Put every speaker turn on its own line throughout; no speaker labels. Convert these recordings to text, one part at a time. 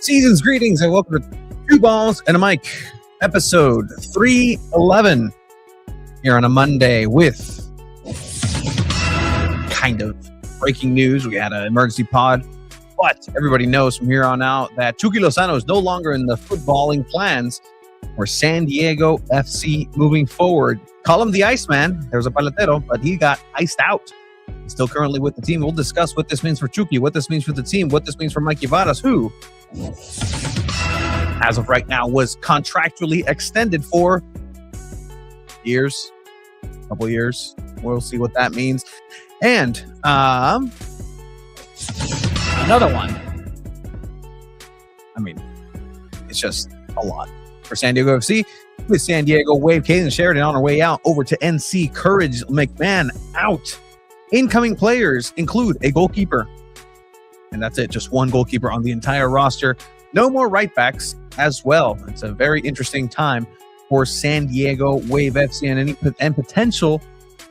Season's greetings and welcome to Two Balls and a Mic, episode 311, here on a Monday with kind of breaking news. We had an emergency pod, but everybody knows from here on out that Chucky Lozano is no longer in the footballing plans for SanDiego.FC moving forward. Call him the Iceman. There was a paletero, but he got iced out. He's still currently with the team. We'll discuss what this means for Chucky, what this means for the team, what this means for Mikey Varas, who, as of right now, was contractually extended for years, a couple years. We'll see what that means. And
another one.
I mean, it's just a lot for SanDiego FC. With San Diego Wave, Kaden Sheridan on her way out over to NC. Courage McMahon out. Incoming players include a goalkeeper. And that's it. Just one goalkeeper on the entire roster. No more right backs as well. It's a very interesting time for San Diego Wave FC and potential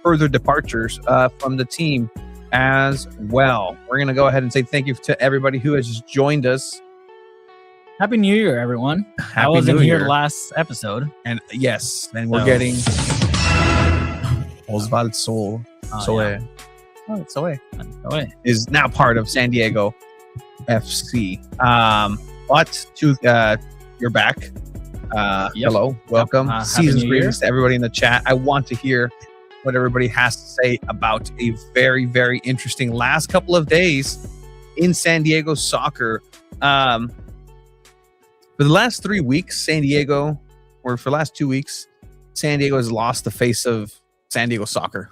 further departures from the team as well. We're going to go ahead and say thank you to everybody who has just joined us.
Happy New Year, everyone. I wasn't here last episode.
And yes, and we're getting Oswald Soe is now part of San Diego FC. But you're back. Yep. Hello, welcome. Season's greetings to everybody in the chat. I want to hear what everybody has to say about a very, very interesting last couple of days in San Diego soccer. For the last 3 weeks, for the last 2 weeks, San Diego has lost the face of San Diego soccer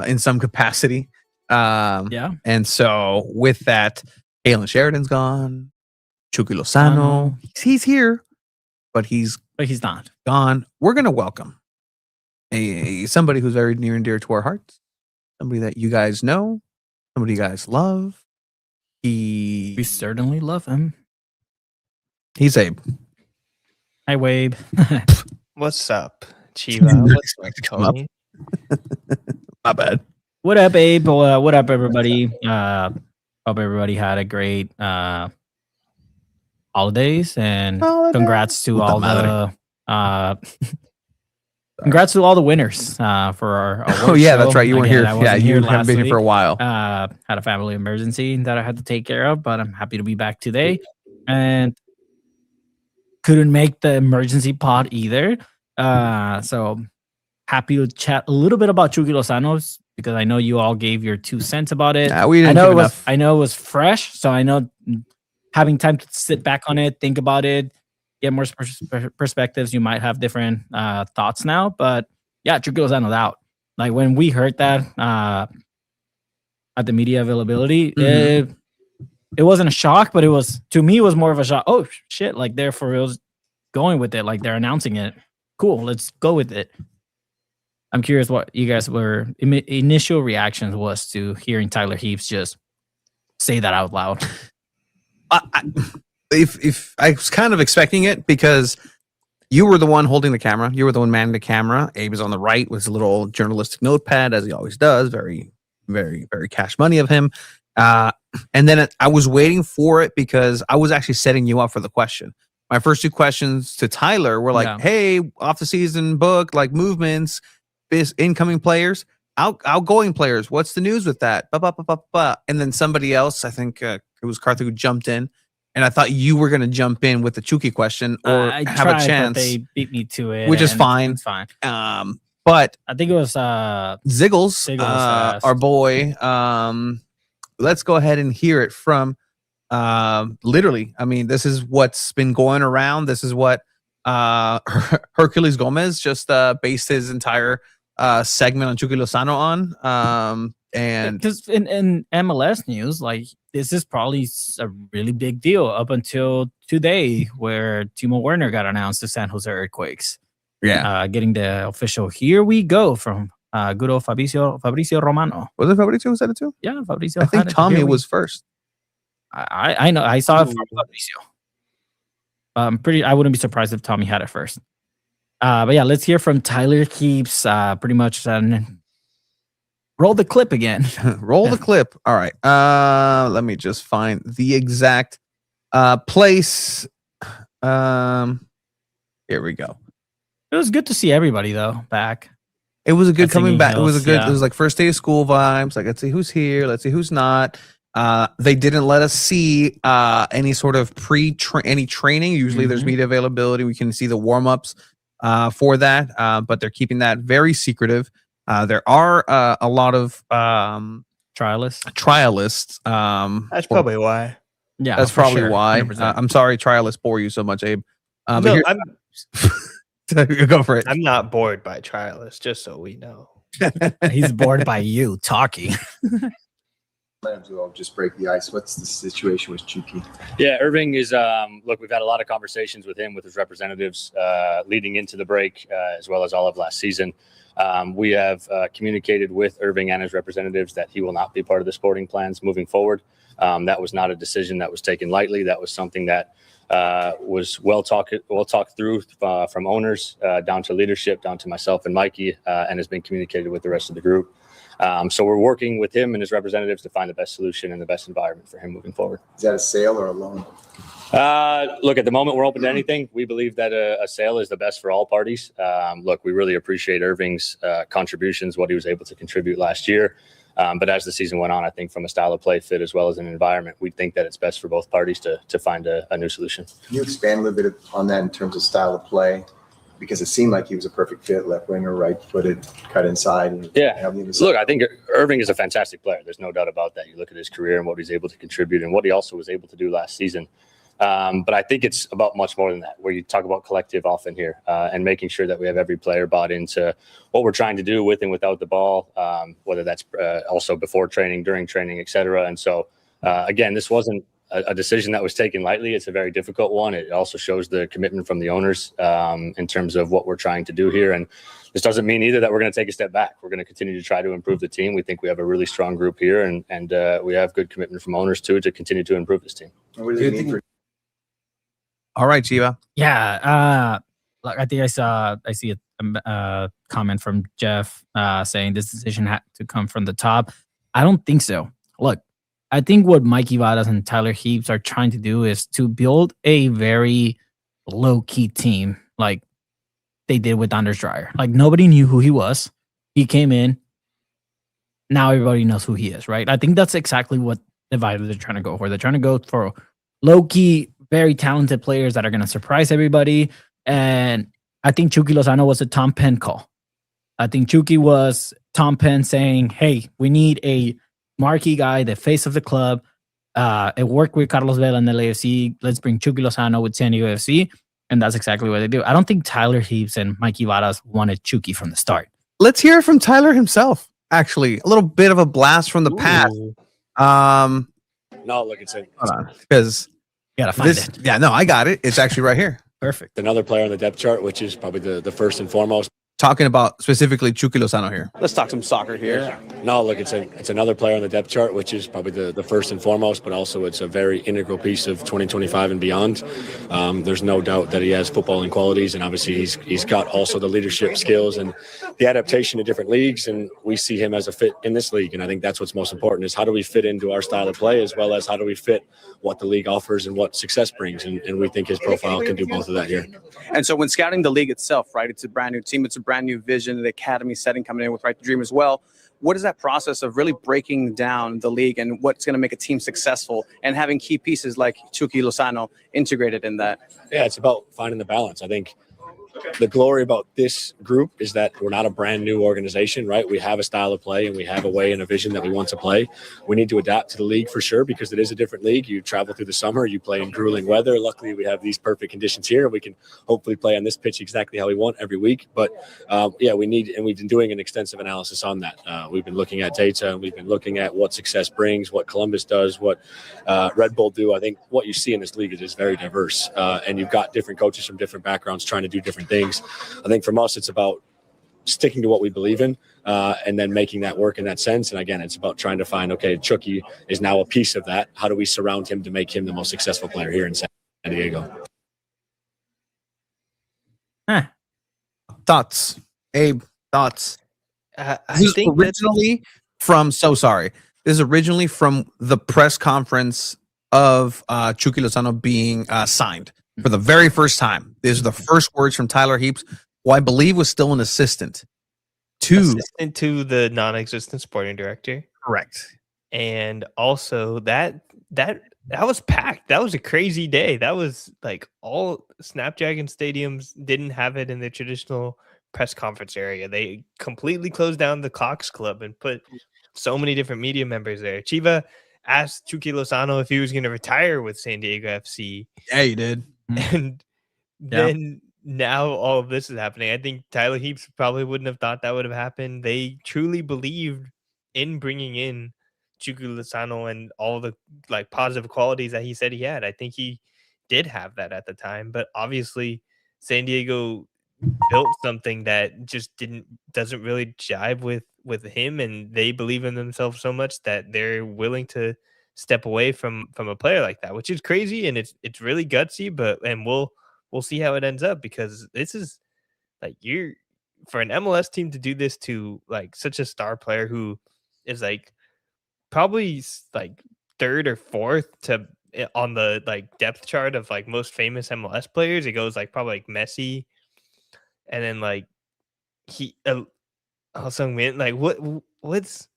in some capacity. And so with that, Kalen Sheridan's gone. Chucky Lozano, he's here, but he's
not
gone. We're going to welcome somebody who's very near and dear to our hearts, somebody that you guys know, somebody you guys love.
We certainly love him.
He's Abe.
Hi, Wabe.
What's up, Chiva? What's up, Tony?
My bad.
What up, Abe? What up, everybody? Hope everybody had a great holidays, and congrats to all the congrats to all the winners for our
oh yeah,
show.
That's right. You weren't here. Yeah, you haven't been here for a while.
Had a family emergency that I had to take care of, but I'm happy to be back today. And couldn't make the emergency pod either. So happy to chat a little bit about Chucky Lozano because I know you all gave your 2 cents about it.
We didn't
I know it was fresh, so I know having time to sit back on it, think about it, get more perspectives. You might have different thoughts now, but yeah, Chucky Lozano's out. Like when we heard that at the media availability, it wasn't a shock, but to me, it was more of a shock. Oh shit! Like they're for real going with it. Like they're announcing it. Cool, let's go with it. I'm curious what you guys were initial reactions was to hearing Tyler Heaps just say that out loud.
If I was kind of expecting it because you were the one holding the camera, you were the one manning the camera. Abe is on the right with a little journalistic notepad, as he always does. Very, very, very cash money of him. And then I was waiting for it because I was actually setting you up for the question. My first 2 questions to Tyler were like, hey, off the season book, like movements, incoming players, outgoing players. What's the news with that? And then somebody else, I think it was Carthy, who jumped in. And I thought you were going to jump in with the Chucky question or have a chance.
But they beat me to it.
Which is fine.
It's fine.
But
I think it was
Ziggles our boy. Let's go ahead and hear it from literally. I mean, this is what's been going around. This is what Hercules Gomez just based his entire segment on Chucky Lozano on. And
because in MLS news, like this is probably a really big deal up until today, where Timo Werner got announced to San Jose Earthquakes.
Yeah,
getting the official "here we go" from good old Fabrizio Romano.
Was it Fabrizio who said it too?
Yeah, Fabrizio.
I think Tommy was first.
I know. I saw it from Fabrizio. I wouldn't be surprised if Tommy had it first. But yeah, let's hear from Tyler Heaps. Pretty much roll the clip again.
Roll the clip. All right. Let me just find the exact Place. Here we go.
It was good to see everybody though back.
It was a good
At
coming
Singing
back. It was a
Hills,
good.
yeah.
It was like first day of school vibes. Like, let's see who's here. Let's see who's not. They didn't let us see any sort of any training. Usually, there's
Mhm.
media availability. We can see the warm ups for that, but they're keeping that very secretive. There are a lot of
Trialists.
trialists.
That's probably why.
Yeah,
That's
for
probably
sure,
why.
100%.
I'm sorry, trialists bore you so much, Abe. But
No,
here, go for it.
I'm not bored by trialists, just so we know.
He's bored by you talking.
I'll just break the ice. What's the situation with Chucky?
Yeah, Hirving is, look, we've had a lot of conversations with him, with his representatives leading into the break, as well as all of last season. We have communicated with Hirving and his representatives that he will not be part of the sporting plans moving forward. That was not a decision that was taken lightly. That was something that was well talked through from owners down to leadership, down to myself and Mikey, and has been communicated with the rest of the group. So we're working with him and his representatives to find the best solution and the best environment for him moving forward.
Is that a sale or a loan?
Look, at the moment, we're open to anything. We believe that a sale is the best for all parties. Look, we really appreciate Hirving's contributions, what he was able to contribute last year. But as the season went on, I think from a style of play fit as well as an environment, we think that it's best for both parties to find a new solution.
Can you expand a little bit on that in terms of style of play? Because it seemed like he was a perfect fit, left winger, right-footed, cut inside. And
Yeah. Look, I think Hirving is a fantastic player. There's no doubt about that. You look at his career and what he's able to contribute and what he also was able to do last season. But I think it's about much more than that, where you talk about collective often here and making sure that we have every player bought into what we're trying to do with and without the ball, whether that's also before training, during training, et cetera. And so, again, this wasn't a decision that was taken lightly. It's a very difficult one. It also shows the commitment from the owners in terms of what we're trying to do here. And this doesn't mean either that we're going to take a step back. We're going to continue to try to improve the team. We think we have a really strong group here, and we have good commitment from owners too to continue to improve this team.
what do you need for
All right, Chiva.
Yeah, like I think I see a comment from Jeff saying this decision had to come from the top. I don't think so. Look, I think what Mikey Vadas and Tyler Heaps are trying to do is to build a very low-key team, like they did with Anders Dreyer. Like nobody knew who he was. He came in. Now everybody knows who he is, right? I think that's exactly what the Vadas are trying to go for. They're trying to go for low-key, very talented players that are going to surprise everybody. And I think Chucky Lozano was a Tom Penn call. I think Chucky was Tom Penn saying, hey, we need a marquee guy, the face of the club. It worked with Carlos Vela in the LAFC. Let's bring Chucky Lozano with SanDiego.FC. And that's exactly what they do. I don't think Tyler Heaps and Mikey Varas wanted Chucky from the start.
Let's hear it from Tyler himself. Actually, a little bit of a blast from the past.
No, look, it's
Because
You gotta find
this,
it.
yeah, no, I got it. It's actually right here.
Perfect.
another player on the depth chart, which is probably the first and foremost.
Talking about specifically Chucky Lozano here.
Let's talk some soccer here.
No, look, it's another player on the depth chart, which is probably the first and foremost, but also it's a very integral piece of 2025 and beyond. There's no doubt that he has footballing qualities, and obviously he's got also the leadership skills and the adaptation to different leagues, and we see him as a fit in this league. And I think that's what's most important is how do we fit into our style of play as well as how do we fit what the league offers and what success brings. And we think his profile can do both of that here.
And so when scouting the league itself, right, it's a brand new team, it's a brand new vision, the academy setting coming in with Right to Dream as well. What is that process of really breaking down the league and what's going to make a team successful and having key pieces like Chucky Lozano integrated in that?
Yeah, it's about finding the balance. I think the glory about this group is that we're not a brand new organization, right? We have a style of play and we have a way and a vision that we want to play. We need to adapt to the league for sure because it is a different league. You travel through the summer, you play in grueling weather. Luckily, we have these perfect conditions here. We can hopefully play on this pitch exactly how we want every week. But yeah, we've been doing an extensive analysis on that. We've been looking at data and we've been looking at what success brings, what Columbus does, what Red Bull do. I think what you see in this league is very diverse. And you've got different coaches from different backgrounds trying to do different things. I think from us, it's about sticking to what we believe in and then making that work in that sense. And again, it's about trying to find, okay, Chucky is now a piece of that. How do we surround him to make him the most successful player here in San Diego?
Thoughts, Abe? Thoughts?
I
This
think
is originally from the press conference of Chucky Lozano being signed for the very first time. These are the first words from Tyler Heaps, who I believe was still an assistant to
the non-existent sporting director.
correct.
And also that was packed. That was a crazy day. That was like all Snapdragon stadiums didn't have it in the traditional press conference area. They completely closed down the Cox Club and put so many different media members there. Chiva asked Chucky Lozano if he was going to retire with San Diego FC.
Yeah, you did.
And then now all of this is happening. I think Tyler Heaps probably wouldn't have thought that would have happened. They truly believed in bringing in Chucky Lozano and all the like positive qualities that he said he had. I think he did have that at the time, but obviously San Diego built something that just doesn't really jive with him, and they believe in themselves so much that they're willing to step away from a player like that, which is crazy, and it's really gutsy, and we'll see how it ends up, because this is like, you're for an MLS team to do this to like such a star player who is like probably like third or fourth to on the like depth chart of like most famous MLS players. It goes like probably like Messi, and then like he also win like what's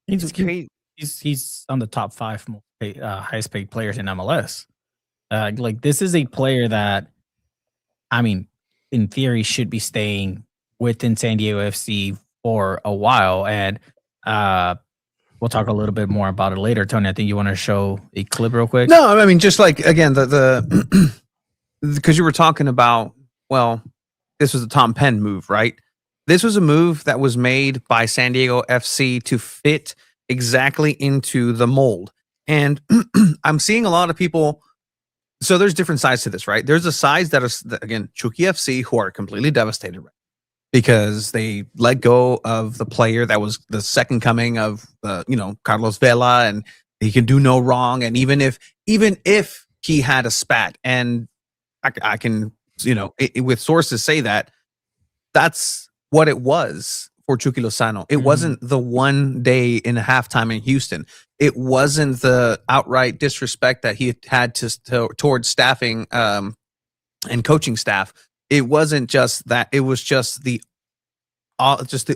it's crazy.
He's on the top 5 highest paid players in MLS. Like, this is a player that, I mean, in theory, should be staying within San Diego FC for a while, and we'll talk a little bit more about it later. Tony, I think you want to show a clip real quick.
No, I mean, just like, again, the because you were talking about, well, this was a Tom Penn move, right? This was a move that was made by San Diego FC to fit exactly into the mold. And I'm seeing a lot of people. So there's different sides to this, right? There's a side that is, again, Chucky FC, who are completely devastated because they let go of the player that was the second coming of, Carlos Vela, and he can do no wrong. And even if he had a spat, and I can, with sources say that that's what it was for Chucky Lozano. It wasn't the one day in halftime in Houston. It wasn't the outright disrespect that he had towards staffing and coaching staff. It wasn't just that. It was just the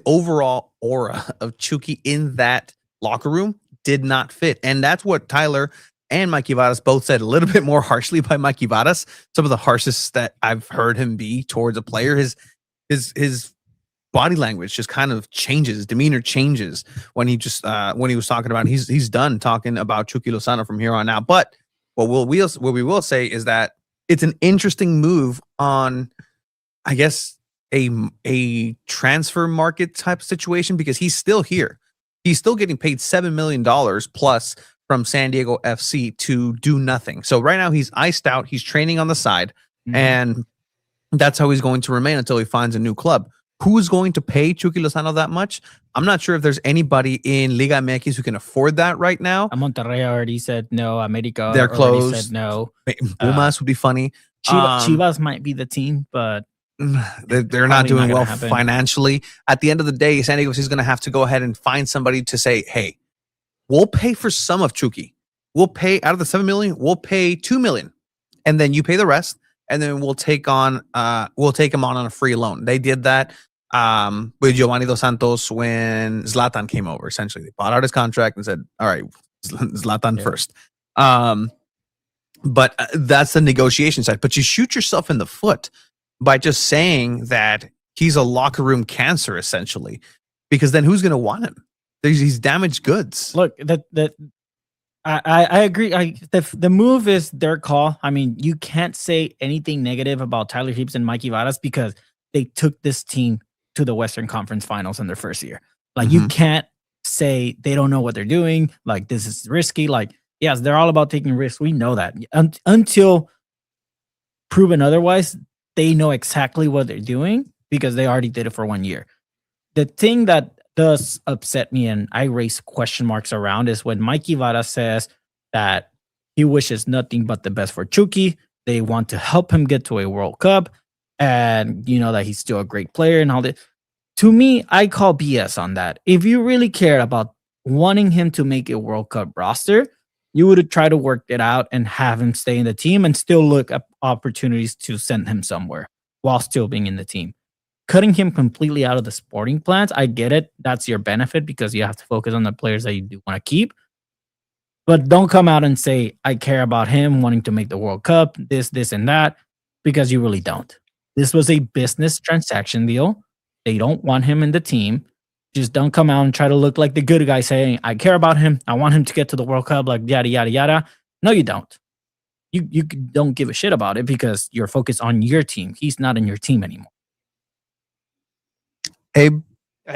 overall aura of Chucky in that locker room did not fit. And that's what Tyler and Mikey Varas both said, a little bit more harshly by Mikey Varas. Some of the harshest that I've heard him be towards a player. His body language just kind of changes, demeanor changes when he was talking about, he's done talking about Chucky Lozano from here on out. But what we will say is that it's an interesting move on, I guess, a transfer market type situation, because he's still here. He's still getting paid $7 million plus from San Diego FC to do nothing. So right now he's iced out. He's training on the side, and that's how he's going to remain until he finds a new club. Who's going to pay Chucky Lozano that much? I'm not sure if there's anybody in Liga MX who can afford that right now.
Monterrey already said no. America,
they're closed.
Said no.
Pumas would be funny.
Chivas might be the team, but
they're not doing well financially. At the end of the day, San Diego is going to have to go ahead and find somebody to say, hey, we'll pay for some of Chucky. We'll pay out of the $7 million, we'll pay $2 million, and then you pay the rest, and then we'll take him on a free loan. They did that with Giovanni Dos Santos when Zlatan came over. Essentially, they bought out his contract and said, all right, Zlatan first. But that's the negotiation side. But you shoot yourself in the foot by just saying that he's a locker room cancer, essentially, because then who's going to want him? He's damaged goods.
Look, I agree. The move is their call. I mean, you can't say anything negative about Tyler Heaps and Mikey Varas because they took this team to the Western Conference Finals in their first year. Like, you can't say they don't know what they're doing. Like, this is risky. Like, yes, they're all about taking risks. We know that. Until proven otherwise, they know exactly what they're doing because they already did it for 1 year. The thing that does upset me and I raise question marks around is when Mikey Varas says that he wishes nothing but the best for Chucky. They want to help him get to a World Cup, and that he's still a great player and all that. To me, I call BS on that. If you really cared about wanting him to make a World Cup roster, you would try to work it out and have him stay in the team and still look up opportunities to send him somewhere while still being in the team. Cutting him completely out of the sporting plans, I get it. That's your benefit because you have to focus on the players that you do want to keep. But don't come out and say, I care about him wanting to make the World Cup, this, and that, because you really don't. This was a business transaction deal. They don't want him in the team. Just don't come out and try to look like the good guy saying, I care about him. I want him to get to the World Cup, like yada, yada, yada. No, you don't. You don't give a shit about it because you're focused on your team. He's not in your team anymore.
Abe,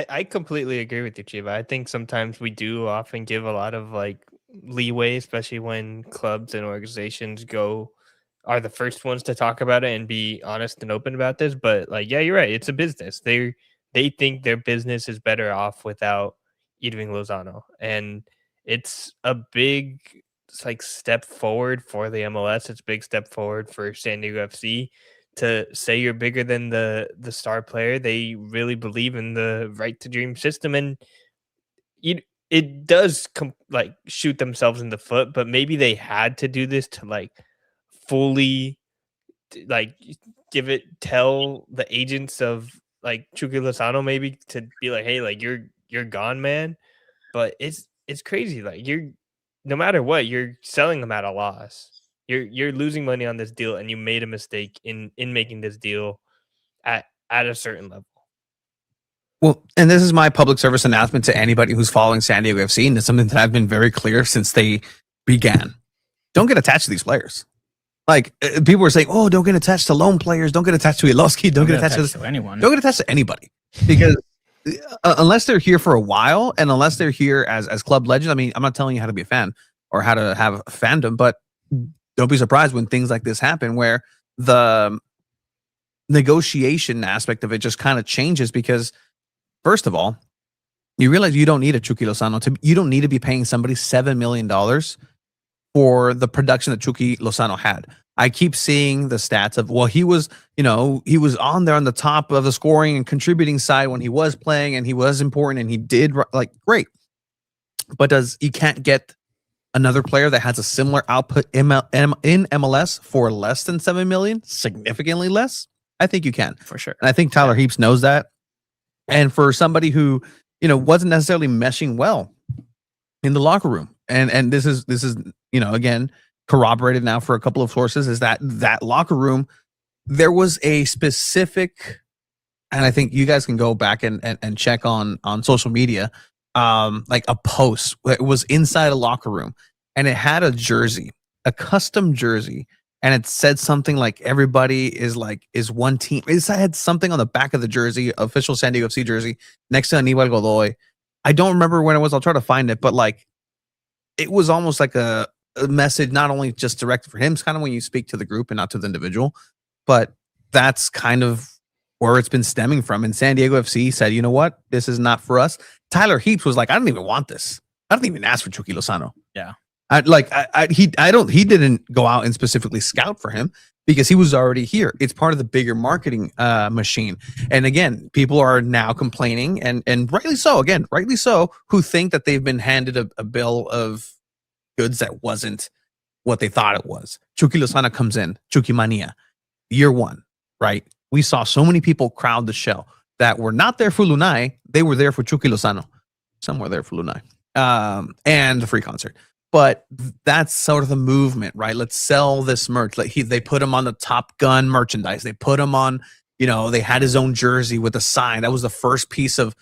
I completely agree with you, Chiba. I think sometimes we do often give a lot of like leeway, especially when clubs and organizations are the first ones to talk about it and be honest and open about this. But like, yeah, you're right. It's a business. They think their business is better off without Hirving Lozano. And it's a big step forward for the MLS. It's a big step forward for SanDiego FC to say you're bigger than the star player. They really believe in the right to dream system. And it does shoot themselves in the foot, but maybe they had to do this to fully tell the agents of Chucky Lozano maybe to be like, hey, you're gone, man. But it's crazy. You're, no matter what, you're selling them at a loss. You're losing money on this deal, and you made a mistake in making this deal at a certain level.
well, and this is my public service announcement to anybody who's following SanDiego FC, and it's something that I've been very clear since they began. Don't get attached to these players. People were saying, "Oh, don't get attached to lone players. Don't get attached to Iloski. Don't get attached to
anyone.
Don't get attached to anybody because unless they're here for a while and unless they're here as club legends. I mean, I'm not telling you how to be a fan or how to have a fandom, but don't be surprised when things like this happen, where the negotiation aspect of it just kind of changes because, first of all, you realize you don't need a Chucky Lozano you don't need to be paying somebody $7 million for the production that Chucky Lozano had. I keep seeing the stats of, well, he was on there on the top of the scoring and contributing side when he was playing, and he was important, and he did great. But you can't get another player that has a similar output in MLS for less than $7 million, significantly less? I think you can,
for sure.
and I think Tyler Heaps knows that. And for somebody who wasn't necessarily meshing well in the locker room, and this is again corroborated now for a couple of sources, is that locker room, there was a specific, and I think you guys can go back and check on social media, a post. It was inside a locker room, and it had a jersey, a custom jersey, and it said something like everybody is one team. It had something on the back of the jersey, official SanDiego FC jersey, next to Eidevall Godoy. I don't remember when it was. I'll try to find it, but it was almost like a message, not only just directed for him. It's kind of when you speak to the group and not to the individual, but that's kind of where it's been stemming from. And SanDiego FC said, you know what, this is not for us. Tyler Heaps was like, I don't even want this. I don't even ask for Chucky Lozano.
Yeah.
He didn't go out and specifically scout for him because he was already here. It's part of the bigger marketing machine. And again, people are now complaining, and rightly so, who think that they've been handed a bill of goods that wasn't what they thought it was. Chucky Lozano comes in, Chuckymania, year one, right? We saw so many people crowd the show that were not there for Lunay. They were there for Chucky Lozano. Some were there for Lunay and the free concert. But that's sort of the movement, right? Let's sell this merch. They put him on the Top Gun merchandise. They put him on, they had his own jersey with a sign. That was the first piece of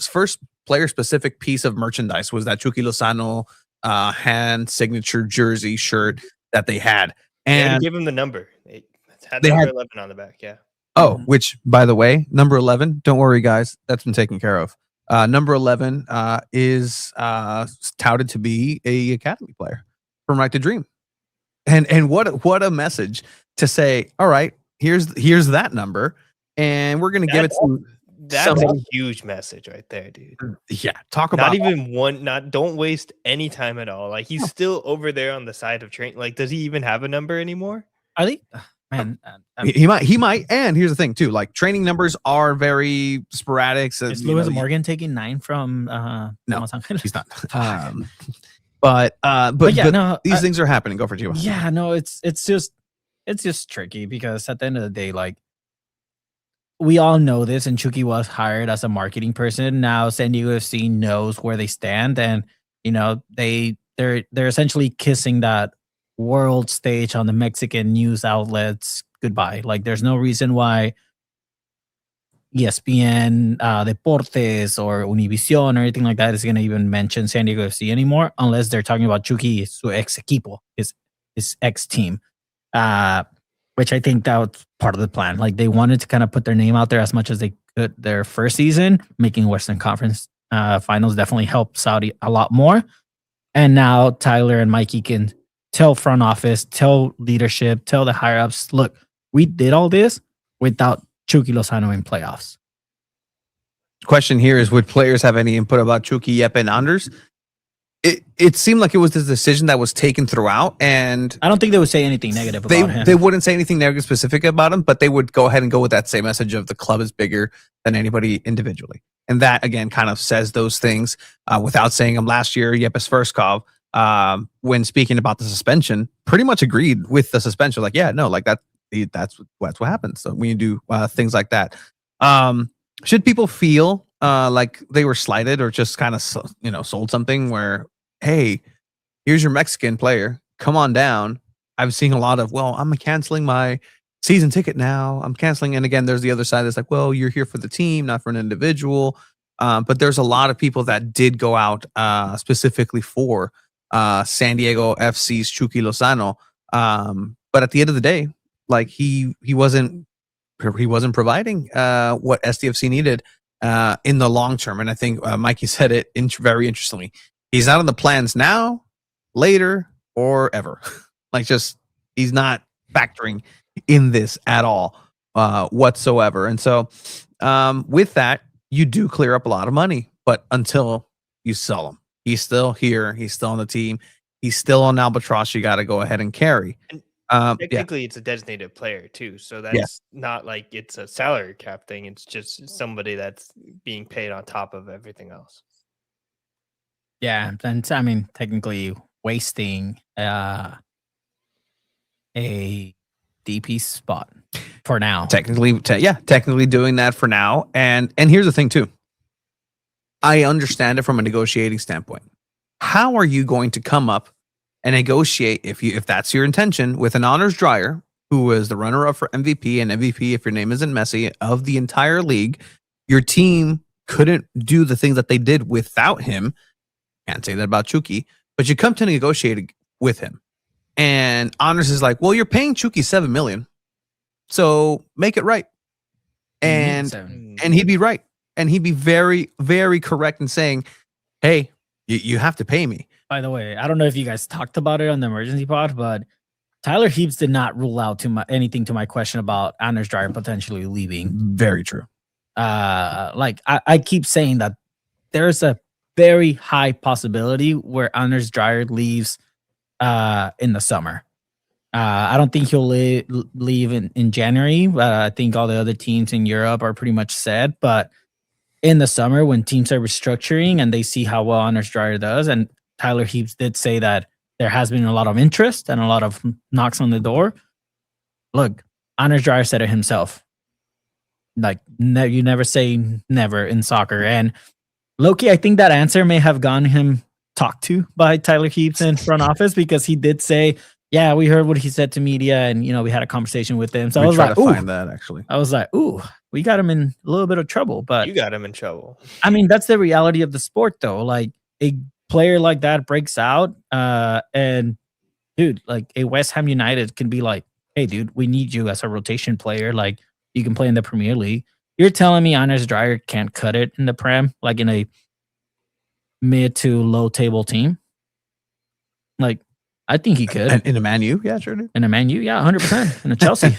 first player specific piece of merchandise, was that Chucky Lozano hand signature jersey shirt that they had. And
give him the number. It had
they
number
had
11 on the back. Yeah.
Oh, which, by the way, number 11, don't worry, guys, that's been taken care of. Number 11 is touted to be a academy player from Right to Dream. And what a message to say, all right, here's that number, and we're going to give it to
That's
somebody.
a huge message right there, dude.
Yeah, talk about
Not even one. Don't waste any time at all. He's still over there on the side of train. Does he even have a number anymore?
I Man,
He might. And here's the thing too: like training numbers are very sporadic. So,
is
you
Lewis
know,
Morgan taking 9 from
No,
Los Angeles?
he's not. But
yeah, no,
these things are happening. Go for Chivo.
Yeah, no, it's just tricky because at the end of the day, like we all know this, and Chucky was hired as a marketing person. Now SanDiego.FC knows where they stand, and you know they're essentially kissing that world stage on the Mexican news outlets goodbye. Like there's no reason why ESPN, Deportes, or Univision or anything like that is going to even mention SanDiego.FC anymore, unless they're talking about Chucky, su ex equipo, his ex team. Which I think that was part of the plan. Like they wanted to kind of put their name out there as much as they could their first season. Making Western Conference finals definitely helped Saudi a lot more. And now Tyler and Mikey can tell front office, tell leadership, tell the higher ups, look, we did all this without Chucky Lozano in playoffs.
Question here is: would players have any input about Chucky, Yepe, and Anders? It seemed like it was this decision that was taken throughout, and
I don't think they would say anything negative about him.
They wouldn't say anything negative specific about him, but they would go ahead and go with that same message of the club is bigger than anybody individually. And that, again, kind of says those things without saying them. Last year, Yepes Verskov, when speaking about the suspension, pretty much agreed with the suspension. Like, yeah, no, like that's what happens. So when you do things like that. Should people feel like they were slighted or just kind of, sold something where, hey, here's your Mexican player, come on down? I've seen a lot of, well, I'm canceling my season ticket now. I'm canceling. And again, there's the other side that's like, well, you're here for the team, not for an individual. But there's a lot of people that did go out specifically for SanDiego.FC's Chucky Lozano. But at the end of the day, like he wasn't providing what SDFC needed in the long term. And I think Mikey said it very interestingly. He's not on the plans now, later, or ever. Like just he's not factoring in this at all whatsoever. And so with that, you do clear up a lot of money. But until you sell him, he's still here. He's still on the team. He's still on Albatross. You got to go ahead and carry.
Technically, it's a designated player too, so that's not like it's a salary cap thing. It's just somebody that's being paid on top of everything else.
Yeah, and I mean, technically wasting a DP spot for now.
Technically doing that for now. And here's the thing too. I understand it from a negotiating standpoint. How are you going to come up and negotiate if that's your intention with an Honors Dryer, who was the runner-up for MVP, and MVP, if your name isn't Messi, of the entire league? Your team couldn't do the things that they did without him. Can't say that about Chucky, but you come to negotiate with him, and Honors is like, well, you're paying Chucky $7 million, so make it right. And he'd be right, and he'd be very, very correct in saying, hey, you have to pay me.
By the way, I don't know if you guys talked about it on the emergency pod, but Tyler Heaps did not rule out anything to my question about Anders Dreyer potentially leaving.
Very true.
Like I keep saying that there's a very high possibility where Anders Dreyer leaves in the summer. I don't think he'll leave in January. I think all the other teams in Europe are pretty much set, but in the summer when teams are restructuring and they see how well Anders Dreyer does, and Tyler Heaps did say that there has been a lot of interest and a lot of knocks on the door. Look, Anders Dreyer said it himself. Like, you never say never in soccer. And Loki, I think that answer may have gotten him talked to by Tyler Heaps in front office, because he did say, yeah, we heard what he said to media, and we had a conversation with him. So I was like, ooh,
find that actually.
I was like, ooh, we got him in a little bit of trouble. But
you got him in trouble.
I mean, that's the reality of the sport, though. Like, a player like that breaks out, and dude, like a West Ham United can be like, hey, dude, we need you as a rotation player. Like, you can play in the Premier League. You're telling me Anders Dreyer can't cut it in the Prem, like in a mid to low table team? Like, I think he could.
In a Man U? Yeah, sure, dude.
In a Man U? Yeah, 100%. In a Chelsea.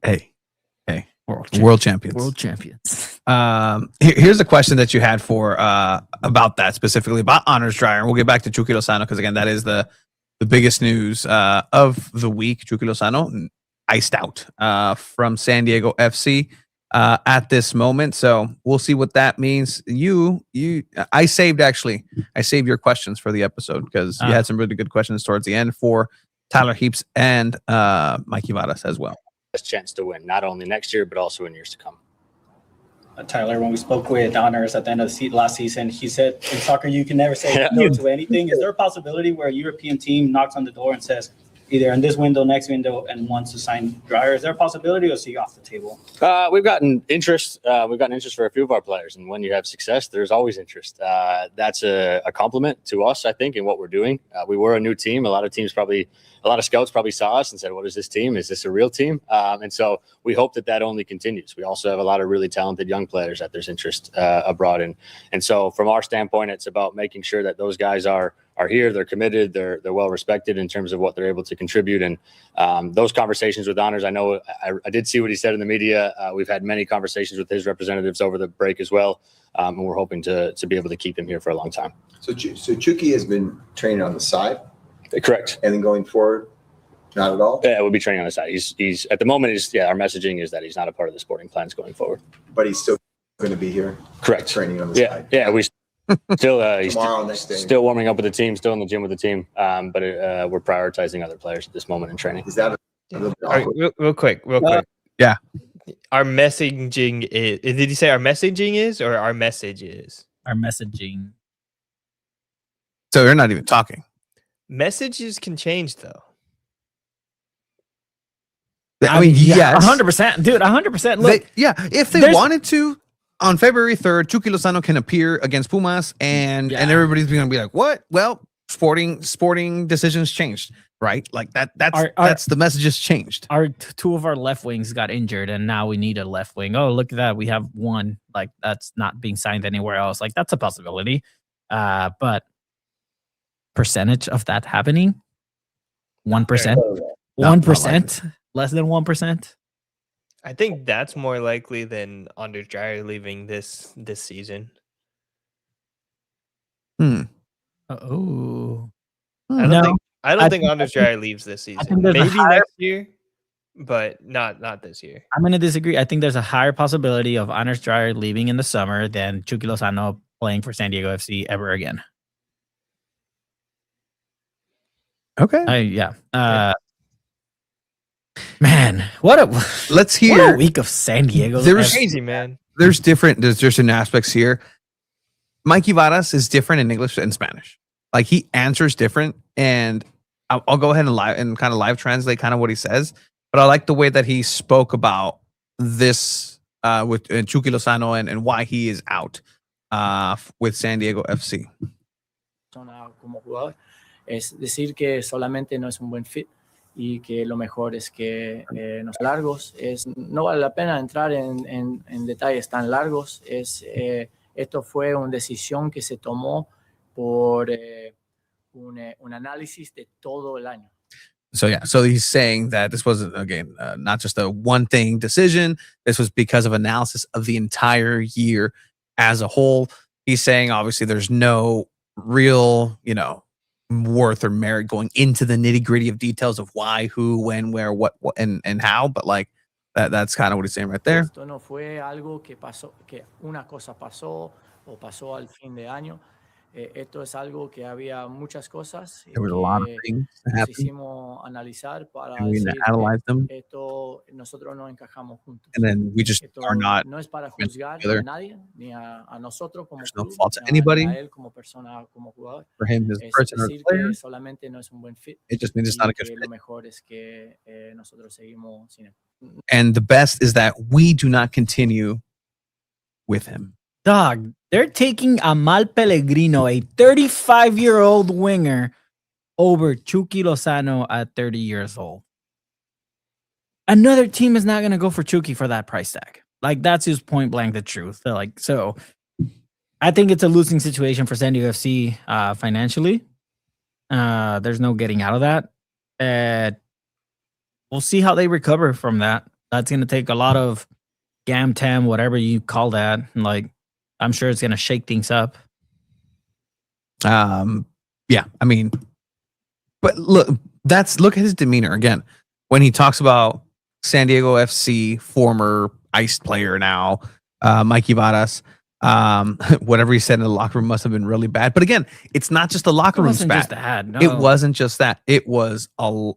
Hey. World champions.
World champions.
Here's a question that you had for about that, specifically about Anders Dreyer. We'll get back to Chucky Lozano, because again, that is the biggest news of the week. Chucky Lozano iced out from San Diego FC at this moment. So we'll see what that means. I saved your questions for the episode because you had some really good questions towards the end for Tyler Heaps and Mikey Varas as well.
Chance to win, not only next year, but also in years to come.
Tyler, when we spoke with Honors at the end of the last season, he said in soccer you can never say no to anything. Is there a possibility where a European team knocks on the door and says either in this window, next window, and wants to sign Dreyer? Is there a possibility, or is he off the table?
We've gotten interest. We've gotten interest for a few of our players, and when you have success, there's always interest. That's a compliment to us, I think, in what we're doing. We were a new team. A lot of scouts probably saw us and said, "What is this team? Is this a real team?" And so we hope that only continues. We also have a lot of really talented young players that there's interest abroad in, and so from our standpoint, it's about making sure that those guys are here, they're committed, they're well respected in terms of what they're able to contribute. And those conversations with Honors, I know I did see what he said in the media. We've had many conversations with his representatives over the break as well, and we're hoping to be able to keep him here for a long time.
So Chucky has been training on the side,
Correct.
and then going forward, not at all.
Yeah, we'll be training on the side. He's at the moment. Our messaging is that he's not a part of the sporting plans going forward.
But he's still going to be here.
Correct.
Training on the side.
Yeah, we still he's
Tomorrow, next day.
still warming up with the team, still in the gym with the team. But we're prioritizing other players at this moment in training.
Is that a little bit
All right,
awkward?
real quick.
Yeah.
Our messaging is. Did you say our messaging is or our message is?
Our messaging.
So they're not even talking.
Messages can change though.
I mean, yes.
100%. Dude, 100%. Look,
If they wanted to, on February 3rd, Chucky Lozano can appear against Pumas, and everybody's going to be like, what? Well, sporting decisions changed, right? Like that's the message has changed.
two of our left wings got injured, and now we need a left wing. Oh, look at that. We have one. Like, that's not being signed anywhere else. Like, that's a possibility. But percentage of that happening? 1%? 1%? Less than 1%?
I think that's more likely than Anders Dreyer leaving this season.
Oh.
I don't think Anders Dreyer leaves this season. Maybe next year, but not this year.
I'm going to disagree. I think there's a higher possibility of Anders Dreyer leaving in the summer than Chucky Lozano playing for San Diego FC ever again.
Okay.
Man,
let's hear
what a week of San Diego.
There's
crazy, man.
There's different aspects here. Mikey Varas is different in English and Spanish. Like, he answers different, and I'll go ahead and kind of live translate kind of what he says. But I like the way that he spoke about this with Chucky Lozano and why he is out with San Diego FC.
Como jugador, es decir que solamente no es un buen fit y que lo mejor es que los largos no vale la pena entrar en detalles tan largos. Esto fue una decisión que se tomó por un análisis de todo el año.
So he's saying that this wasn't, again, not just a one thing decision. This was because of analysis of the entire year as a whole. He's saying obviously there's no real, worth or merit going into the nitty gritty of details of why, who, when, where, what and how, but like that's kind of what he's saying right there.
Esto no fue algo que pasó, que una cosa pasó o pasó al fin de año. Esto es algo que había muchas cosas
There was a lot of things that
que
happened,
hicimos analizar para
and we
decir
analyze them,
que esto nosotros no encajamos juntos.
and then we just
Esto
are not.
no es para
meant
juzgar
together.
a nadie, ni a nosotros como
There's no
club,
fault to
ni
anybody.
a él como persona, como jugador.
For him, his
Es
person or
decir
player,
que solamente no es un buen fit.
it just means it's
Y
not a good
que
fit.
lo mejor es que nosotros seguimos sin él.
And the best is that we do not continue with him.
Dog, they're taking Amal Pellegrino, a 35-year-old winger, over Chucky Lozano at 30 years old. Another team is not going to go for Chucky for that price tag. Like, that's just point blank the truth. So I think it's a losing situation for San Diego FC financially. There's no getting out of that. We'll see how they recover from that. That's going to take a lot of gam-tam, whatever you call that. Like, I'm sure it's going to shake things up.
Yeah, I mean, but look at his demeanor again when he talks about San Diego FC former iced player now, Mikey Varas. Whatever he said in the locker room must have been really bad. But again, it's not just the locker
It
room's
wasn't
bad.
just that. No.
It wasn't just that. It was a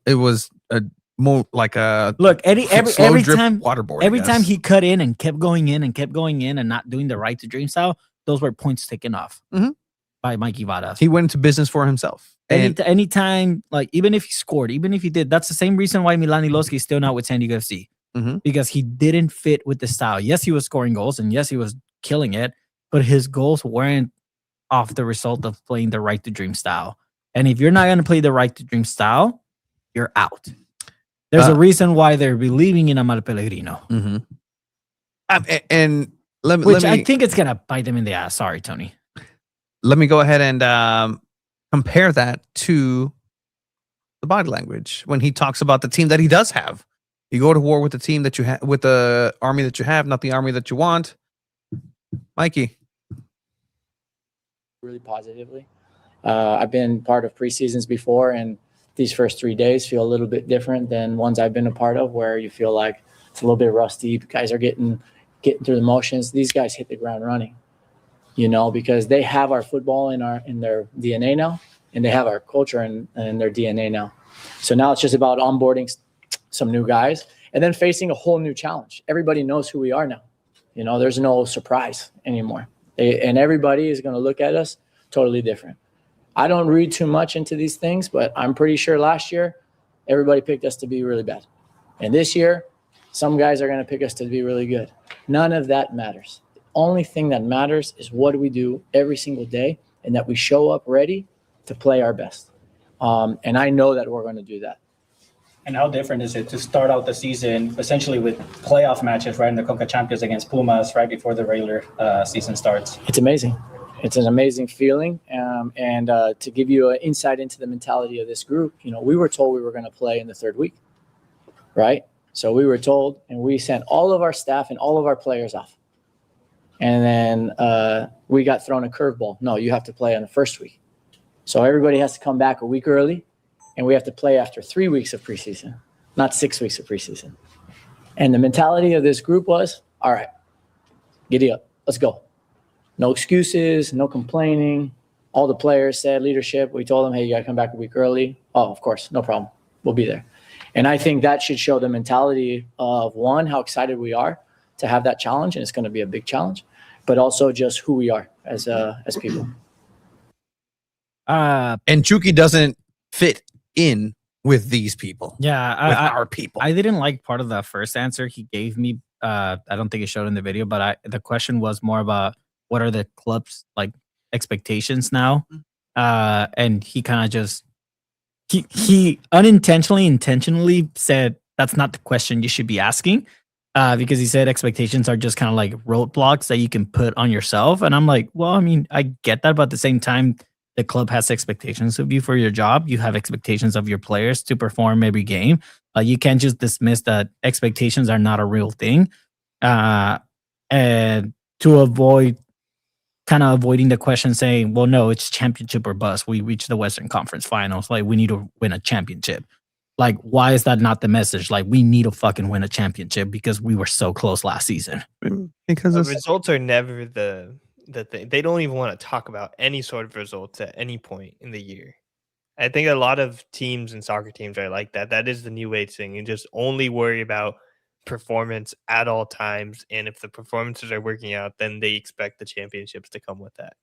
more like a
Look,
slow
every
drip
time
waterboard.
every time he cut in and kept going in and not doing the right to dream style, those were points taken off
Mhm.
by Mikey Varas.
he went into business for himself. And
Anytime, like even if he scored, even if he did, that's the same reason why Milan Iloski is still not with San Diego FC.
Mhm.
Because he didn't fit with the style. Yes, he was scoring goals and yes, he was killing it, but his goals weren't off the result of playing the right to dream style. And if you're not going to play the right to dream style, you're out. There's a reason why they're believing in Amal Pellegrino.
Mhm. And let
Which
me
I think it's going to bite them in the ass. Sorry, Tony.
let me go ahead and compare that to the body language when he talks about the team that he does have. You go to war with the team that you have, with the army that you have, not the army that you want. Mikey.
Really positively. I've been part of preseasons before, and these first 3 days feel a little bit different than ones I've been a part of, where you feel like it's a little bit rusty. Guys are getting through the motions. These guys hit the ground running, because they have our football in their DNA now, and they have our culture in their DNA now. So now it's just about onboarding some new guys and then facing a whole new challenge. Everybody knows who we are now. There's no surprise anymore. And everybody is going to look at us totally different. I don't read too much into these things, but I'm pretty sure last year, everybody picked us to be really bad. And this year, some guys are going to pick us to be really good. None of that matters. The only thing that matters is what do we do every single day, and that we show up ready to play our best. And I know that we're going to do that.
And how different is it to start out the season essentially with playoff matches, right, in the CONCACAF Champions against Pumas right before the regular season starts?
It's amazing. It's an amazing feeling. And to give you an insight into the mentality of this group, we were told we were going to play in the third week, right? So we were told, and we sent all of our staff and all of our players off. And then we got thrown a curveball. No, you have to play on the first week. So everybody has to come back a week early. And we have to play after 3 weeks of preseason, not 6 weeks of preseason. And the mentality of this group was, all right, giddy up, let's go. No excuses, no complaining. All the players said, leadership, we told them, hey, you got to come back a week early. Oh, of course, no problem. We'll be there. And I think that should show the mentality of, one, how excited we are to have that challenge, and it's going to be a big challenge, but also just who we are as people.
And Chucky doesn't fit in with these people.
Yeah,
with our people.
I didn't like part of the first answer he gave me. I don't think it showed in the video, but the question was more about what are the club's like expectations now, and he kind of just he intentionally said that's not the question you should be asking, because he said expectations are just kind of like roadblocks that you can put on yourself, and I'm like, well, I mean, I get that, but at the same time, the club has expectations of you for your job. You have expectations of your players to perform every game. You can't just dismiss that expectations are not a real thing. And to avoiding the question saying, well, no, it's championship or bust. We reached the Western Conference Finals. Like, we need to win a championship. Like, why is that not the message? Like, we need to fucking win a championship because we were so close last season.
Because
the results are never the thing. They don't even want to talk about any sort of results at any point in the year. I think a lot of teams and soccer teams are like that. That is the new age thing, and just only worry about performance at all times. And if the performances are working out, then they expect the championships to come with that.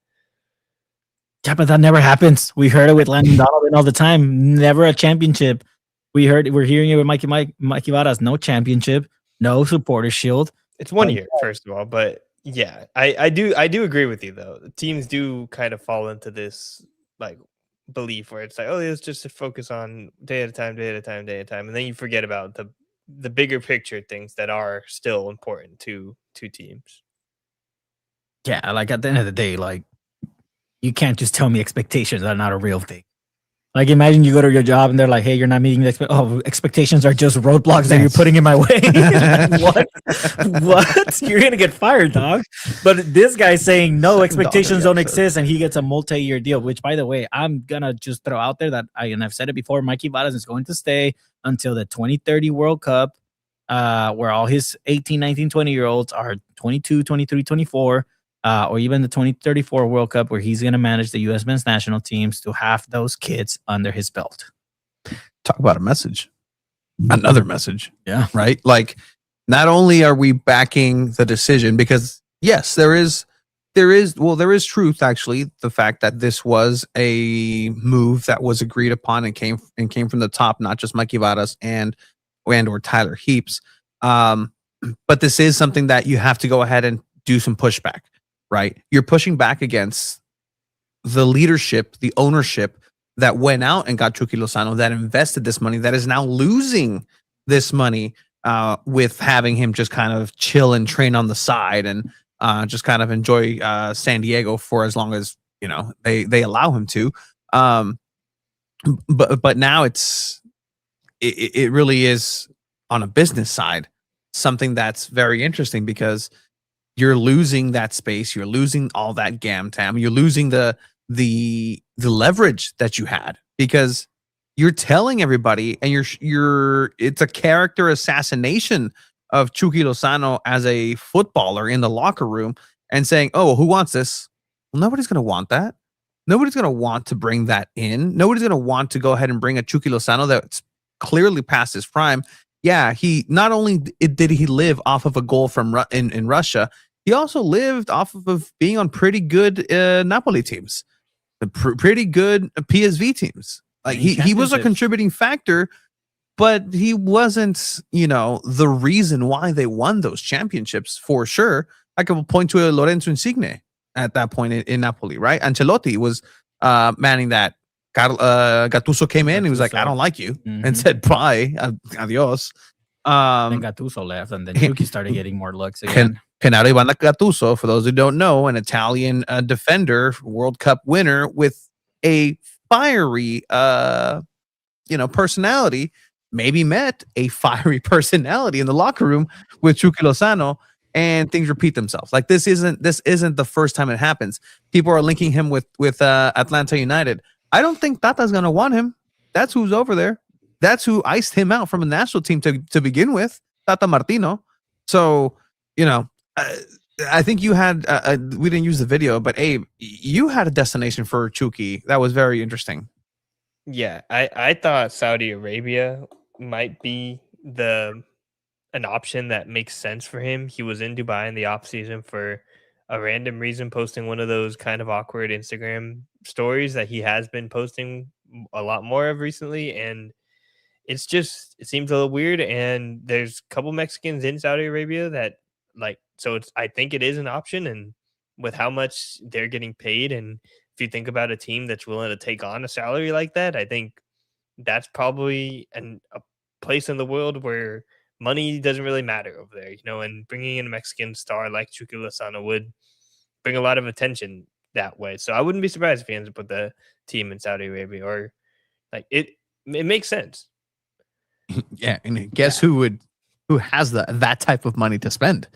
Yeah, but that never happens. We heard it with Landon Donovan all the time. Never a championship. We're hearing it with Mikey Varas. No championship, no supporter shield.
It's 1 year, first of all, but yeah, I do agree with you though. Teams do kind of fall into this like belief where it's like, oh, let's just focus on day at a time, and then you forget about the bigger picture things that are still important to teams.
Yeah, like at the end of the day, like you can't just tell me expectations are not a real thing. Like, imagine you go to your job and they're like, hey, you're not meeting the expectations are just roadblocks that you're putting in my way. Like, what? You're going to get fired, dog. But this guy's saying, no, expectations don't exist, and he gets a multi-year deal, which, by the way, I'm going to just throw out there that, and I've said it before, Mikey Varas is going to stay until the 2030 World Cup where all his 18, 19, 20-year-olds are 22, 23, 24, or even the 2034 World Cup, where he's going to manage the U.S. men's national teams, to have those kids under his belt.
Talk about a message. Another message.
Yeah.
Right? Like, not only are we backing the decision, because yes, there is truth, actually, the fact that this was a move that was agreed upon and came from the top, not just Mikey Varas and or Tyler Heaps. But this is something that you have to go ahead and do some pushback, right? You're pushing back against the leadership, the ownership that went out and got Chucky Lozano, that invested this money, that is now losing this money with having him just kind of chill and train on the side and just kind of enjoy San Diego for as long as, you know, they allow him to. But now it really is, on a business side, something that's very interesting, because you're losing that space, you're losing all that gam tam, you're losing the leverage that you had, because you're telling everybody, and it's a character assassination of Chucky Lozano as a footballer in the locker room, and saying, oh, who wants this? Well, nobody's going to want that. Nobody's going to want to bring that in. Nobody's going to want to go ahead and bring a Chucky Lozano that's clearly past his prime. Yeah, he not only did he live off of a goal from in Russia, he also lived off of being on pretty good Napoli teams, pretty good PSV teams. Like, he was a contributing factor, but he wasn't, you know, the reason why they won those championships, for sure. I could point to a Lorenzo Insigne at that point in Napoli, right? Ancelotti was manning that. Gattuso came in and he was like, I don't like you, and said, bye, adios.
Then Gattuso left, and then Chucky started getting more looks again.
Gennaro Gattuso, for those who don't know, an Italian defender, World Cup winner, with a fiery, personality, maybe met a fiery personality in the locker room with Chucky Lozano, and things repeat themselves. Like, this isn't the first time it happens. People are linking him with Atlanta United. I don't think Tata's going to want him. That's who's over there. That's who iced him out from a national team to begin with, Tata Martino. So, I think you had, we didn't use the video, but Abe, you had a destination for Chucky that was very interesting.
Yeah, I thought Saudi Arabia might be an option that makes sense for him. He was in Dubai in the off season for a random reason, posting one of those kind of awkward Instagram stories that he has been posting a lot more of recently. And it seems a little weird. And there's a couple Mexicans in Saudi Arabia that, like, so I think it is an option. And with how much they're getting paid, and if you think about a team that's willing to take on a salary like that, I think that's probably a place in the world where money doesn't really matter over there, and bringing in a Mexican star like Chucky Lozano would bring a lot of attention that way. So I wouldn't be surprised if he ends up with the team in Saudi Arabia, or like it makes sense.
Yeah. And guess who has that type of money to spend,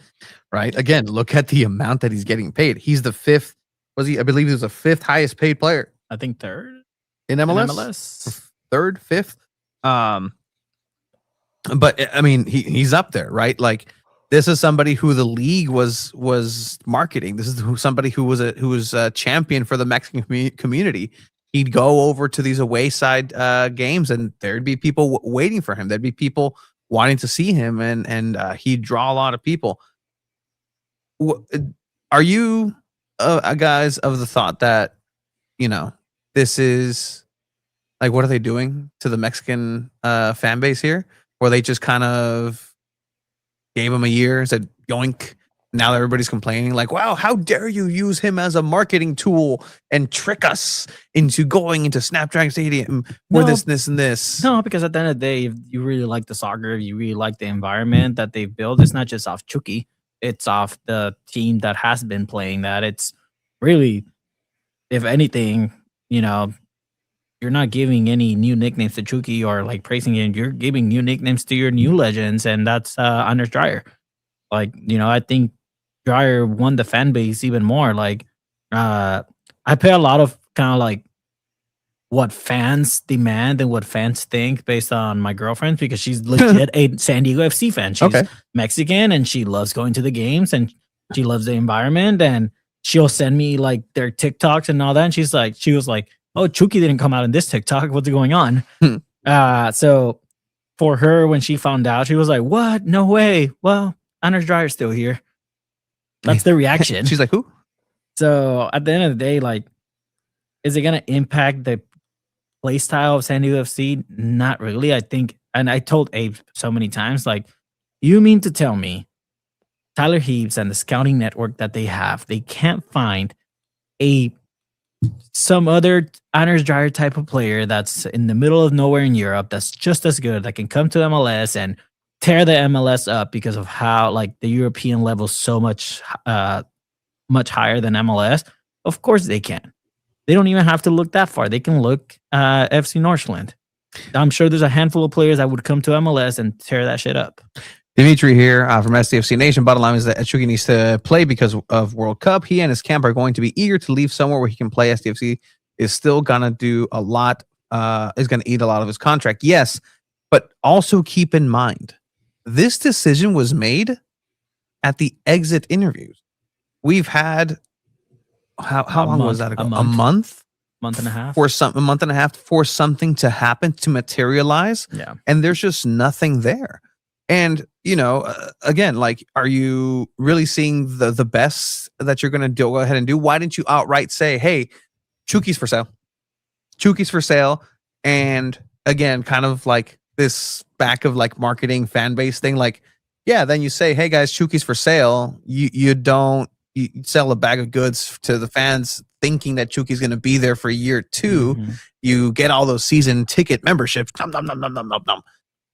right? Again, look at the amount that he's getting paid. He's the fifth. I believe he was the fifth highest paid player.
I think third
in MLS. Third, fifth. But I mean, he's up there, right? Like, this is somebody who the league was marketing. This is somebody who was a champion for the Mexican community. He'd go over to these away side games, and there'd be people waiting for him. There'd be people wanting to see him, and he'd draw a lot of people. Are you guys of the thought that, this is like, what are they doing to the Mexican fan base here? Where they just kind of gave him a year, said yoink. Now everybody's complaining, like, wow, how dare you use him as a marketing tool and trick us into going into Snapdragon Stadium for this, and this.
No, because at the end of the day, if you really like the soccer, if you really like the environment that they've built, it's not just off Chucky, it's off the team that has been playing that. It's really, if anything, you're not giving any new nicknames to Chucky or like praising him. You're giving new nicknames to your new legends, and that's Anders Dreyer. Like, I think Dreyer won the fan base even more. Like, I pay a lot of kind of like what fans demand and what fans think based on my girlfriend, because she's legit a San Diego FC fan. She's Mexican and she loves going to the games and she loves the environment, and she'll send me like their TikToks and all that. And she was like, oh, Chucky didn't come out in this TikTok. What's going on? So for her, when she found out, she was like, what? No way. Well, Anders Dreyer's still here. That's the reaction.
She's like, who?
So at the end of the day, like, is it going to impact the play style of San Diego FC? Not really. I think, and I told Abe so many times, like, you mean to tell me Tyler Heaps and the scouting network that they have, they can't find some other Anders Dreyer type of player that's in the middle of nowhere in Europe that's just as good, that can come to MLS and tear the MLS up because of how like the European level is so much higher than MLS? Of course they can. They don't even have to look that far. They can look FC Northland. I'm sure there's a handful of players that would come to MLS and tear that shit up.
Dimitri here from SDFC Nation. Bottom line is that Chucky needs to play because of World Cup. He and his camp are going to be eager to leave somewhere where he can play. SDFC is still going to do a lot, is going to eat a lot of his contract. Yes, but also keep in mind, this decision was made at the exit interviews. We've had, how long was that ago? A month?
Month and a half?
A month and a half for something to happen, to materialize.
Yeah.
And there's just nothing there. And, you know, again, like, are you really seeing the best that you're going to go ahead and do? Why didn't you outright say, hey, Chucky's for sale? Chucky's for sale. And again, kind of like this back of like marketing fan base thing. Like, yeah, then you say, hey guys, Chucky's for sale. You sell a bag of goods to the fans thinking that Chucky's going to be there for a year or two. Mm-hmm. You get all those season ticket memberships. Nom, nom, nom, nom, nom, nom, nom.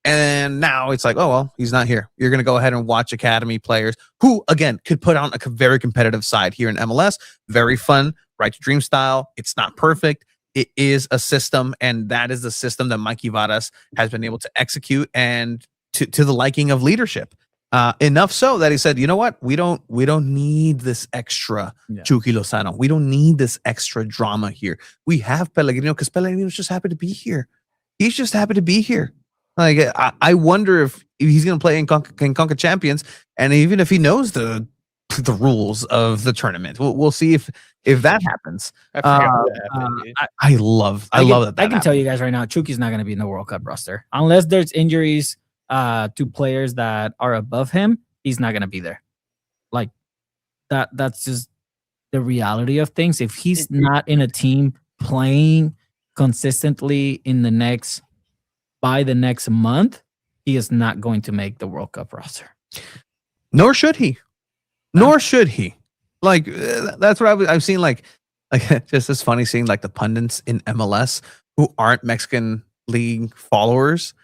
And now it's like, oh, well, he's not here. You're going to go ahead and watch academy players who, again, could put on a very competitive side here in MLS. Very fun, right to dream style. It's not perfect. It is a system, and that is the system that Mikey Varas has been able to execute and to the liking of leadership. Enough so that he said, you know what? We don't need this extra Chucky Lozano. We don't need this extra drama here. We have Pellegrino because Pellegrino's just happy to be here. He's just happy to be here. Like, I wonder if he's going to play in CONCACAF Champions, and even if he knows the rules of the tournament, we'll see if that happens. I love that.
I can tell you guys right now, Chucky's not going to be in the World Cup roster unless there's injuries to players that are above him. He's not going to be there. Like that's just the reality of things. If he's not in a team playing consistently by the next month, he is not going to make the World Cup roster.
Nor should he. Like, that's what I've seen. Like just as funny seeing like the pundits in MLS who aren't Mexican league followers,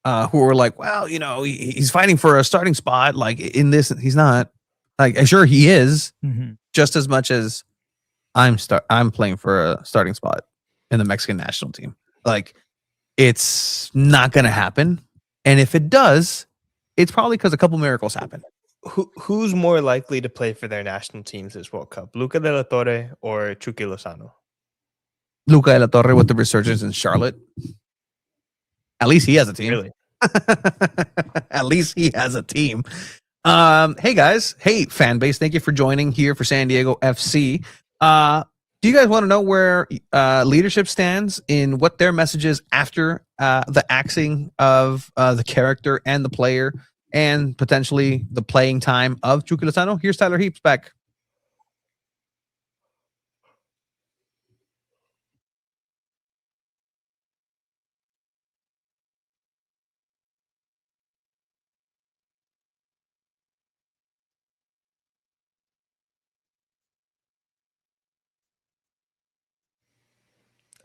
who are like, well, you know, he's fighting for a starting spot. Like in this, he's not. Like, sure he is, just as much as I'm playing for a starting spot in the Mexican national team. Like, it's not going to happen. And if it does, it's probably because a couple miracles happen.
Who's more likely to play for their national teams this World Cup? Luca de la Torre or Chucky Lozano?
Luca de la Torre with the resurgence in Charlotte. At least he has a team.
Really?
At least he has a team. Hey guys. Hey fan base. Thank you for joining here for San Diego FC. Do you guys want to know where leadership stands in what their message is after the axing of the character and the player and potentially the playing time of Chucky Lozano? Here's Tyler Heaps back.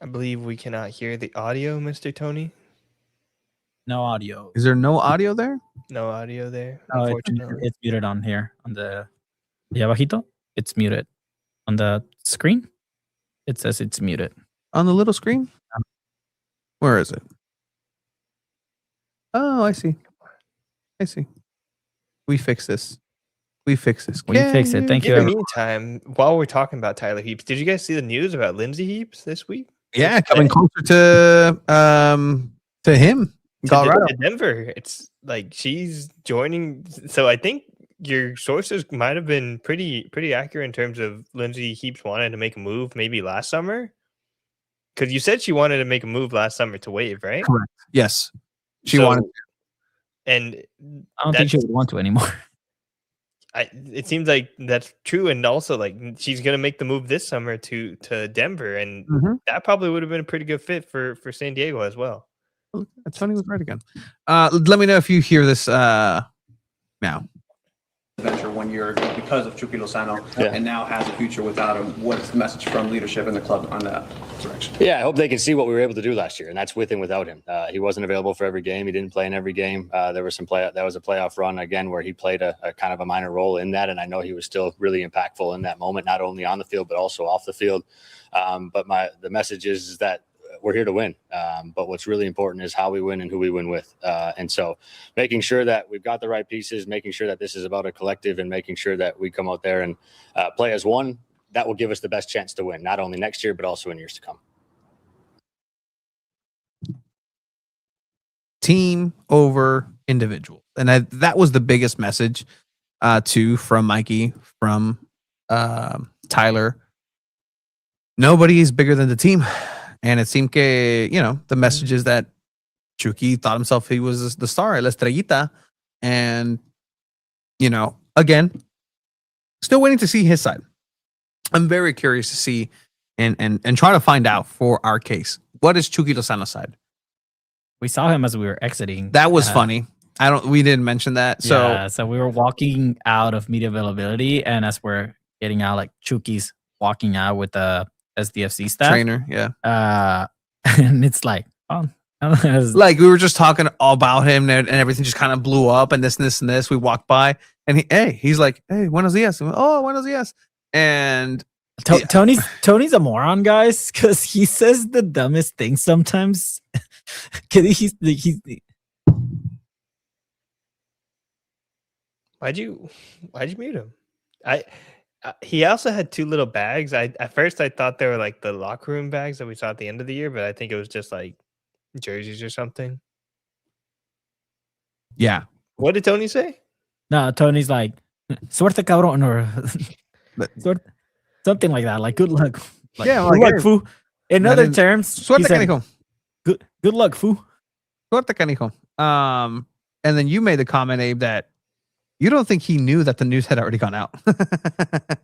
I believe we cannot hear the audio, Mr. Tony.
No audio.
Is there no audio there?
No audio there.
No,
Unfortunately,
it's muted on here on the abajito. It's muted on the screen. It says it's muted
on the little screen. Where is it? Oh, I see. We fix this. We fix it. Thank you.
In the meantime, while we're talking about Tyler Heaps, did you guys see the news about Lindsay Heaps this week?
Yeah, coming closer to him, Colorado.
To Denver. It's like she's joining. So I think your sources might have been pretty accurate in terms of Lindsay Heaps wanted to make a move maybe last summer. Because you said she wanted to make a move last summer to waive, right?
Correct. Yes, she
So-
wanted.
And
I don't think she would want to anymore.
it seems like that's true, and also like she's gonna make the move this summer to Denver, and that probably would have been a pretty good fit for San Diego as well.
Tony was right again. Let me know if you hear this now.
Venture 1 year ago because of Chucky Lozano, and now has a future without him. What's the message from leadership in the club on that direction?
Yeah, I hope they can see what we were able to do last year, and that's with and without him. He wasn't available for every game. He didn't play in every game. There was a playoff run again where he played a kind of a minor role in that, and I know he was still really impactful in that moment, not only on the field but also off the field. But the message is that we're here to win. But what's really important is how we win and who we win with. And so making sure that we've got the right pieces, making sure that this is about a collective, and making sure that we come out there and play as one, that will give us the best chance to win, not only next year, but also in years to come.
Team over individual. And that was the biggest message too, from Mikey, from Tyler. Nobody is bigger than the team. And it seemed the message is that Chucky thought himself he was the star, El Estrellita. And, again, still waiting to see his side. I'm very curious to see and try to find out for our case. What is Chucky Lozano's side?
We saw him as we were exiting.
That was funny. We didn't mention that.
So we were walking out of media availability, and as we're getting out, like Chucky's walking out with the SDFC staff.
Trainer, yeah.
And it's like,
like we were just talking all about him, and everything just kind of blew up, and this. We walked by, and he's like, hey, buenos dias. Oh, buenos dias. And
Tony's a moron, guys, because he says the dumbest things sometimes. He's
Why'd you mute him? He also had two little bags. At first I thought they were like the locker room bags that we saw at the end of the year, but I think it was just like jerseys or something.
Yeah.
What did Tony say?
No, Tony's like, suerte cabrón, or something like that. Like, good luck. Like,
yeah,
good luck, foo. In other terms,
suerte canijo.
Good luck, foo.
Suerte canijo. And then you made the comment, Abe, that you don't think he knew that the news had already gone out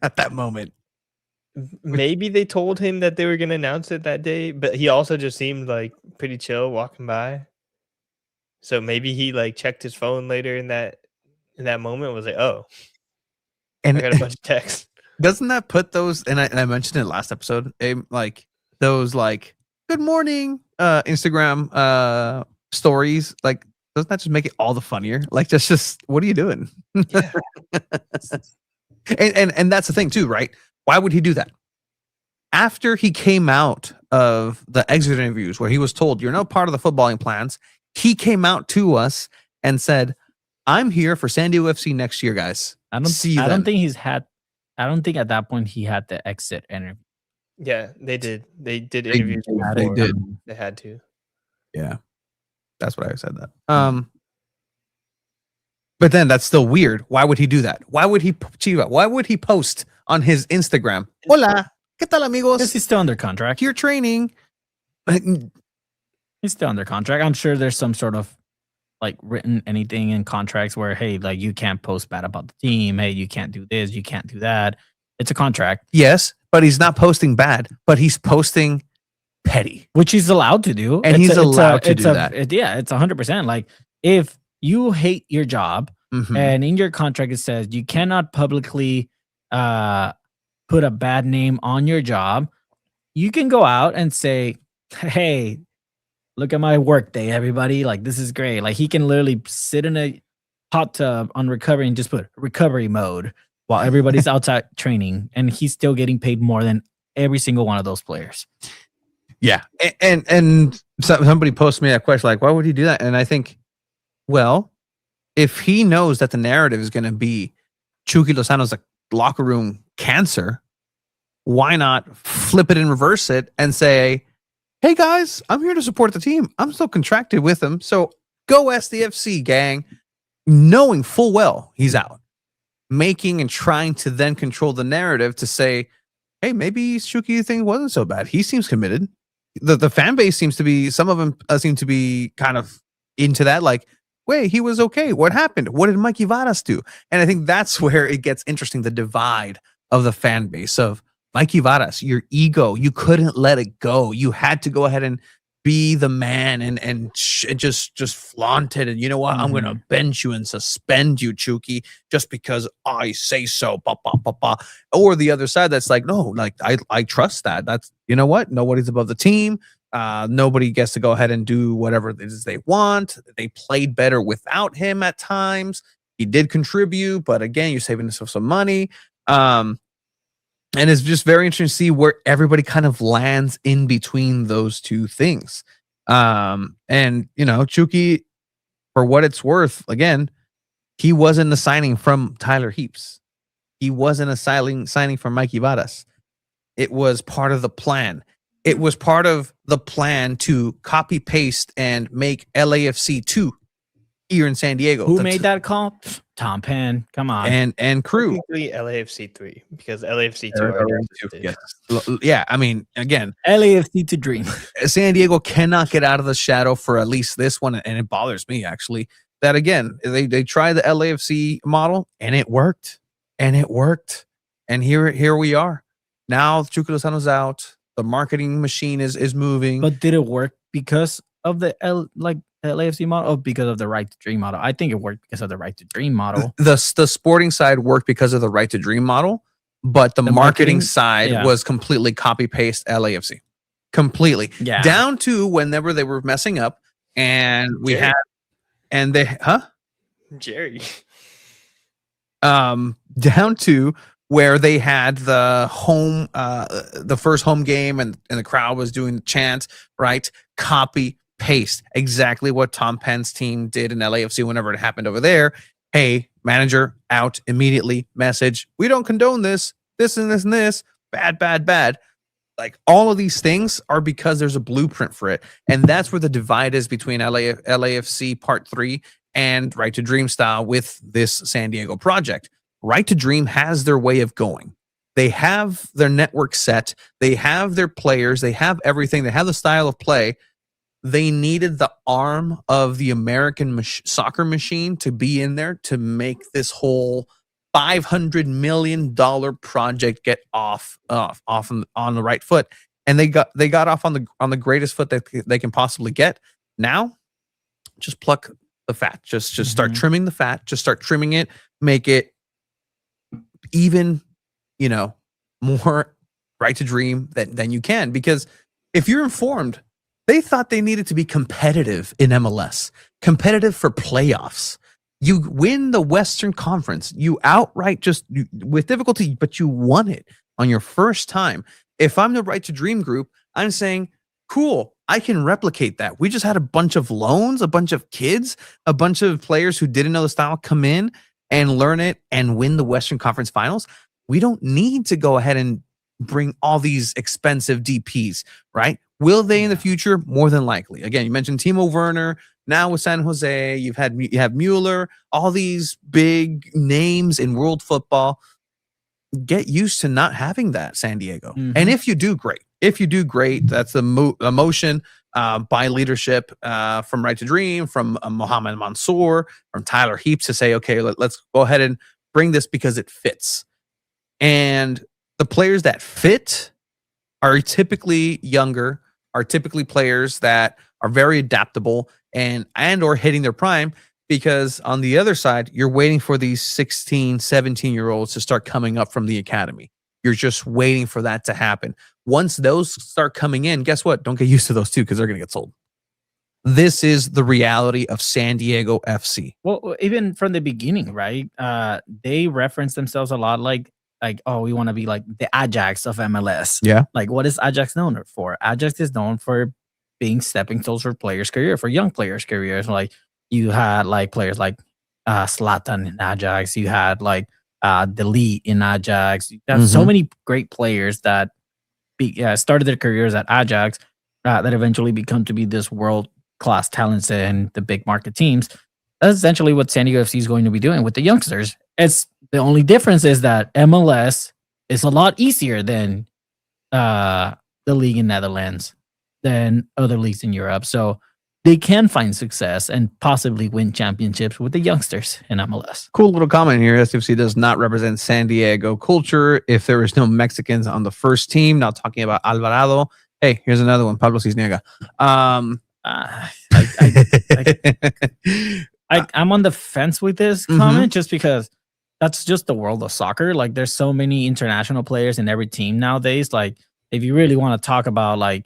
at that moment.
Maybe they told him that they were going to announce it that day, but he also just seemed like pretty chill walking by. So maybe he like checked his phone later in that moment, was like, oh, and I got a bunch of texts.
Doesn't that put those, and I mentioned it last episode, Abe, like those like good morning Instagram stories, like, doesn't that just make it all the funnier? Like, just what are you doing?
Yeah.
and that's the thing too, right? Why would he do that? After he came out of the exit interviews where he was told, you're no part of the footballing plans, he came out to us and said, I'm here for SanDiego FC next year, guys.
I don't think at that point he had the exit interview.
Yeah, they did. They did interviews.
They did.
They had to.
Yeah. That's what I said that. But then that's still weird. Why would he do that? Why would he post on his Instagram? Hola, ¿qué tal, amigos?
Because he's still under contract.
You're training.
He's still under contract. I'm sure there's some sort of like written anything in contracts where, hey, like you can't post bad about the team. Hey, you can't do this. You can't do that. It's a contract.
Yes, but he's not posting bad, but he's posting petty,
which he's allowed to do,
and he's allowed to do that.
It's 100%. Like, if you hate your job, and in your contract it says you cannot publicly put a bad name on your job, you can go out and say, "Hey, look at my work day, everybody! Like, this is great." Like, he can literally sit in a hot tub on recovery and just put recovery mode while everybody's outside training, and he's still getting paid more than every single one of those players.
Yeah, and somebody posted me that question, like, why would he do that? And I think, well, if he knows that the narrative is going to be Chucky Lozano's a locker room cancer, why not flip it and reverse it and say, hey guys, I'm here to support the team. I'm still contracted with him. So go SDFC, gang. Knowing full well he's out. Making and trying to then control the narrative to say, hey, maybe Chucky thing wasn't so bad. He seems committed. The fan base seems to be, some of them seem to be kind of into that. Like, wait, he was okay. What happened? What did Mikey Varas do? And I think that's where it gets interesting, the divide of the fan base of Mikey Varas, your ego, you couldn't let it go. You had to go ahead and be the man and just flaunt it. And you know what? I'm going to bench you and suspend you, Chucky, just because I say so. Bah, bah, bah, bah. Or the other side that's like, no, like I trust that. That's, you know what? Nobody's above the team. Nobody gets to go ahead and do whatever it is they want. They played better without him at times. He did contribute, but again, you're saving yourself some money. And it's just very interesting to see where everybody kind of lands in between those two things. And, you know, Chucky, for what it's worth, again, he wasn't a signing from Tyler Heaps. He wasn't a signing from Mikey Varas. It was part of the plan. It was part of the plan to copy paste and make LAFC 2 here in San Diego.
Who made that call? Tom Penn. Come on.
And crew.
Technically LAFC 3 because LAFC 2 already existed.
Yes. Yeah, I mean, again,
LAFC to dream.
San Diego cannot get out of the shadow for at least this one, and it bothers me actually that again they tried the LAFC model and it worked, and here we are now. Chucky Lozano's out. The marketing machine is moving.
But did it work because of the LAFC model or because of the Right to Dream model? I think it worked because of the Right to Dream model.
The sporting side worked because of the Right to Dream model, but the marketing side was completely copy paste LAFC. Completely.
Yeah.
Down to whenever they were messing up and
Jerry.
Down to where they had the home the first home game and the crowd was doing the chant, right? Copy paste exactly what Tom Penn's team did in LAFC whenever it happened over there. Hey, manager, out immediately. Message: we don't condone this and this and this. Bad. Like all of these things are because there's a blueprint for it, and that's where the divide is between LAFC Part 3 and Right to Dream style with this San Diego project. Right to Dream has their way of going. They have their network set. They have their players. They have everything. They have the style of play. They needed the arm of the American soccer machine to be in there to make this whole $500 million project get off on the right foot. And they got off on the greatest foot that they can possibly get. Now, just pluck the fat. Just start trimming the fat. Just start trimming it. Make it even, you know, more Right to Dream than you can. Because if you're informed, they thought they needed to be competitive in MLS, competitive for playoffs. You win the Western Conference, you outright with difficulty, but you won it on your first time. If I'm the Right to Dream group, I'm saying, cool, I can replicate that. We just had a bunch of loans, a bunch of kids, a bunch of players who didn't know the style come in and learn it and win the Western Conference Finals. We don't need to go ahead and bring all these expensive DPs, right? Will they in the future? More than likely. Again, you mentioned Timo Werner. Now with San Jose, you have Mueller, all these big names in world football. Get used to not having that, San Diego. And if you do, great. If you do, great. That's the emotion by leadership from Right to Dream, from Mohamed Mansour, from Tyler Heaps to say, okay, let's go ahead and bring this because it fits. And the players that fit are typically younger, are typically players that are very adaptable and or hitting their prime, because on the other side, you're waiting for these 16, 17-year-olds to start coming up from the academy. You're just waiting for that to happen. Once those start coming in, guess what? Don't get used to those too, because they're going to get sold. This is the reality of San Diego FC.
Well, even from the beginning, right? They reference themselves a lot like, oh, we want to be like the Ajax of MLS.
Yeah. Like,
what is Ajax known for? Ajax is known for being stepping stones for players' career, for young players' careers. Like, you had like players like Zlatan in Ajax. You had like Delete in Ajax. You have so many great players that started their careers at Ajax. that eventually become to be this world-class talents and the big market teams. That's essentially what San Diego FC is going to be doing with the youngsters. It's the only difference is that MLS is a lot easier than the league in Netherlands, than other leagues in Europe. So they can find success and possibly win championships with the youngsters in MLS.
Cool little comment here. SDFC does not represent San Diego culture if there is no Mexicans on the first team. Not talking about Alvarado. Hey, here's another one. Pablo Cisniega.
I'm on the fence with this comment just because that's just the world of soccer. Like, there's so many international players in every team nowadays. Like, if you really want to talk about like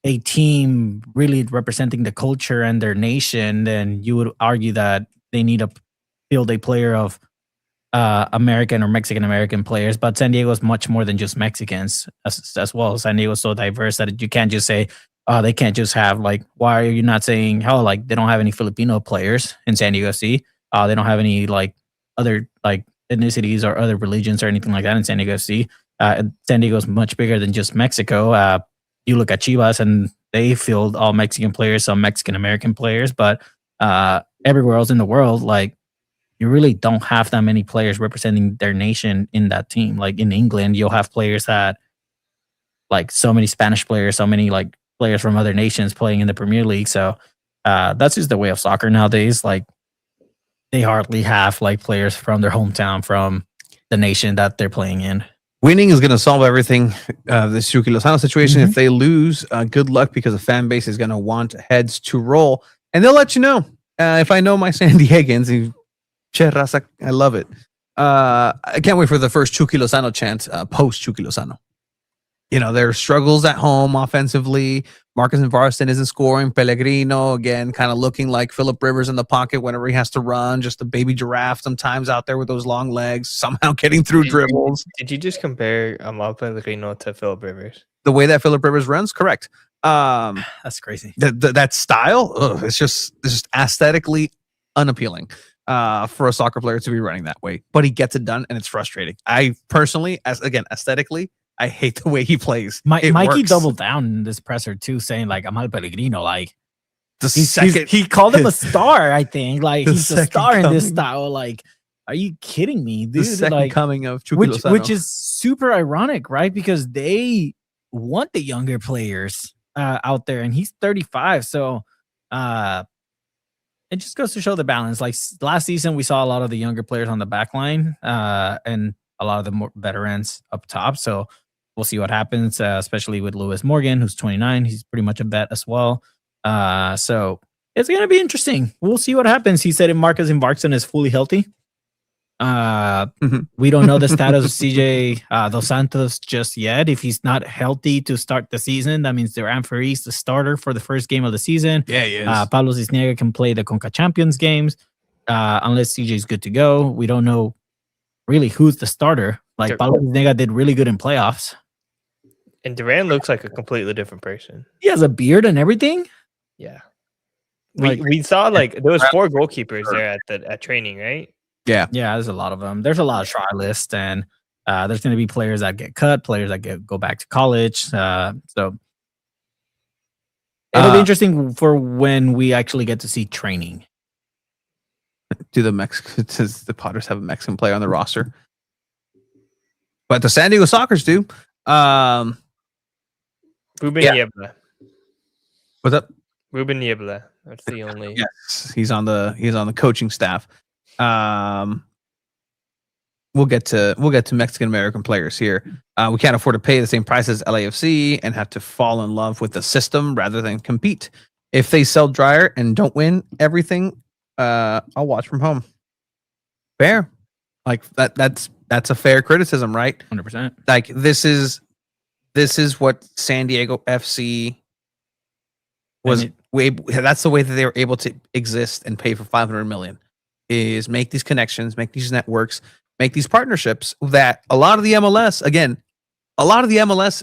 a team really representing the culture and their nation, then you would argue that they need to field a player of American or Mexican American players. But San Diego is much more than just Mexicans as well. San Diego is so diverse that you can't just say, they can't just have like, why are you not saying how like they don't have any Filipino players in San Diego FC? They don't have any like other like ethnicities or other religions or anything like that in San Diego FC. San Diego is much bigger than just Mexico. You look at Chivas and they field all Mexican players, some Mexican American players, but everywhere else in the world, like you really don't have that many players representing their nation in that team. Like in England, you'll have players that like so many Spanish players, so many like players from other nations playing in the Premier League. So that's just the way of soccer nowadays. Like they hardly have like players from their hometown, from the nation that they're playing in.
Winning is going to solve everything. This Chucky Lozano situation, if they lose, good luck, because the fan base is going to want heads to roll. And they'll let you know. If I know my San Diegans, che raza, I love it. I can't wait for the first Chucky Lozano chant post Chucky Lozano. You know, their struggles at home offensively. Marcus and Varston isn't scoring. Pellegrino, again, kind of looking like Phillip Rivers in the pocket whenever he has to run. Just a baby giraffe sometimes out there with those long legs, somehow getting through dribbles.
Did you just compare Amal Pellegrino to Phillip Rivers?
The way that Phillip Rivers runs? Correct.
That's crazy.
That style, it's just aesthetically unappealing for a soccer player to be running that way. But he gets it done, and it's frustrating. I personally, aesthetically, I hate the way he plays.
Mikey
works.
doubled down in this presser too, saying like Amal Pellegrino, like
he
called him a star. I think like he's a star
coming.
in this style. Like, are you kidding me?
The
Dude,
second
like,
coming of Chucky Lozano.
which is super ironic, right? Because they want the younger players out there, and he's 35. So it just goes to show the balance. Like last season, we saw a lot of the younger players on the back line and a lot of the more veterans up top. So we'll see what happens, especially with Lewis Morgan, who's 29. He's pretty much a vet as well. So it's going to be interesting. We'll see what happens. He said if Marcus Invarkson is fully healthy. We don't know the status of CJ Dos Santos just yet. If he's not healthy to start the season, that means Duran Ferre's the starter for the first game of the season.
Yeah, he is.
Pablo Cisniega can play the CONCACAF Champions games unless CJ is good to go. We don't know really who's the starter. Like Pablo Cisniega did really good in playoffs.
And Duran looks like a completely different person.
He has a beard and everything.
Yeah.
Like-
We saw like there was 4 goalkeepers there at training, right?
Yeah.
There's a lot of them. There's a lot of try lists, and there's going to be players that get cut, players that go back to college. So it'll be interesting for when we actually get to see training.
Do does the Potters have a Mexican player on the roster? But the San Diego Sockers do.
Ruben
Yeah.
Niebla.
What's up?
Ruben Niebla. That's the only.
Yes, he's on the coaching staff. We'll get to Mexican American players here. We can't afford to pay the same price as LAFC and have to fall in love with the system rather than compete. If they sell Dryer and don't win everything, I'll watch from home. Fair, like that's a fair criticism, right?
100%.
Like this is what San Diego FC was. That's the way that they were able to exist and pay for $500 million. Is make these connections, make these networks, make these partnerships that a lot of the MLS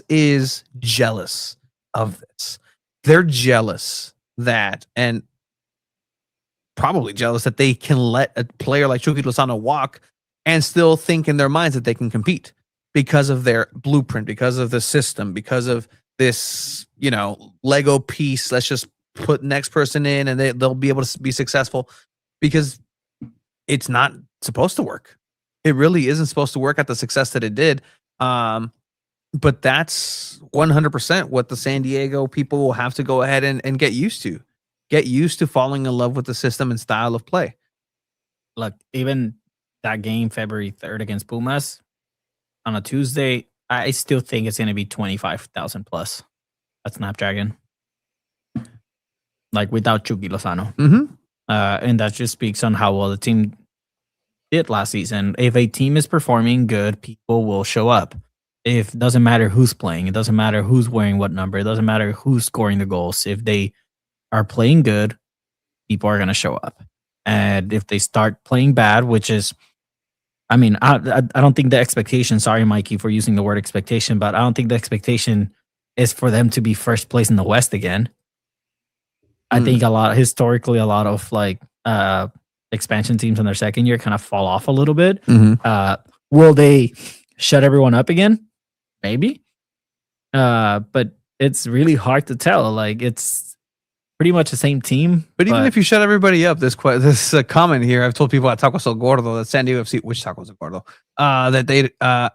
is jealous of this. They're jealous that, and probably jealous that they can let a player like Chucky Lozano walk and still think in their minds that they can compete because of their blueprint, because of the system, because of this, Lego piece. Let's just put next person in and they'll be able to be successful, because it's not supposed to work. It really isn't supposed to work at the success that it did. But that's 100% what the San Diego people will have to go ahead and get used to. Get used to falling in love with the system and style of play.
Look, even that game February 3rd against Pumas on a Tuesday, I still think it's going to be 25,000 plus at Snapdragon. Like without Chucky Lozano.
Mm-hmm.
And that just speaks on how well the team did last season. If a team is performing good, people will show up. It doesn't matter who's playing. It doesn't matter who's wearing what number. It doesn't matter who's scoring the goals. If they are playing good, people are going to show up. And if they start playing bad, which is, I don't think the expectation, sorry, Mikey, for using the word expectation, but I don't think the expectation is for them to be first place in the West again. I think historically, a lot of like expansion teams in their second year kind of fall off a little bit. Will they shut everyone up again? Maybe. But it's really hard to tell. Like, it's pretty much the same team.
But even if you shut everybody up, this comment here, I've told people at Tacos El Gordo that SanDiego.FC, which Tacos El Gordo, that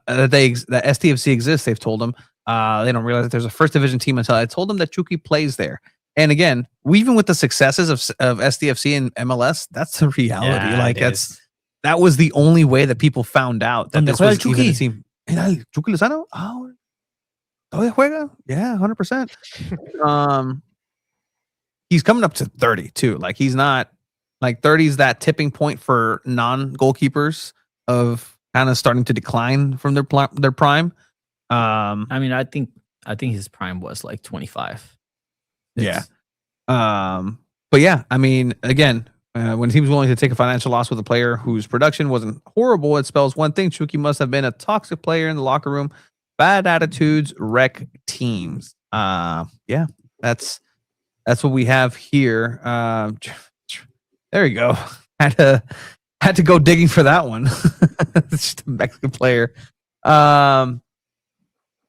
SDFC exists. They've told them they don't realize that there's a first division team until I told them that Chucky plays there. And again, even with the successes of SDFC and MLS, that's the reality.
Yeah,
that was the only way that people found out that this was
Chucky.
even a team. Chucky Lozano? Oh, juega? Yeah, 100%. He's coming up to 30 too. Like, he's not like 30 is that tipping point for non-goalkeepers of kind of starting to decline from their prime.
I think his prime was like 25.
Yeah. But yeah, again, when he was willing to take a financial loss with a player whose production wasn't horrible, it spells one thing: Chucky must have been a toxic player in the locker room. Bad attitudes wreck teams. Yeah, that's what we have here. There you go. Had to go digging for that one. It's just a Mexican player.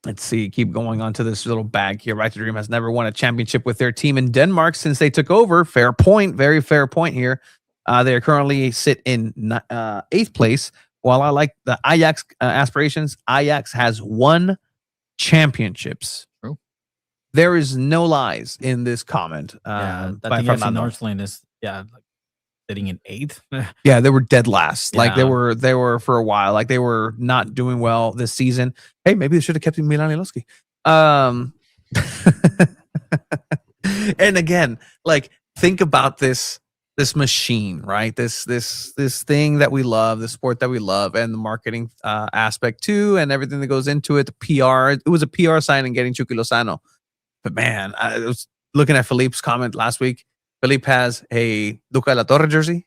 Let's see. Keep going on to this little bag here. Right to Dream has never won a championship with their team in Denmark since they took over. Fair point. Very fair point here. They currently sit in 8th place. While I like the Ajax aspirations, Ajax has 1 championships.
True.
There is no lies in this comment.
I think FC Northland is sitting in 8th.
Yeah, they were dead last. Like
Yeah.
they were for a while. Like, they were not doing well this season. Hey, maybe they should have kept Milan Iloski. And again, like, think about this machine, right? This thing that we love, the sport that we love, and the marketing aspect too, and everything that goes into it. The PR. It was a PR signing getting Chucky Lozano. But man, I was looking at Philippe's comment last week. Felipe has a Duca de la Torre jersey,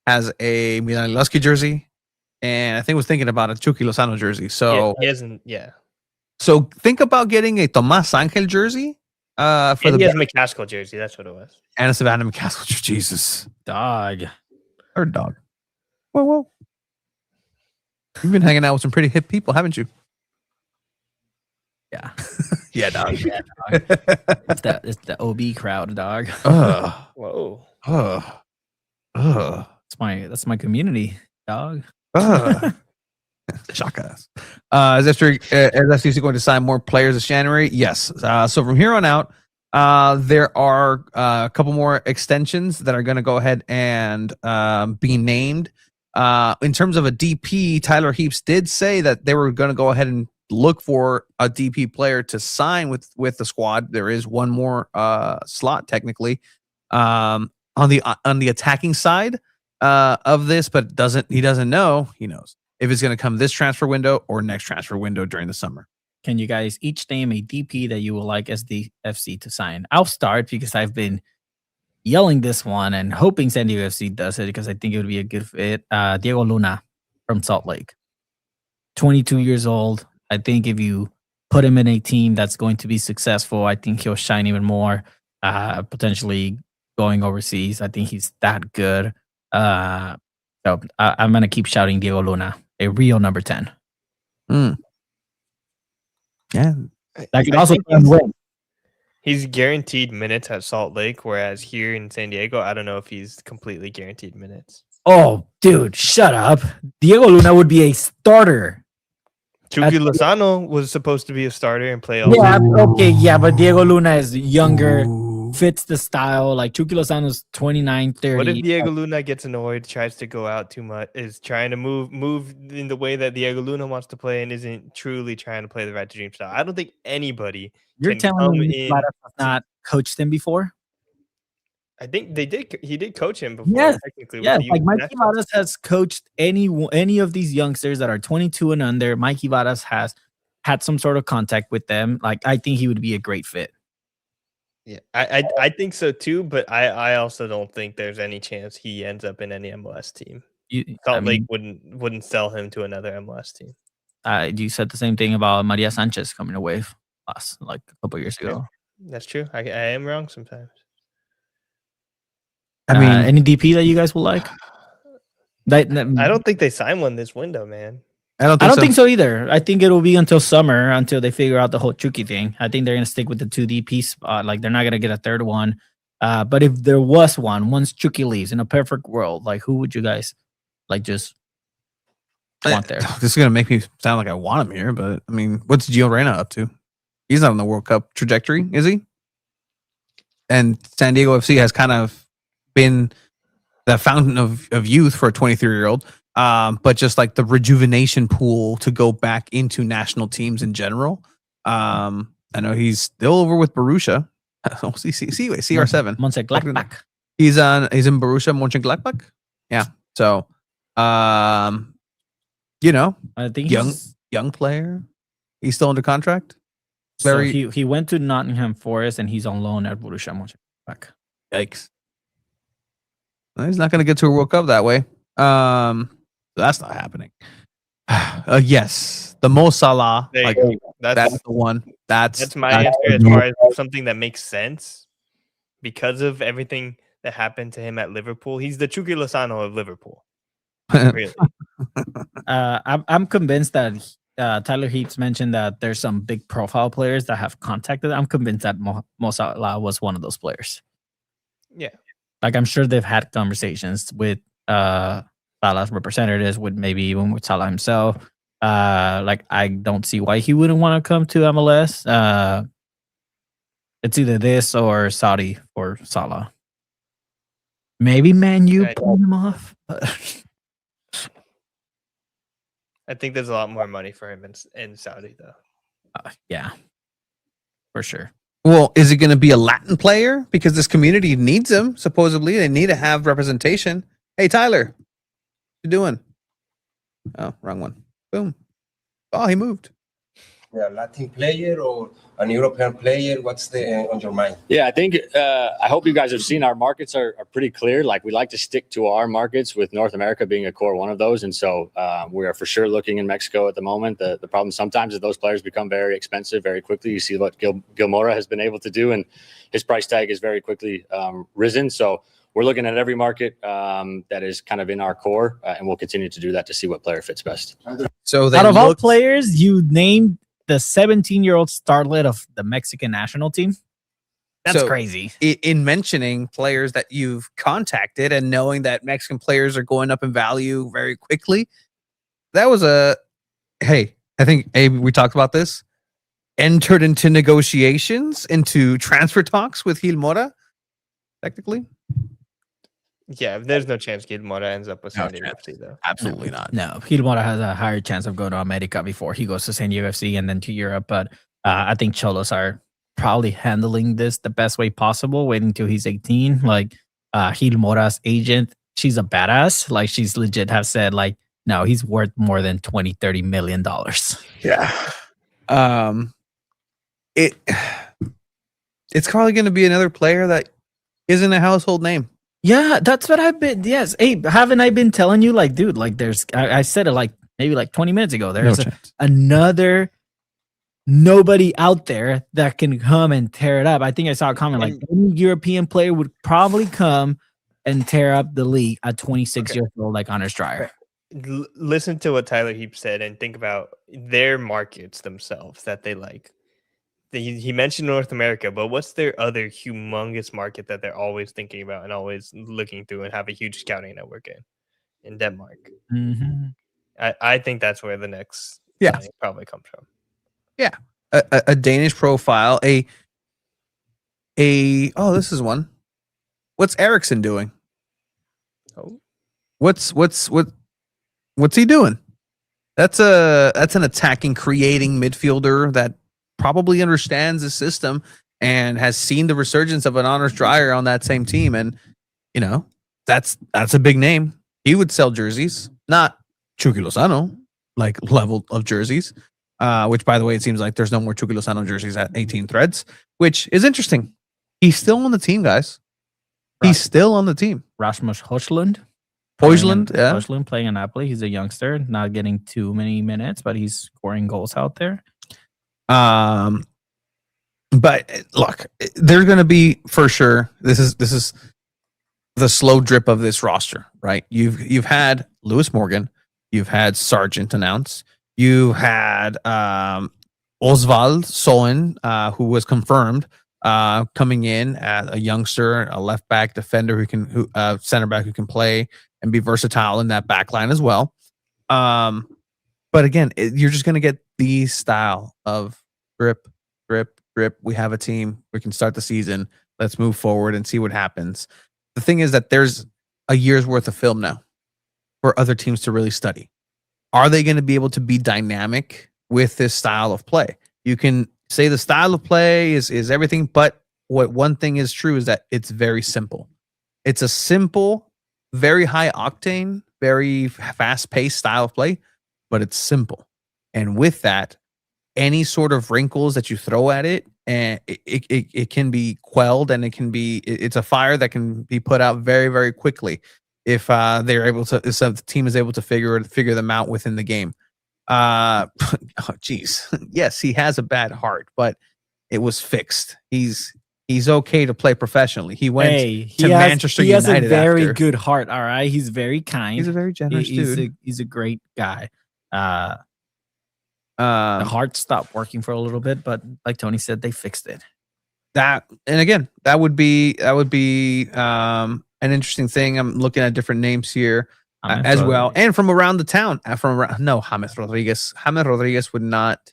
has a Milan Iloski jersey, and I think was thinking about a Chucky Lozano jersey. So
he hasn't. Yeah.
So think about getting a Tomas Angel jersey
He has McCaskill jersey. That's what it was.
and a Savannah McCaskill. Jesus,
Dog.
or dog. Whoa. You've been hanging out with some pretty hip people, haven't you?
Yeah.
Yeah, dog.
It's the OB crowd, dog.
Whoa.
That's my community, dog.
Shaka. Is SDFC going to sign more players this January? Yes. So from here on out, there are a couple more extensions that are going to go ahead and be named. In terms of a DP, Tyler Heaps did say that they were going to go ahead and look for a DP player to sign with the squad. There is one more slot technically on the attacking side of this, but he doesn't know. He knows if it's going to come this transfer window or next transfer window during the summer.
Can you guys each name a DP that you would like SDFC to sign? I'll start because I've been yelling this one and hoping SanDiego.FC does it because I think it would be a good fit. Diego Luna from Salt Lake, 22 years old. I think if you put him in a team that's going to be successful, I think he'll shine even more, potentially going overseas. I think he's that good. So I'm going to keep shouting Diego Luna, a real number 10.
Yeah,
That could
I
also
think
win.
he's guaranteed minutes at Salt Lake, whereas here in San Diego, I don't know if he's completely guaranteed minutes.
Oh, dude, shut up. Diego Luna would be a starter.
Chucky Lozano was supposed to be a starter and play all
Yeah,
season.
okay, yeah, but Diego Luna is younger, fits the style. Like Chucky Lozano's 29, 30.
What if Diego Luna gets annoyed, tries to go out too much, is trying to move in the way that Diego Luna wants to play, and isn't truly trying to play the Right to Dream style? I don't think anybody
You're
can
telling
come
me
in.
Vadas has not coached him before?
I think they did. He did coach him before.
Yes,
Technically,
yes.
with the
Like
youth
Mikey
national
Vadas has coached any of these youngsters that are 22 and under. Mikey Vadas has had some sort of contact with them. Like I think he would be a great fit.
Yeah, I think so too, but I also don't think there's any chance he ends up in any MLS team. Salt Lake wouldn't sell him to another MLS team.
You said the same thing about Maria Sanchez coming away like a couple years ago.
That's true. I am wrong sometimes.
I mean,
any DP that you guys will like?
I don't think they sign one this window, man.
I don't
think so either. I think it'll be until summer until they figure out the whole Chucky thing. I think they're gonna stick with the 2 DP spot. Like they're not gonna get a third one. But if there was one, once Chucky leaves in a perfect world, like who would you guys like just want there?
This is gonna make me sound like I want him here, but I mean, what's Gio Reyna up to? He's not on the World Cup trajectory, is he? And San Diego FC has kind of been the fountain of youth for a 23-year-old. But just like the rejuvenation pool to go back into national teams in general. I know he's still over with Borussia. CR7.
Mönchengladbach.
He's in Borussia Mönchengladbach. Yeah. So, you know,
I think
young player. He's still under contract.
So he went to Nottingham Forest and he's on loan at Borussia Mönchengladbach.
Yikes. Well, he's not going to get to a World Cup that way. That's not happening. Yes, the Mo Salah.
There you
Like,
go.
that's the one. That's
my answer as far as something that makes sense because of everything that happened to him at Liverpool. He's the Chucky Lozano of Liverpool. Really.
I'm convinced that Tyler Heaps mentioned that there's some big profile players that have contacted. I'm convinced that Mo Salah was one of those players.
Yeah.
Like I'm sure they've had conversations with Salah's representatives, with maybe even with Salah himself. Like I don't see why he wouldn't want to come to MLS. It's either this or Saudi for Salah. Maybe Man U pull him off.
I think there's a lot more money for him in Saudi, though.
Yeah, for sure.
Well, is it going to be a Latin player? Because this community needs him. Supposedly, they need to have representation. Hey, Tyler, what you doing? Oh, wrong one. Boom. Oh, he moved.
Yeah, Latin player or an European player? What's on your mind?
Yeah, I think I hope you guys have seen our markets are pretty clear. Like we like to stick to our markets, with North America being a core one of those. And so we are for sure looking in Mexico at the moment. The problem sometimes is those players become very expensive very quickly. You see what Gilmora has been able to do, and his price tag is very quickly risen. So we're looking at every market that is kind of in our core, and we'll continue to do that to see what player fits best.
So
out of all players, you named the 17-year-old starlet of the Mexican national team. That's crazy.
In mentioning players that you've contacted and knowing that Mexican players are going up in value very quickly, that was hey, I think we talked about this. Entered into negotiations, into transfer talks with Gil Mora, technically.
Yeah, there's no chance Gilmora ends up with SanDiego.FC, though.
Absolutely not.
No, Gil Mora has a higher chance of going to America before he goes to SanDiego.FC and then to Europe. But I think Cholos are probably handling this the best way possible, waiting till he's 18. Like Gil Mora's agent, she's a badass. Like she's legit have said, like, no, he's worth more than $20-30 million.
Yeah. It's probably going to be another player that isn't a household name.
Yeah, that's what I've been. Yes. Hey, haven't I been telling you, like, dude, like I said it like maybe like 20 minutes ago. There's another nobody out there that can come and tear it up. I think I saw a comment like any European player would probably come and tear up the league at 26 years old, like Anders Dreyer.
Listen to what Tyler Heap said and think about their markets themselves that they like. he mentioned North America, but what's their other humongous market that they're always thinking about and always looking through and have a huge scouting network in Denmark?
Mhm.
I think that's where the next
Yeah.
signing probably comes from.
Yeah, a Danish profile. This is one. What's Eriksson doing?
Oh,
What's he doing? That's an attacking, creating midfielder that probably understands the system and has seen the resurgence of an Anders Dreyer on that same team. And you know, that's a big name. He would sell jerseys, not Chucky Lozano like level of jerseys. Which, by the way, it seems like there's no more Chucky Lozano jerseys at 18 Threads, which is interesting. He's still on the team, guys. He's still on the team.
Rasmus Højlund.
Højlund
playing in Napoli. He's a youngster, not getting too many minutes, but he's scoring goals out there.
But look, there's going to be for sure. This is the slow drip of this roster, right? You've had Lewis Morgan, you've had Sargent announce, you had Osvald Soen, who was confirmed coming in as a youngster, a left back defender who center back who can play and be versatile in that back line as well. But again, you're just going to get the style of drip. We have a team. We can start the season. Let's move forward and see what happens. The thing is that there's a year's worth of film now for other teams to really study. Are they going to be able to be dynamic with this style of play? You can say the style of play is everything, but what one thing is true is that it's very simple. It's a simple, very high octane, very fast-paced style of play, but it's simple. And with that, any sort of wrinkles that you throw at it, and it can be quelled, and it's a fire that can be put out very, very quickly if they're able to. If the team is able to figure them out within the game. Yes, he has a bad heart, but it was fixed. He's okay to play professionally. He went to Manchester United.
He has a very
after.
good heart. All right, he's very kind.
He's a very generous dude.
He's a great guy. The heart stopped working for a little bit, but like Tony said, they fixed it.
That would be an interesting thing. I'm looking at different names here as well, and from around the town. James Rodriguez. James Rodriguez would not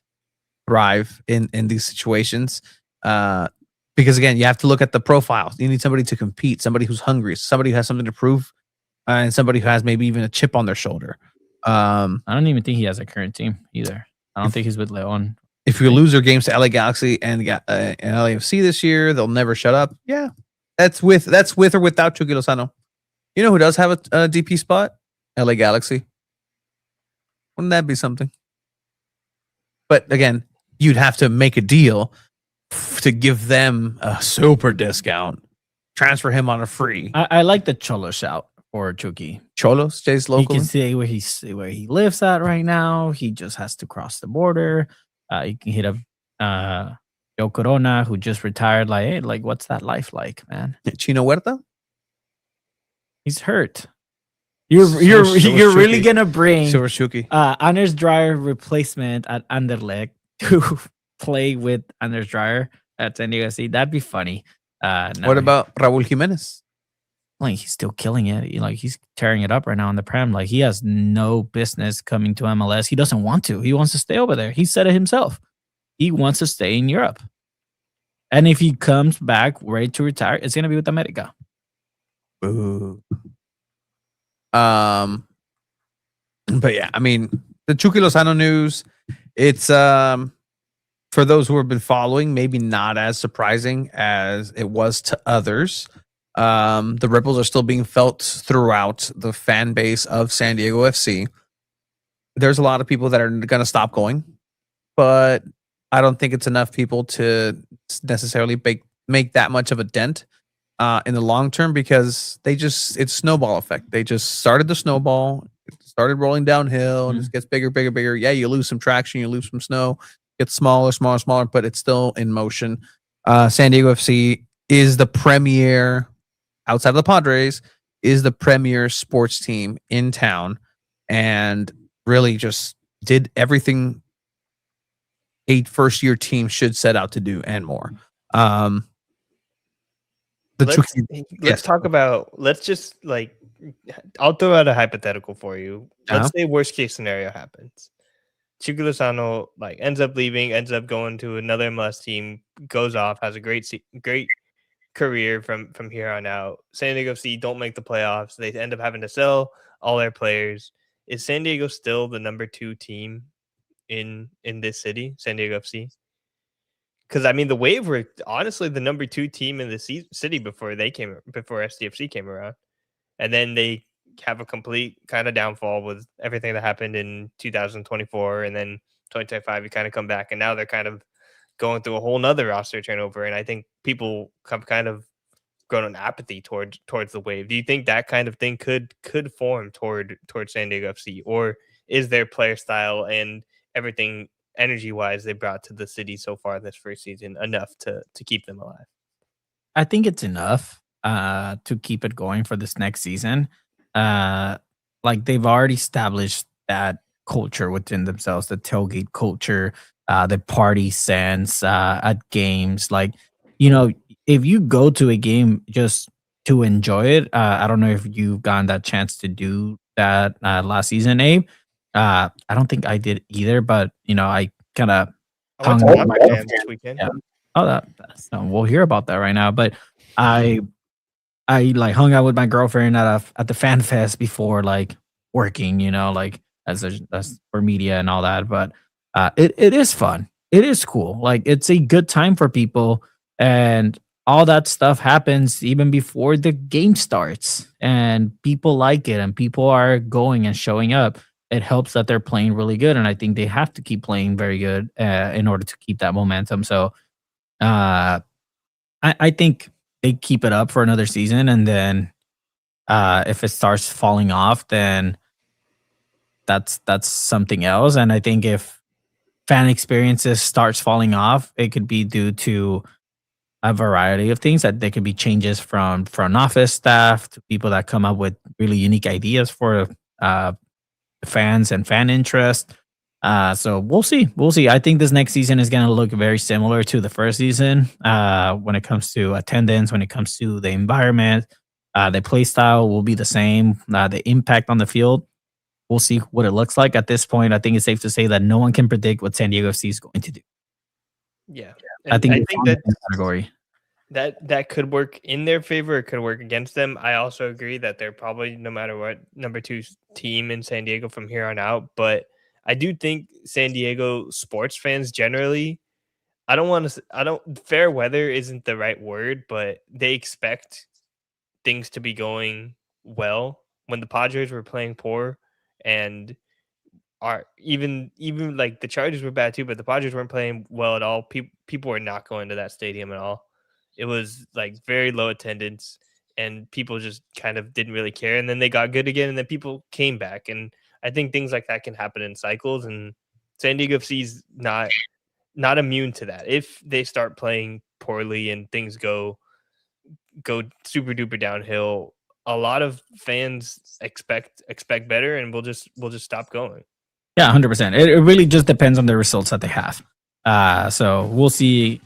thrive in these situations because again, you have to look at the profiles. You need somebody to compete, somebody who's hungry, somebody who has something to prove, and somebody who has maybe even a chip on their shoulder. I
don't even think he has a current team either. I don't think he's with Leon.
If you lose your games to LA Galaxy and LAFC this year, they'll never shut up. Yeah, that's with or without Chucky Lozano. You know who does have a DP spot? LA Galaxy. Wouldn't that be something? But again, you'd have to make a deal to give them a super discount, transfer him on a free.
I like the Cholo shout for Chucky.
Cholo stays local.
You can see where he lives at right now. He just has to cross the border. You can hit up Joe Corona, who just retired. Like, hey, like, what's that life like, man?
Chino Huerta?
He's hurt. You're really gonna bring Anders Dreyer replacement at Anderlecht to play with Anders Dreyer at NWSL? That'd be funny.
What about Raúl Jiménez?
Like, he's still killing it. Like, he's tearing it up right now in the Prem. Like, he has no business coming to MLS. He doesn't want to. He wants to stay over there. He said it himself. He wants to stay in Europe. And if he comes back ready to retire, it's gonna be with America.
Ooh. But yeah, I mean, the Chucky Lozano news, it's for those who have been following, maybe not as surprising as it was to others. The ripples are still being felt throughout the fan base of SanDiego.FC. There's a lot of people that are going to stop going, but I don't think it's enough people to necessarily make that much of a dent in the long term, because it's snowball effect. They just started the snowball, it started rolling downhill, and it just gets bigger, bigger, bigger. Yeah, you lose some traction, you lose some snow, gets smaller, smaller, smaller, but it's still in motion. SanDiego.FC is the premier, outside of the Padres, is the premier sports team in town, and really just did everything a first-year team should set out to do and more.
Let's talk about. Let's just I'll throw out a hypothetical for you. Let's say worst case scenario happens. Chucky Lozano ends up leaving, ends up going to another MLS team, goes off, has a great career from here on out. SanDiego FC don't make the playoffs. They end up having to sell all their players. Is San Diego still the number 2 team in this city, SanDiego FC? Because I mean, the Wave were honestly the number 2 team in the city before SDFC came around, and then they have a complete kind of downfall with everything that happened in 2024, and then 2025 you kind of come back, and now they're kind of going through a whole nother roster turnover, and I think people have kind of grown an apathy towards the Wave. Do you think that kind of thing could form towards SanDiego FC, or is their player style and everything energy-wise they brought to the city so far this first season enough to keep them alive?
I think it's enough to keep it going for this next season. They've already established that culture within themselves, the tailgate culture, the party sense at games. If you go to a game just to enjoy it, I don't know if you've gotten that chance to do that last season, Abe. I don't think I did either, but I kind of hung out with my girlfriend
this weekend.
Yeah. Oh, we'll hear about that right now. But I hung out with my girlfriend at the fan fest before working, as for media and all that. But it is fun. It is cool. It's a good time for people, and all that stuff happens even before the game starts, and people like it, and people are going and showing up. It helps that they're playing really good, and I think they have to keep playing very good in order to keep that momentum. So I think they keep it up for another season, and then if it starts falling off, then that's something else. And I think if fan experiences starts falling off, it could be due to a variety of things. That there could be changes from front office staff to people that come up with really unique ideas for fans and fan interest. So we'll see. I think this next season is going to look very similar to the first season when it comes to attendance, when it comes to the environment. The play style will be the same. The impact on the field, we'll see what it looks like. At this point, I think it's safe to say that no one can predict what SanDiego FC is going to do.
Yeah.
I think
that
category.
That could work in their favor. It could work against them. I also agree that they're probably, no matter what, number 2 team in San Diego from here on out. But I do think San Diego sports fans generally, fair weather isn't the right word, but they expect things to be going well. When the Padres were playing poor, and even the Chargers were bad too, but the Padres weren't playing well at all. People were not going to that stadium at all. It was very low attendance, and people just kind of didn't really care. And then they got good again, and then people came back. And I think things like that can happen in cycles. And SanDiego FC is not immune to that. If they start playing poorly and things go super duper downhill, a lot of fans expect better, and we'll just stop going.
Yeah, 100%. It really just depends on the results that they have. So we'll see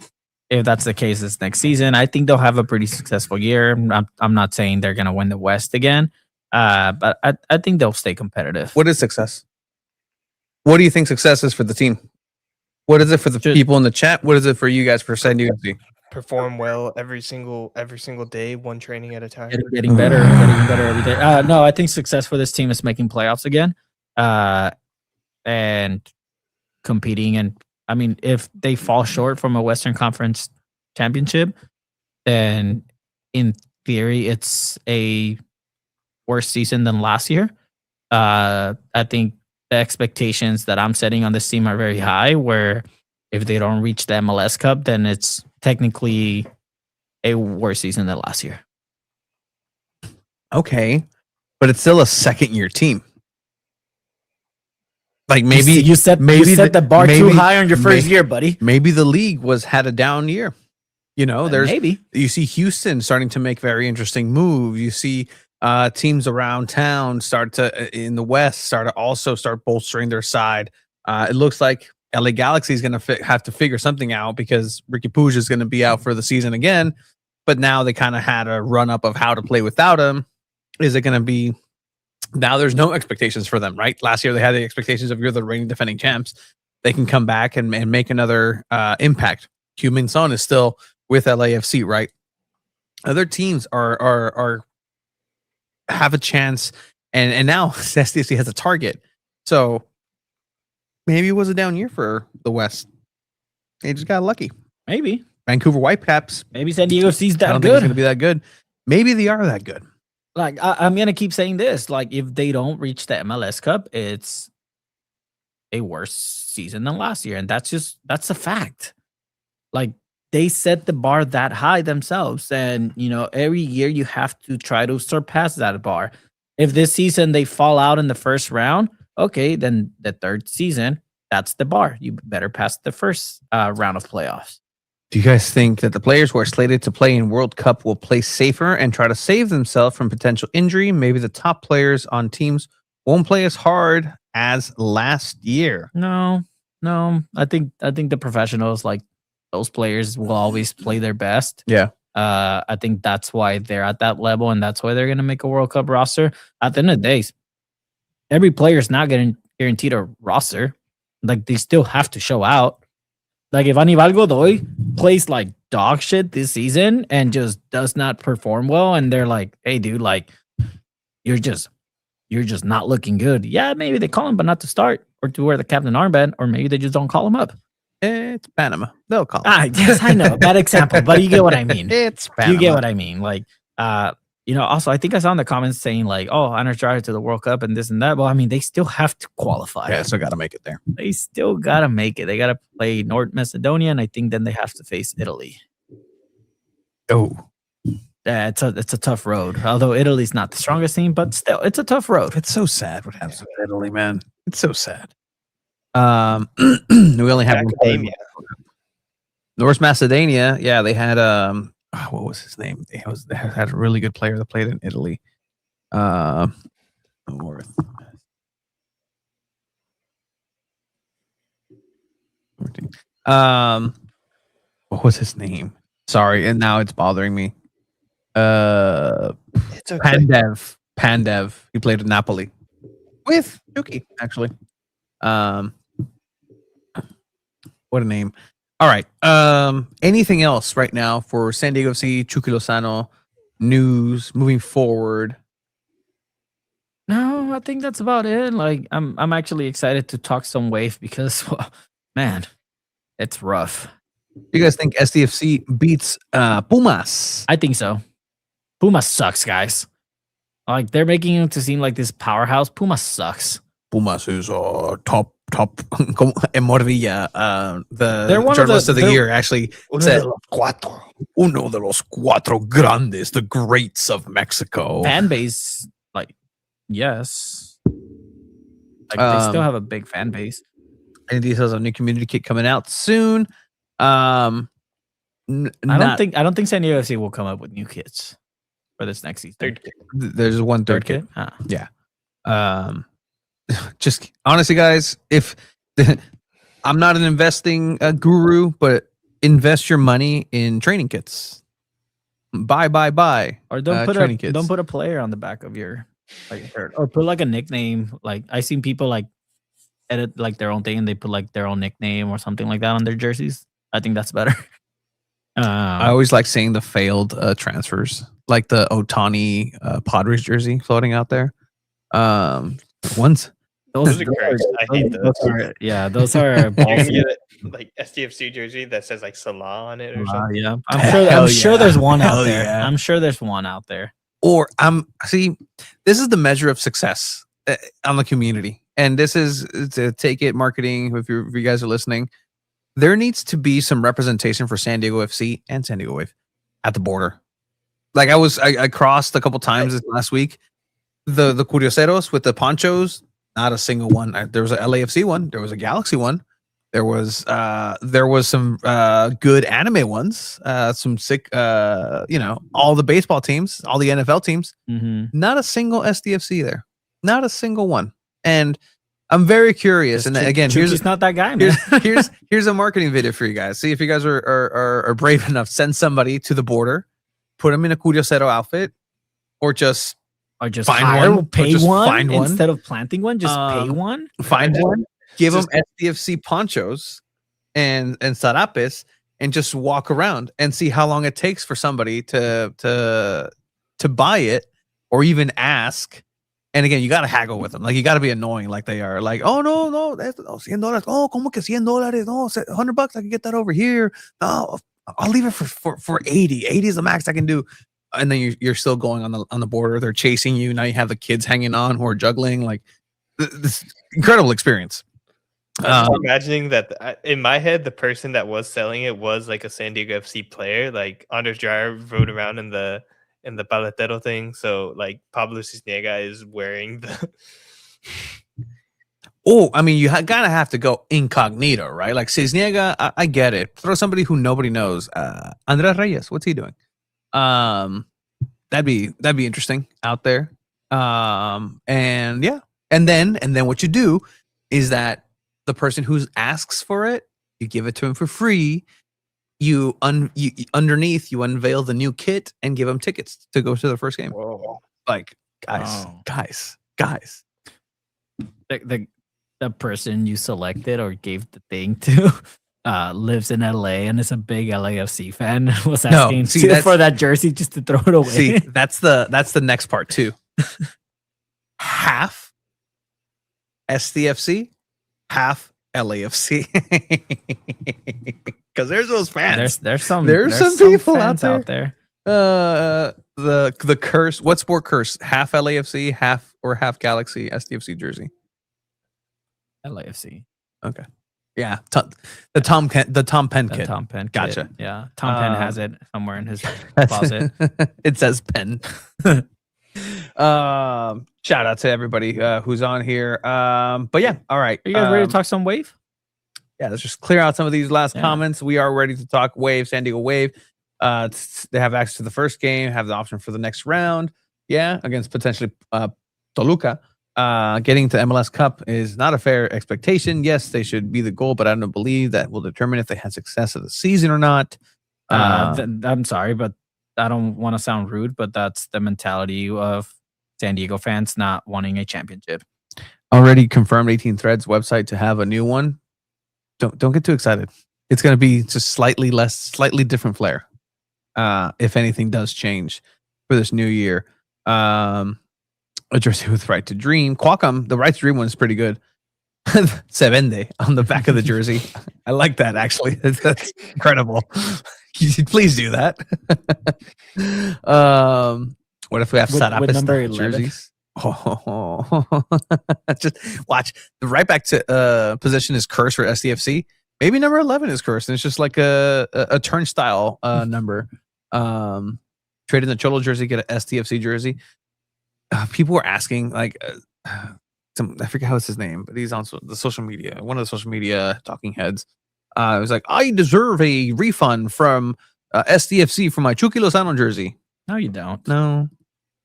if that's the case this next season. I think they'll have a pretty successful year. I'm not saying they're going to win the West again, but I think they'll stay competitive.
What is success? What do you think success is for the team? What is it for the people in the chat? What is it for you guys for SanDiego FC?
Perform well every single day, one training at a time.
Getting better every day. No, I think success for this team is making playoffs again, and competing. And I mean, if they fall short from a Western Conference championship, then in theory, it's a worse season than last year. I think the expectations that I'm setting on this team are very high, where if they don't reach the MLS Cup, then it's technically a worse season than last year.
Okay, but it's still a second-year team. Maybe
you set the bar too high on your first year, buddy.
Maybe the league had a down year.
Maybe
you see Houston starting to make very interesting moves. You see teams around town in the West start bolstering their side. It looks like LA Galaxy is going to have to figure something out because Ricky Puig is going to be out for the season again. But now they kind of had a run up of how to play without him. Is it going to be now? There's no expectations for them, right? Last year they had the expectations of you're the reigning defending champs. They can come back and make another impact. Heung-min Son is still with LAFC, right? Other teams are have a chance, and now SDFC has a target. So maybe it was a down year for the West. They just got lucky.
Maybe
Vancouver Whitecaps.
Maybe San Diego FC's
I
that
don't think it's
good.
going to be that good. Maybe they are that good.
Like I'm gonna keep saying this. Like if they don't reach the MLS Cup, it's a worse season than last year, and that's a fact. Like they set the bar that high themselves, and every year you have to try to surpass that bar. If this season they fall out in the first round, okay, then the third season, that's the bar. You better pass the first round of playoffs.
Do you guys think that the players who are slated to play in World Cup will play safer and try to save themselves from potential injury? Maybe the top players on teams won't play as hard as last year.
No. I think the professionals, like those players, will always play their best.
Yeah.
I think that's why they're at that level, and that's why they're going to make a World Cup roster. At the end of the day, every player is not getting guaranteed a roster. Like they still have to show out. Like if Aníbal Godoy plays like dog shit this season and just does not perform well, and they're like, "Hey, dude, like you're just not looking good." Yeah, maybe they call him, but not to start or to wear the captain armband, or maybe they just don't call him up.
It's Panama. They'll call him.
Yes, I know, bad example, but you get what I mean.
It's Panama.
You get what I mean. Like, also, I think I saw in the comments saying like, "Oh, Anders Drive to the World Cup and this and that." Well, I mean, they still have to qualify.
Yeah, so got to make it there.
They still gotta make it. They gotta play North Macedonia, and I think then they have to face Italy.
Oh,
Yeah, it's a tough road. Although Italy's not the strongest team, but still, it's a tough road.
it's so sad what happens with Italy, man. It's so sad. We only have one player.
Academia.
North Macedonia. Yeah, they had what was his name? They had a really good player that played in Italy. North. What was his name? Sorry, and now it's bothering me.
It's okay.
Pandev. He played at Napoli with Chucky, actually. What a name. All right. Anything else right now for San Diego FC, Chucky Lozano news moving forward?
No, I think that's about it. Like, I'm actually excited to talk some wave because, well, man, it's rough.
Do you guys think SDFC beats Pumas?
I think so. Puma sucks, guys. Like they're making him to seem like this powerhouse. Puma sucks.
Pumas is top en Morvilla.
They're
The
one of
journalist
the-
of the
they're-
year actually said uno de los cuatro grandes, the greats of Mexico.
Fan base, like, yes. Like they still have a big fan base.
Any details on new community kit coming out soon?
I don't think San Diego FC will come up with new kits for this next season.
Third kit.
There's one third kit.
Ah.
Just honestly, guys, if I'm not an investing guru, but invest your money in training kits. Buy.
Or don't
training kits.
put a player on the back of your shirt, or put like a nickname. Like I've seen people like edit like their own thing and they put like their own nickname or something like that on their jerseys. I think that's better.
I always like seeing the failed transfers, like the Otani Padres jersey floating out there. Those
Those are cursed. I hate those.
Those are
You're gonna
balls.
get a like SDFC jersey that says like Salah on it or something.
Yeah,
Hell
I'm sure
yeah.
there's one out
Hell
there.
yeah.
I'm sure there's one out there.
Or see, this is the measure of success on the community, and this is to take it marketing. If you guys are listening, there needs to be some representation for San Diego FC and San Diego Wave at the border. Like I crossed a couple times this last week. The Curioseros with the ponchos, not a single one. There was a LAFC one. There was a Galaxy one. There was some good anime ones. Some sick, all the baseball teams, all the NFL teams.
Mm-hmm.
Not a single SDFC there. Not a single one. And I'm very curious. And again,
Chucky's not that guy, man.
here's a marketing video for you guys. See if you guys are brave enough. Send somebody to the border, put them in a Curiosero outfit, or just
Find
one,
one, pay
or just
one
find one.
instead of planting one. Just pay one.
Find one, give them SDFC ponchos and sarapes, and just walk around and see how long it takes for somebody to buy it or even ask. And again, you got to haggle with them. Like, you got to be annoying like they are. Like, oh, no, that's $100. Oh, como que $100? No, $100. I can get that over here. No, I'll leave it for 80. 80 is the max I can do. And then you're still going on the border. They're chasing you. Now you have the kids hanging on who are juggling. Like, this incredible experience.
I'm imagining that in my head, the person that was selling it was like a San Diego FC player. Like, Anders Dreyer rode around in the paletero thing. So like Pablo Cisniega is wearing the.
Oh, I mean, you gotta have to go incognito, right? Like Cisniega, I get it. Throw somebody who nobody knows. Andres Reyes, what's he doing? That'd be interesting out there. And yeah, and then what you do is that the person who asks for it, you give it to him for free. You underneath, you unveil the new kit and give them tickets to go to the first game.
Whoa.
Like, guys.
The person you selected or gave the thing to lives in LA and is a big LAFC fan. Was asking for that jersey just to throw it away.
See, that's the next part too. Half SDFC, half LAFC. Because there's those fans.
There's some
people
fans
out there. The curse. What sport curse? Half LAFC, half Galaxy SDFC jersey.
LAFC.
Okay. Yeah. The Tom Penn kit.
Tom Penn kit.
Gotcha.
Yeah. Tom Penn has it somewhere in his closet.
It says Penn. Shout out to everybody who's on here. But yeah, all right.
Are you guys ready to talk some Wave?
Yeah, let's just clear out some of these last comments. We are ready to talk Wave, San Diego Wave. They have access to the first game, have the option for the next round. Yeah, against potentially Toluca. Getting to MLS Cup is not a fair expectation. Yes, they should be the goal, but I don't believe that will determine if they had success of the season or not.
I'm sorry, but I don't want to sound rude, but that's the mentality of San Diego fans not wanting a championship.
Already confirmed 18 Threads website to have a new one. Don't get too excited. It's going to be just slightly different flair. If anything does change for this new year. A jersey with Right to Dream. Qualcomm, the Right to Dream one is pretty good. Se vende on the back of the jersey. I like that, actually. That's incredible. Please do that. What if we have Sarapes jerseys? Oh, just watch. The right back to position is cursed for SDFC. Maybe number 11 is cursed, and it's just like a turnstile number. Trade in the Cholo jersey, get an SDFC jersey. People were asking, like, I forget how it's his name, but he's on the social media, one of the social media talking heads. It was like, I deserve a refund from SDFC for my Chucky Lozano jersey.
No, you don't.
No,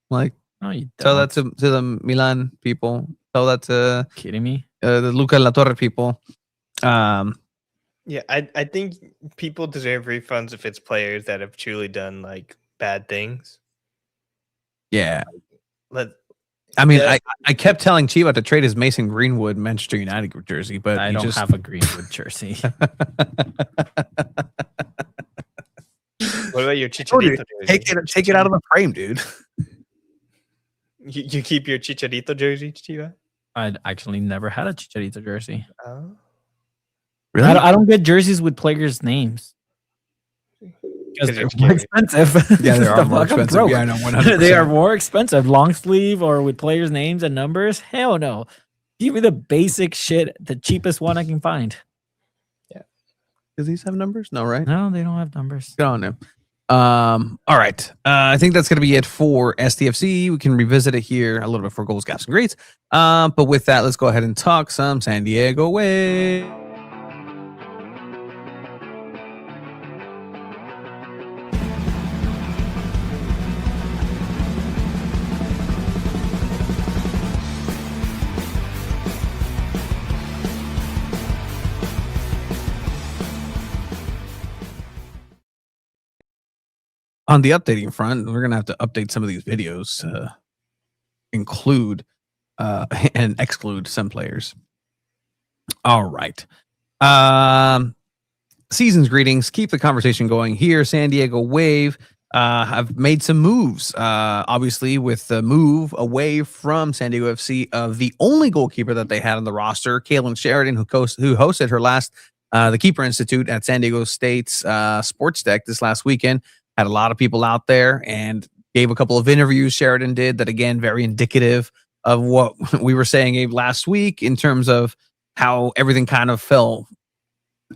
like,
no, you don't.
Tell that to the Milan people. Tell that to
kidding me.
The Luca La Torre people.
Yeah, I think people deserve refunds if it's players that have truly done like bad things.
Yeah. I kept telling Chiva to trade his Mason Greenwood Manchester United jersey, but
I don't have a Greenwood jersey.
What about your Chicharito jersey?
Take it out of the frame, dude.
You keep your Chicharito jersey, Chiva?
I actually never had a Chicharito jersey.
Oh.
Really?
I don't get jerseys with players' names. Because they're more expensive.
Yeah, they are more expensive. Yeah, I know, 100%.
They are more expensive. Long sleeve or with players' names and numbers? Hell no. Give me the basic shit, the cheapest one I can find.
Yeah. Do these have numbers? No, right?
No, they don't have numbers.
Get on them. All right. I think that's going to be it for SDFC. We can revisit it here a little bit for goals, gaps, and greats. But with that, let's go ahead and talk some San Diego Wave. On the updating front, we're gonna have to update some of these videos to include and exclude some players. All right. Season's greetings. Keep the conversation going here. San Diego Wave have made some moves. Obviously, with the move away from San Diego FC of the only goalkeeper that they had on the roster, Kaylin Sheridan, who hosted her last the Keeper Institute at San Diego State's Sports Deck this last weekend. Had a lot of people out there and gave a couple of interviews Sheridan did that, again, very indicative of what we were saying, Abe, last week in terms of how everything kind of fell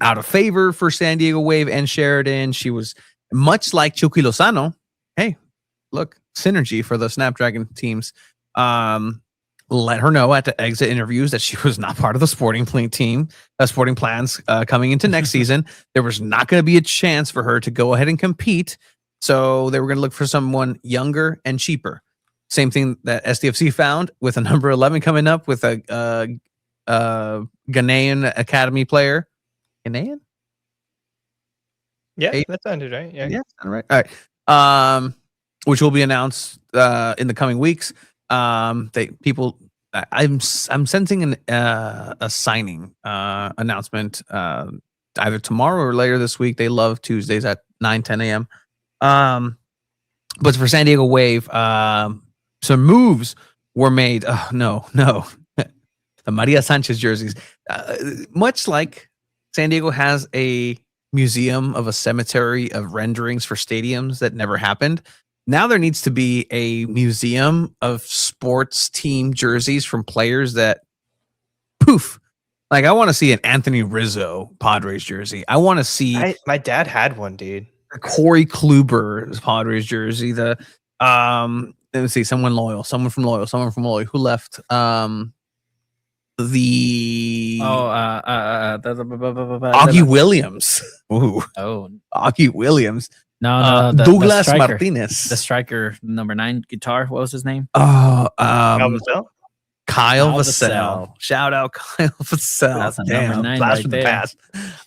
out of favor for San Diego Wave and Sheridan. She was much like Chucky Lozano. Hey, look, synergy for the Snapdragon teams. Let her know at the exit interviews that she was not part of the sporting plans coming into next season. There was not going to be a chance for her to go ahead and compete. So they were going to look for someone younger and cheaper. Same thing that SDFC found with a number 11 coming up with a Ghanaian academy player. Ghanaian?
Yeah, that sounded right. Yeah,
all right. All right. Which will be announced in the coming weeks. I'm sensing a signing announcement either tomorrow or later this week. They love Tuesdays at 9-10 a.m. But for San Diego Wave, some moves were made. Oh, no. The Maria Sanchez jerseys. Much like San Diego has a museum of a cemetery of renderings for stadiums that never happened. Now there needs to be a museum of sports team jerseys from players that poof. Like, I want to see an Anthony Rizzo Padres jersey. I want to see
my dad had one, dude.
Corey Kluber Padres jersey. The let me see, someone from Loyal. Who left? Augie Williams. Ooh.
Oh,
Augie Williams.
No,
Douglas
the striker,
Martinez.
the striker, number 9 guitar. What was his name?
Kyle
Kyle
Vassell.
Vassell.
Shout out Kyle Vassell.
That's a number 9
blast
right
from the
there.
past.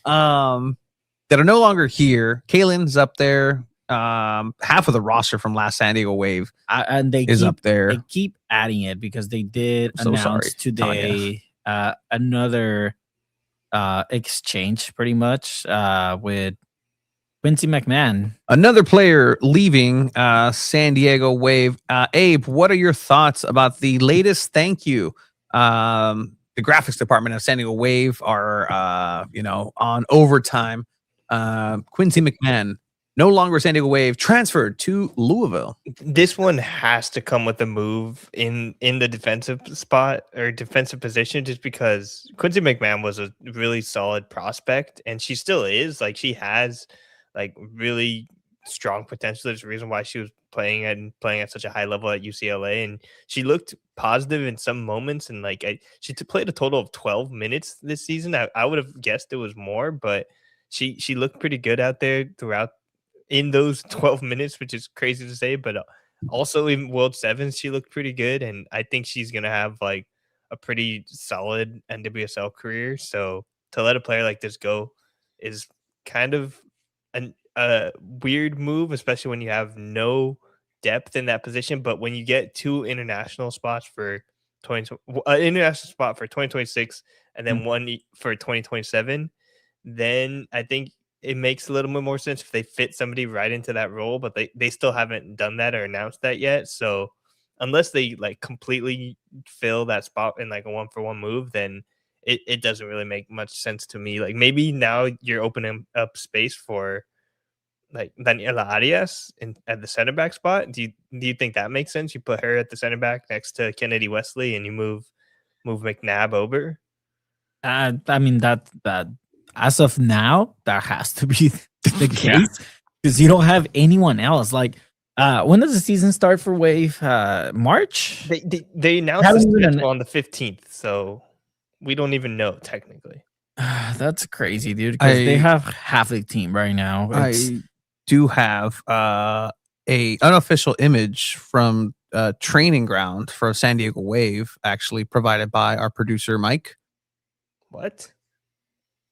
That are no longer here. Kaylin's up there. Half of the roster from last San Diego Wave
And they
is up there.
They keep adding it because they did
I'm so
announce
sorry,
today another exchange, pretty much, with Quincy McMahon.
Another player leaving San Diego Wave. Abe, what are your thoughts about the latest thank you? The graphics department of San Diego Wave are, on overtime. Quincy McMahon, no longer San Diego Wave, transferred to Louisville.
This one has to come with a move in the defensive spot or defensive position, just because Quincy McMahon was a really solid prospect, and she still is. Like, she has like really strong potential. There's a reason why she was playing at such a high level at UCLA, and she looked positive in some moments. And she played a total of 12 minutes this season. I would have guessed it was more, but she looked pretty good out there throughout in those 12 minutes, which is crazy to say, but also in World Sevens, she looked pretty good. And I think she's going to have like a pretty solid NWSL career. So to let a player like this go is kind of a weird move, especially when you have no depth in that position. But when you get 2 international spots for international spot for 2026 and then one for 2027, then I think it makes a little bit more sense if they fit somebody right into that role, but they still haven't done that or announced that yet. So unless they like completely fill that spot in like a 1-for-1 move, then it doesn't really make much sense to me. Like, maybe now you're opening up space for like Daniela Arias at the center back spot. Do you think that makes sense? You put her at the center back next to Kennedy Wesley, and you move McNabb over.
I mean that as of now, that has to be the case because you don't have anyone else. Like, when does the season start for Wave? March.
They announced the schedule on the 15th, so we don't even know technically.
That's crazy, dude. Because they have half the team right now.
I do have a unofficial image from training ground for San Diego Wave, actually provided by our producer Mike.
What?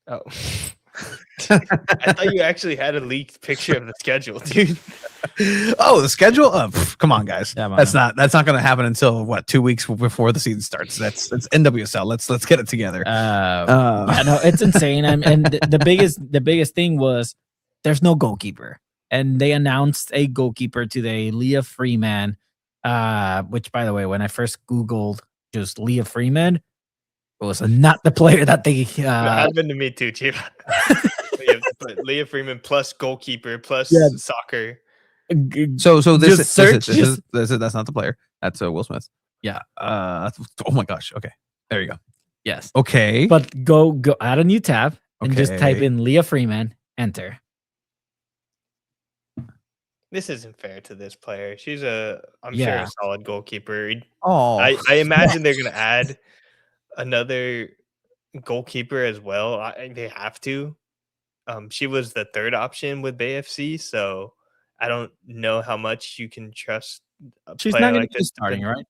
Oh, I thought you actually had a leaked picture of the schedule, dude.
Oh, the schedule? Come on, guys.
Yeah, man.
That's not going to happen until what, 2 weeks before the season starts. That's NWSL. Let's get it together.
I know it's insane. And the biggest thing was there's no goalkeeper, and they announced a goalkeeper today, Leah Freeman. Which, by the way, when I first Googled just Leah Freeman, it was not the player that they.
That happened to me too, Chief. But Leah Freeman plus goalkeeper plus soccer.
So this
Just search.
That's not the player. That's Will Smith.
Yeah.
Oh my gosh. Okay. There you go.
Yes.
Okay.
But go add a new tab and just type
Okay.
in Leah Freeman, enter.
This isn't fair to this player. She's I'm sure
Yeah.
a solid goalkeeper.
Oh,
I imagine they're gonna add another goalkeeper as well. They have to. She was the third option with Bay FC, so I don't know how much you can trust a
She's
player
not going
like
to be
this.
starting, right?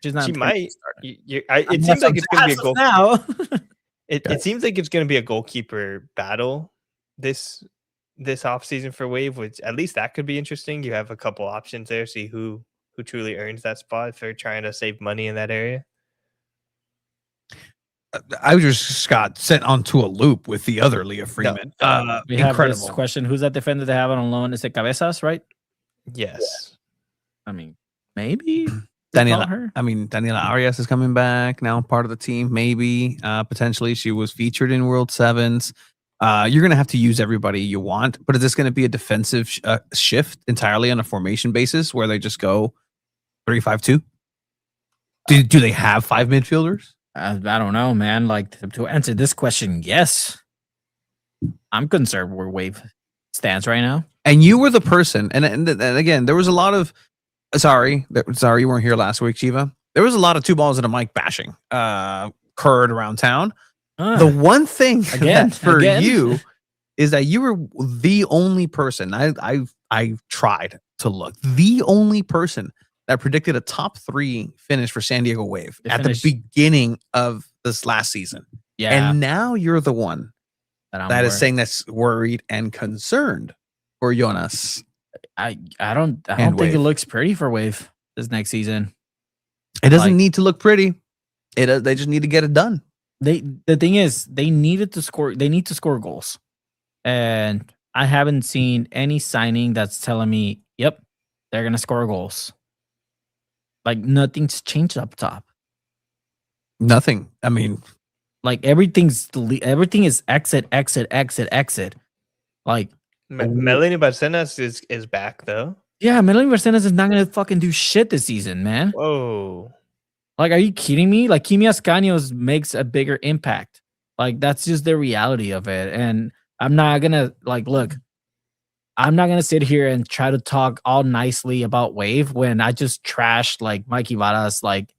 She's not.
She
gonna be
might.
starting.
It seems like it's going to be a goal.
now.
It seems like it's going to be a goalkeeper battle this offseason for Wave, which at least that could be interesting. You have a couple options there, see who truly earns that spot if they're trying to save money in that area.
I just got sent onto a loop with the other Leah Freeman.
We have
Incredible.
this question: who's that defender they have on loan? Is it Cabezas, right?
Yes.
I mean, maybe
Daniela.
her.
Daniela Arias is coming back now, part of the team. Maybe potentially she was featured in World Sevens. You're going to have to use everybody you want, but is this going to be a defensive shift entirely on a formation basis where they just go 3-5-2? Do they have 5 midfielders?
I don't know, man. Like to answer this question, yes. I'm concerned where Wave stands right now.
And you were the person, and again, there was a lot of sorry you weren't here last week, Chiva. There was a lot of 2 balls and a mic bashing occurred around town. The one thing for you is that you were the only person I tried to look, the only person that predicted a top 3 finish for San Diego Wave at the beginning of this last season.
Yeah.
And now you're the one that is
worried.
saying that's worried and concerned for Jonas.
I don't think
Wave.
it looks pretty for Wave this next season.
It doesn't need to look pretty. They just need to get it done.
The thing is, they need to score goals. And I haven't seen any signing that's telling me, yep, they're gonna score goals. Like nothing's changed up top.
Nothing. I mean,
like everything is exit. Like
Melanie Barcenas is back though.
yeah, Melanie Barcenas is not gonna fucking do shit this season, man.
Whoa.
Like, are you kidding me? Like Kimi Ascanio makes a bigger impact. Like that's just the reality of it. And I'm not gonna I'm not gonna sit here and try to talk all nicely about Wave when I just trashed like Mike Ibarra's like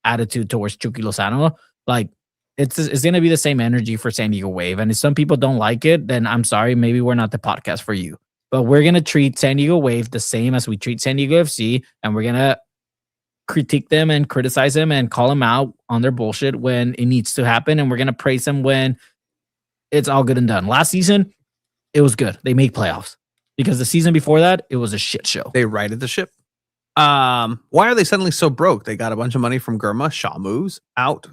attitude towards Chucky Lozano. Like it's gonna be the same energy for San Diego Wave. And if some people don't like it, then I'm sorry, maybe we're not the podcast for you. But we're gonna treat San Diego Wave the same as we treat San Diego FC, and we're gonna critique them and criticize them and call them out on their bullshit when it needs to happen, and we're gonna praise them when it's all good and done. Last season, it was good. They made playoffs. Because the season before that, it was a shit show.
they righted the ship. Why are they suddenly so broke? They got a bunch of money from Gurma. Shaw moves out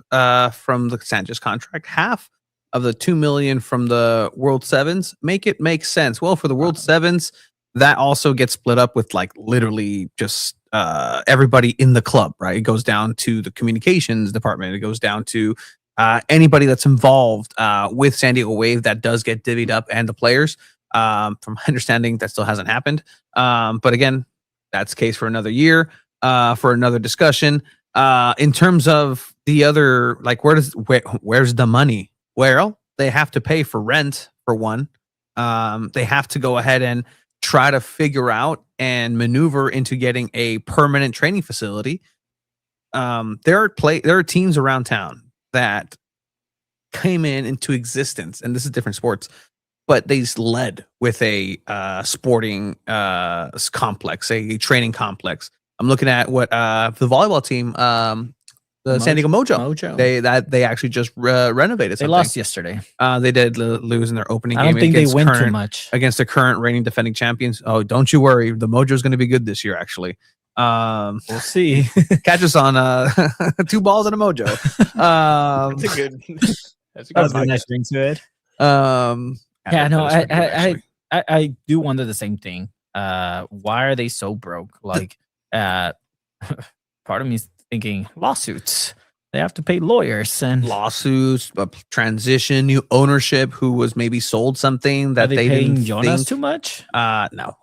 from the Sanchez contract. Half of the $2 million from the World Sevens. Make sense. Well, for the World Sevens, that also gets split up with like literally just everybody in the club, right? It goes down to the communications department. It goes down to anybody that's involved with San Diego Wave that does get divvied up, and the players. From my understanding, that still hasn't happened. But again, that's the case for another year, for another discussion. In terms of the other, like, where's the money? Well, they have to pay for rent for one. They have to go ahead and try to figure out and maneuver into getting a permanent training facility. There are teams around town that came into existence, and this is different sports, but they led with a sporting complex, a training complex. I'm looking at what the volleyball team The San Diego Mojo.
Mojo.
They actually just renovated
They
something.
lost yesterday.
They did lose in their opening
I
game.
don't think they
against
win too
current-
much.
against the current reigning defending champions. Oh, don't you worry. The Mojo's going to be good this year, actually.
We'll see.
Catch us on 2 balls and a Mojo.
That's a good. That's a
That was
good
a nice
podcast.
ring to it.
Um,
Yeah, no,
that was pretty good, actually.
I do wonder the same thing. Why are they so broke? Like, part of me is thinking lawsuits. They have to pay lawyers and
lawsuits, transition, new ownership who was maybe sold something
are
that
they
they
paying
didn't
Jonas
think.
too much?
No.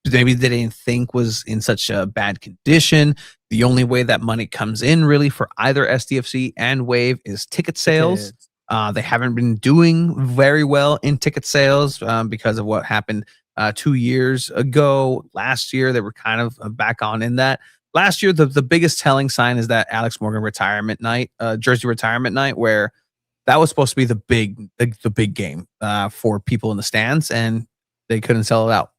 Maybe they didn't think was in such a bad condition. The only way that money comes in really for either SDFC and Wave is ticket sales. They haven't been doing very well in ticket sales because of what happened 2 years ago. Last year, they were kind of back on in that. Last year, the biggest telling sign is that Alex Morgan retirement night, jersey retirement night, where that was supposed to be the big game for people in the stands, and they couldn't sell it out.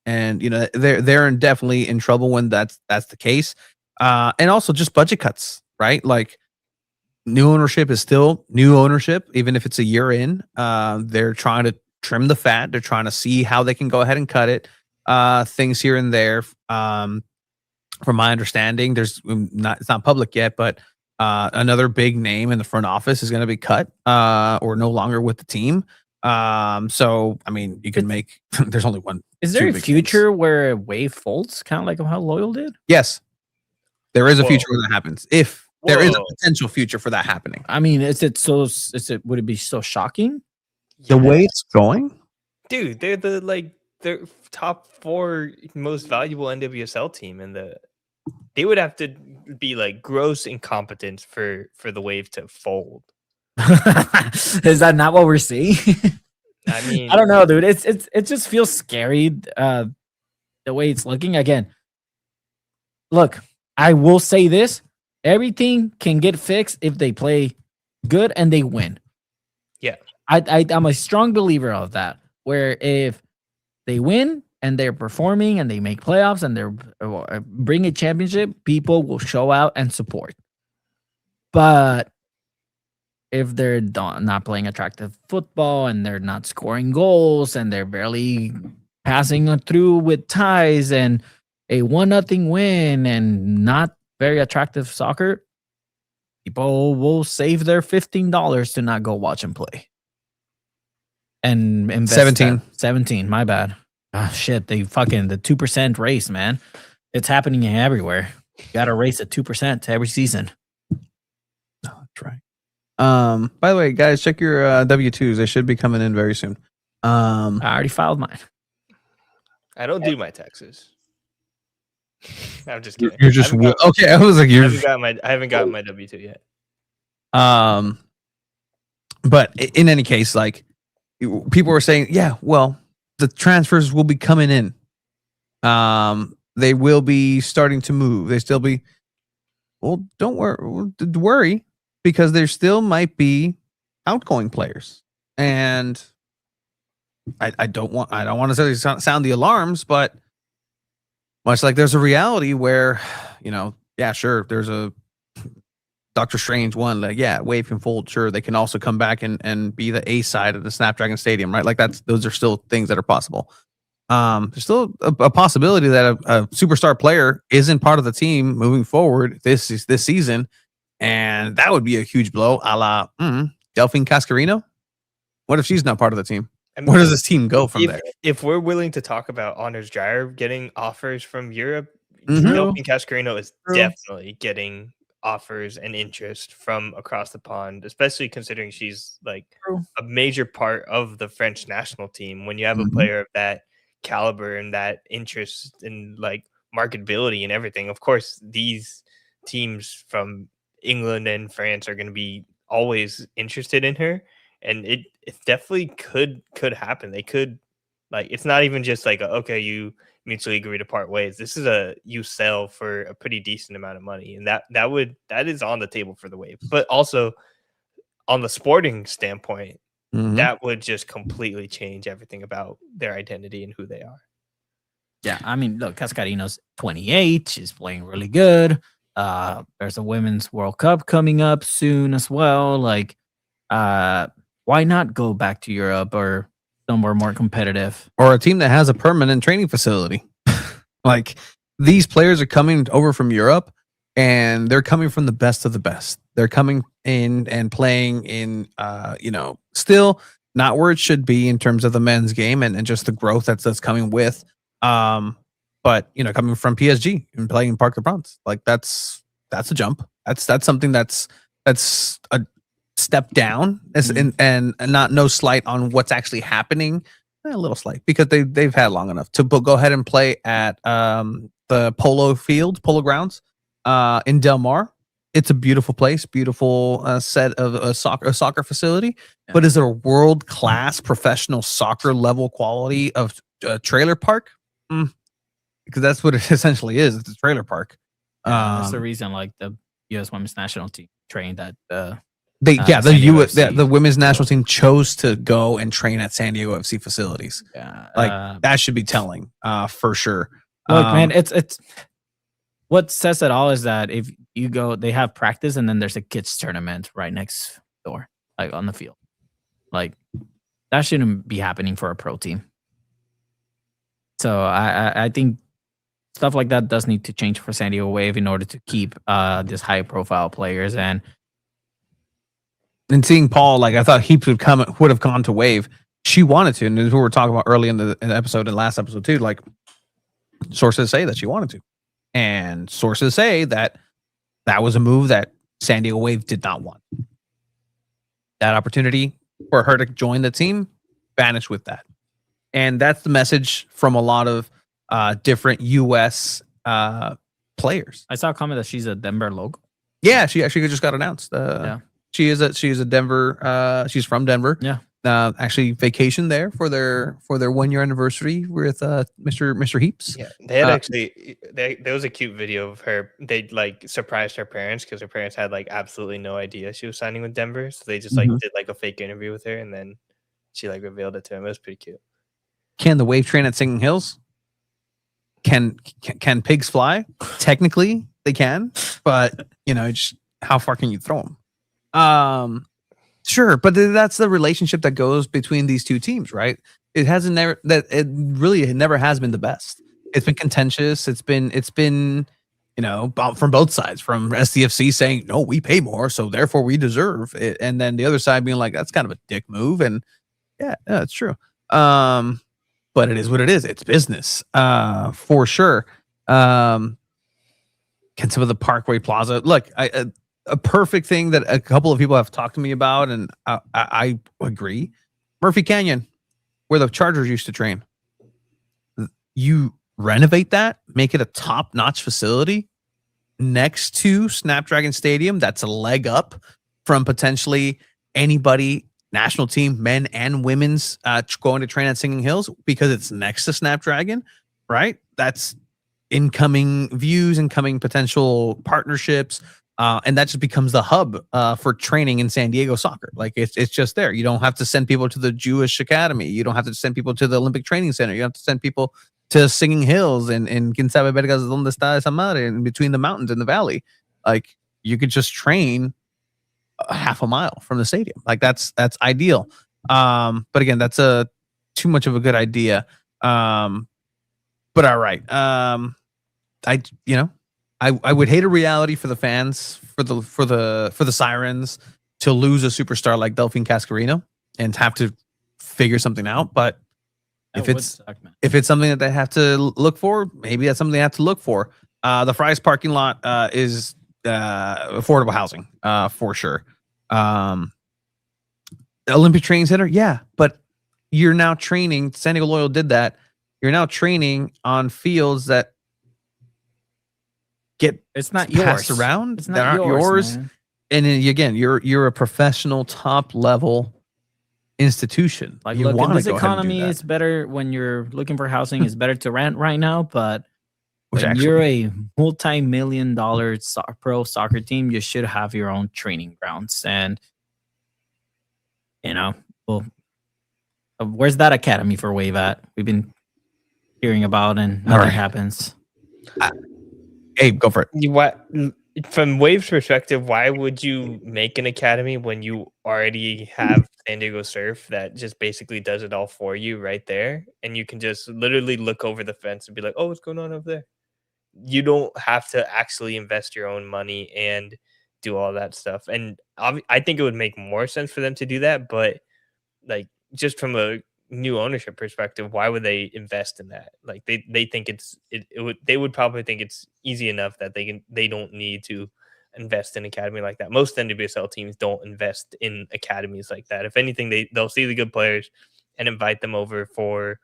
And you know they're definitely in trouble when that's the case. And also just budget cuts, right? Like new ownership is still new ownership, even if it's a year in. They're trying to trim the fat. They're trying to see how they can go ahead and cut it. Things here and there. From my understanding, it's not public yet, but another big name in the front office is going to be cut or no longer with the team. So I mean, you can make. There's only one.
Is there
two
a
big
future
names.
where Wave folds, kind of like how Loyal did?
Yes, there is a
Whoa.
future where that happens. If there is a
Whoa.
potential future for that happening,
I mean, would it be so shocking?
the way it's going.
Dude, they're they're top 4 most valuable NWSL team, and they would have to be like gross incompetence for the Wave to fold.
Is that not what we're seeing?
I mean,
I don't know, dude. It just feels scary the way it's looking. Again, look, I will say this: everything can get fixed if they play good and they win.
Yeah.
I'm a strong believer of that. Where if they win and they're performing and they make playoffs and they're bring a championship, people will show out and support. But if they're not playing attractive football and they're not scoring goals and they're barely passing through with ties and a 1-0 win and not very attractive soccer, people will save their $15 to not go watch and play. And invest 17, my bad. Ah, shit, the 2% race, man. It's happening everywhere. You got to race at 2% every season.
No, that's right. By the way, guys, check your W-2s. They should be coming in very soon.
I already filed mine.
I don't do my taxes. I'm just kidding.
You're just
I haven't
okay. I was like,
I
you're.
haven't gotten my W-2 yet.
But in any case, like people were saying, yeah, well, the transfers will be coming in. They will be starting to move. They still be. Well, don't worry, because there still might be outgoing players, and I don't want to sound the alarms, but much like there's a reality where, yeah, sure, there's a Doctor Strange one, like, yeah, Wave can fold, sure, they can also come back and be the A side of the Snapdragon Stadium, right? Like those are still things that are possible. There's still a possibility that a superstar player isn't part of the team moving forward this season, and that would be a huge blow, a la Delphine Cascarino. What if she's not part of the team?
I mean,
Where does this team go from there?
If we're willing to talk about Honors Dryer getting offers from Europe,
Mhm.
Delphine Cascarino is
True.
definitely getting offers and interest from across the pond, especially considering she's like
True.
a major part of the French national team. When you have
Mhm.
a player of that caliber and that interest and like marketability and everything, of course, these teams from England and France are going to be always interested in her. And it definitely could happen. They could, like, it's not even just like, okay, you mutually agree to part ways. This is you sell for a pretty decent amount of money. And that is on the table for the Wave. But also on the sporting standpoint,
Mhm.
that would just completely change everything about their identity and who they are.
Yeah, I mean, look, Cascarino's 28. She's playing really good. There's a Women's World Cup coming up soon as well. Like, why not go back to Europe or somewhere more competitive?
Or a team that has a permanent training facility. Like, these players are coming over from Europe, and they're coming from the best of the best. They're coming in and playing in, still not where it should be in terms of the men's game and just the growth that's coming with. But coming from PSG and playing in Parc des Princes, like that's a jump. That's something that's a step down, and not no slight on what's actually happening. A little slight because they've had long enough to go ahead and play at the polo grounds in Del Mar. It's a beautiful place, beautiful set of a soccer facility, but is it a world class professional soccer level quality of trailer park? Because that's what it essentially is. It's a trailer park.
That's the reason, like the U.S. Women's National Team trained at
the
SanDiego.FC.
women's national team chose to go and train at SanDiego.FC facilities. That should be telling, for sure.
Look, man, it's what says it all is that if you go, they have practice and then there's a kids tournament right next door, like on the field. Like that shouldn't be happening for a pro team. So I think stuff like that does need to change for San Diego Wave in order to keep these high profile players. And
seeing Paul, like I thought Heaps would have gone to Wave. She wanted to, and as we were talking about early in the episode and last episode too, like sources say that she wanted to. And sources say that was a move that San Diego Wave did not want. That opportunity for her to join the team vanished with that. And that's the message from a lot of different U.S. Players.
I saw a comment that she's a Denver local.
Yeah, she actually just got announced. She is a Denver. She's from Denver.
Yeah.
Actually vacationed there for their 1 year anniversary with Mr. Heaps.
Yeah, they had there was a cute video of her. They like surprised her parents because her parents had like absolutely no idea she was signing with Denver. So they just like did like a fake interview with her, and then she like revealed it to him. It was pretty cute.
Can the Wave train at Singing Hills? Can pigs fly? Technically, they can, but just how far can you throw them? Sure, but that's the relationship that goes between these two teams, right? It really never has been the best. It's been contentious. It's been from both sides, from SDFC saying no, we pay more, so therefore we deserve it, and then the other side being like that's kind of a dick move, and yeah, it's true. But it is what it is. It's business, for sure. Can some of the Parkway Plaza look? A perfect thing that a couple of people have talked to me about, and I agree. Murphy Canyon, where the Chargers used to train. You renovate that, make it a top-notch facility next to Snapdragon Stadium. That's a leg up from potentially anybody, national team, men and women's, going to train at Singing Hills because it's next to Snapdragon, right? That's incoming views, incoming potential partnerships. And that just becomes the hub for training in San Diego soccer. Like it's just there. You don't have to send people to the Jewish Academy. You don't have to send people to the Olympic Training Center. You have to send people to Singing Hills and Quien sabe vergas donde está esa madre, in between the mountains and the valley. Like you could just train a half a mile from the stadium. Like that's ideal. But again, that's too much of a good idea. But all right. I would hate a reality for the fans, for the Sirens to lose a superstar like Delphine Cascarino and have to figure something out. But if it's something that they have to look for, maybe that's something they have to look for. The Fry's parking lot is affordable housing, for sure. The Olympic Training Center, yeah, but you're now training. San Diego Loyal did that. You're now training on fields that
it's not
passed
yours.
around.
It's not yours. Man.
And then, again, you're a professional, top level institution.
Like, look, in this economy, it's better when you're looking for housing. It's better to rent right now, but when you're a multi-million-dollar pro soccer team, you should have your own training grounds. And well, where's that academy for Wave at? We've been hearing about, and nothing happens.
Abe, go for it.
You from Wave's perspective, why would you make an academy when you already have San Diego Surf that just basically does it all for you right there? And you can just literally look over the fence and be like, oh, what's going on over there? You don't have to actually invest your own money and do all that stuff. And I think it would make more sense for them to do that. But like, just from a new ownership perspective, why would they invest in that? Like they think they would probably think it's easy enough that they don't need to invest in academy like that. Most NWSL teams don't invest in academies like that. If anything, they'll see the good players and invite them over for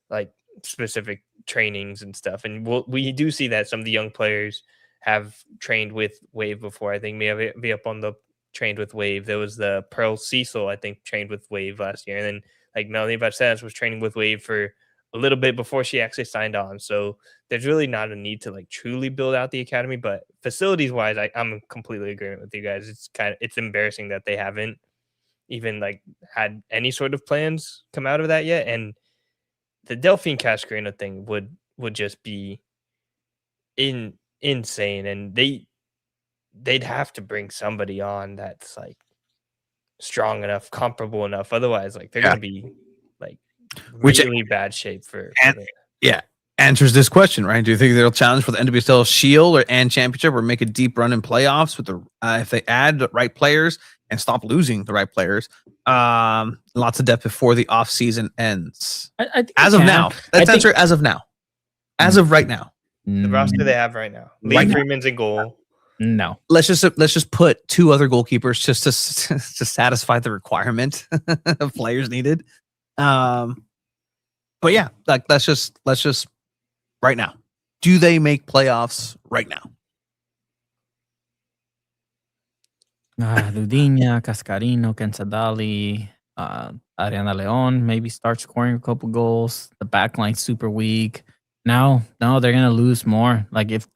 like specific trainings and stuff. And we do see that some of the young players have trained with Wave before. I think maybe be up on the trained with Wave. There was the Pearl Cecil, I think, trained with Wave last year. And then like Melanie Vasquez was training with Wave for a little bit before she actually signed on. So there's really not a need to like truly build out the academy. But facilities wise, I'm completely agreeing with you guys. It's embarrassing that they haven't even like had any sort of plans come out of that yet. And the Delphine Cascarino thing would just be insane. And they'd have to bring somebody on that's like strong enough, comparable enough. Otherwise, like they're gonna be like really bad shape for
answers this question, right? Do you think they'll challenge for the NWSL Shield and Championship, or make a deep run in playoffs with the if they add the right players and stop losing the right players? Lots of depth before the off season ends. As of now, let's answer as of now. As of right now,
the roster they have right now. Lee Freeman's in goal.
No.
Let's just put two other goalkeepers just to satisfy the requirement of players needed. But yeah, like let's just right now. Do they make playoffs right now?
Dudiña, Cascarino, Cansadali, Ariana Leon maybe start scoring a couple goals. The backline's super weak. No, they're gonna lose more. Like if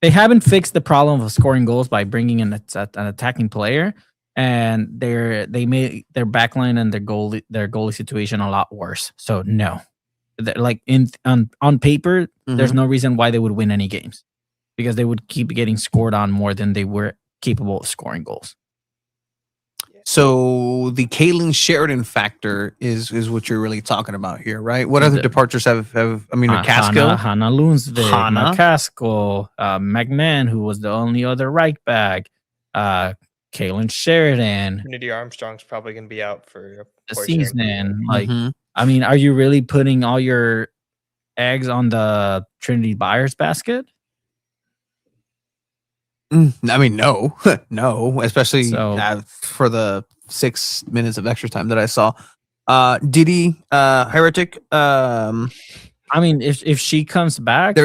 they haven't fixed the problem of scoring goals by bringing in an attacking player, and they made their backline and their goalie situation a lot worse. So no, like on paper, there's no reason why they would win any games, because they would keep getting scored on more than they were capable of scoring goals.
So the Kaylin Sheridan factor is what you're really talking about here, right? What other departures have I mean, McCaskill,
Hannah Lunsvik, McCaskill, McMahon, who was the only other right back, Kaylin Sheridan.
Trinity Armstrong's probably going to be out for
the season. Like, I mean, are you really putting all your eggs on the Trinity Byers basket?
I mean, no, especially for the 6 minutes of extra time that I saw. Didi Heretic. I
mean, if she comes back,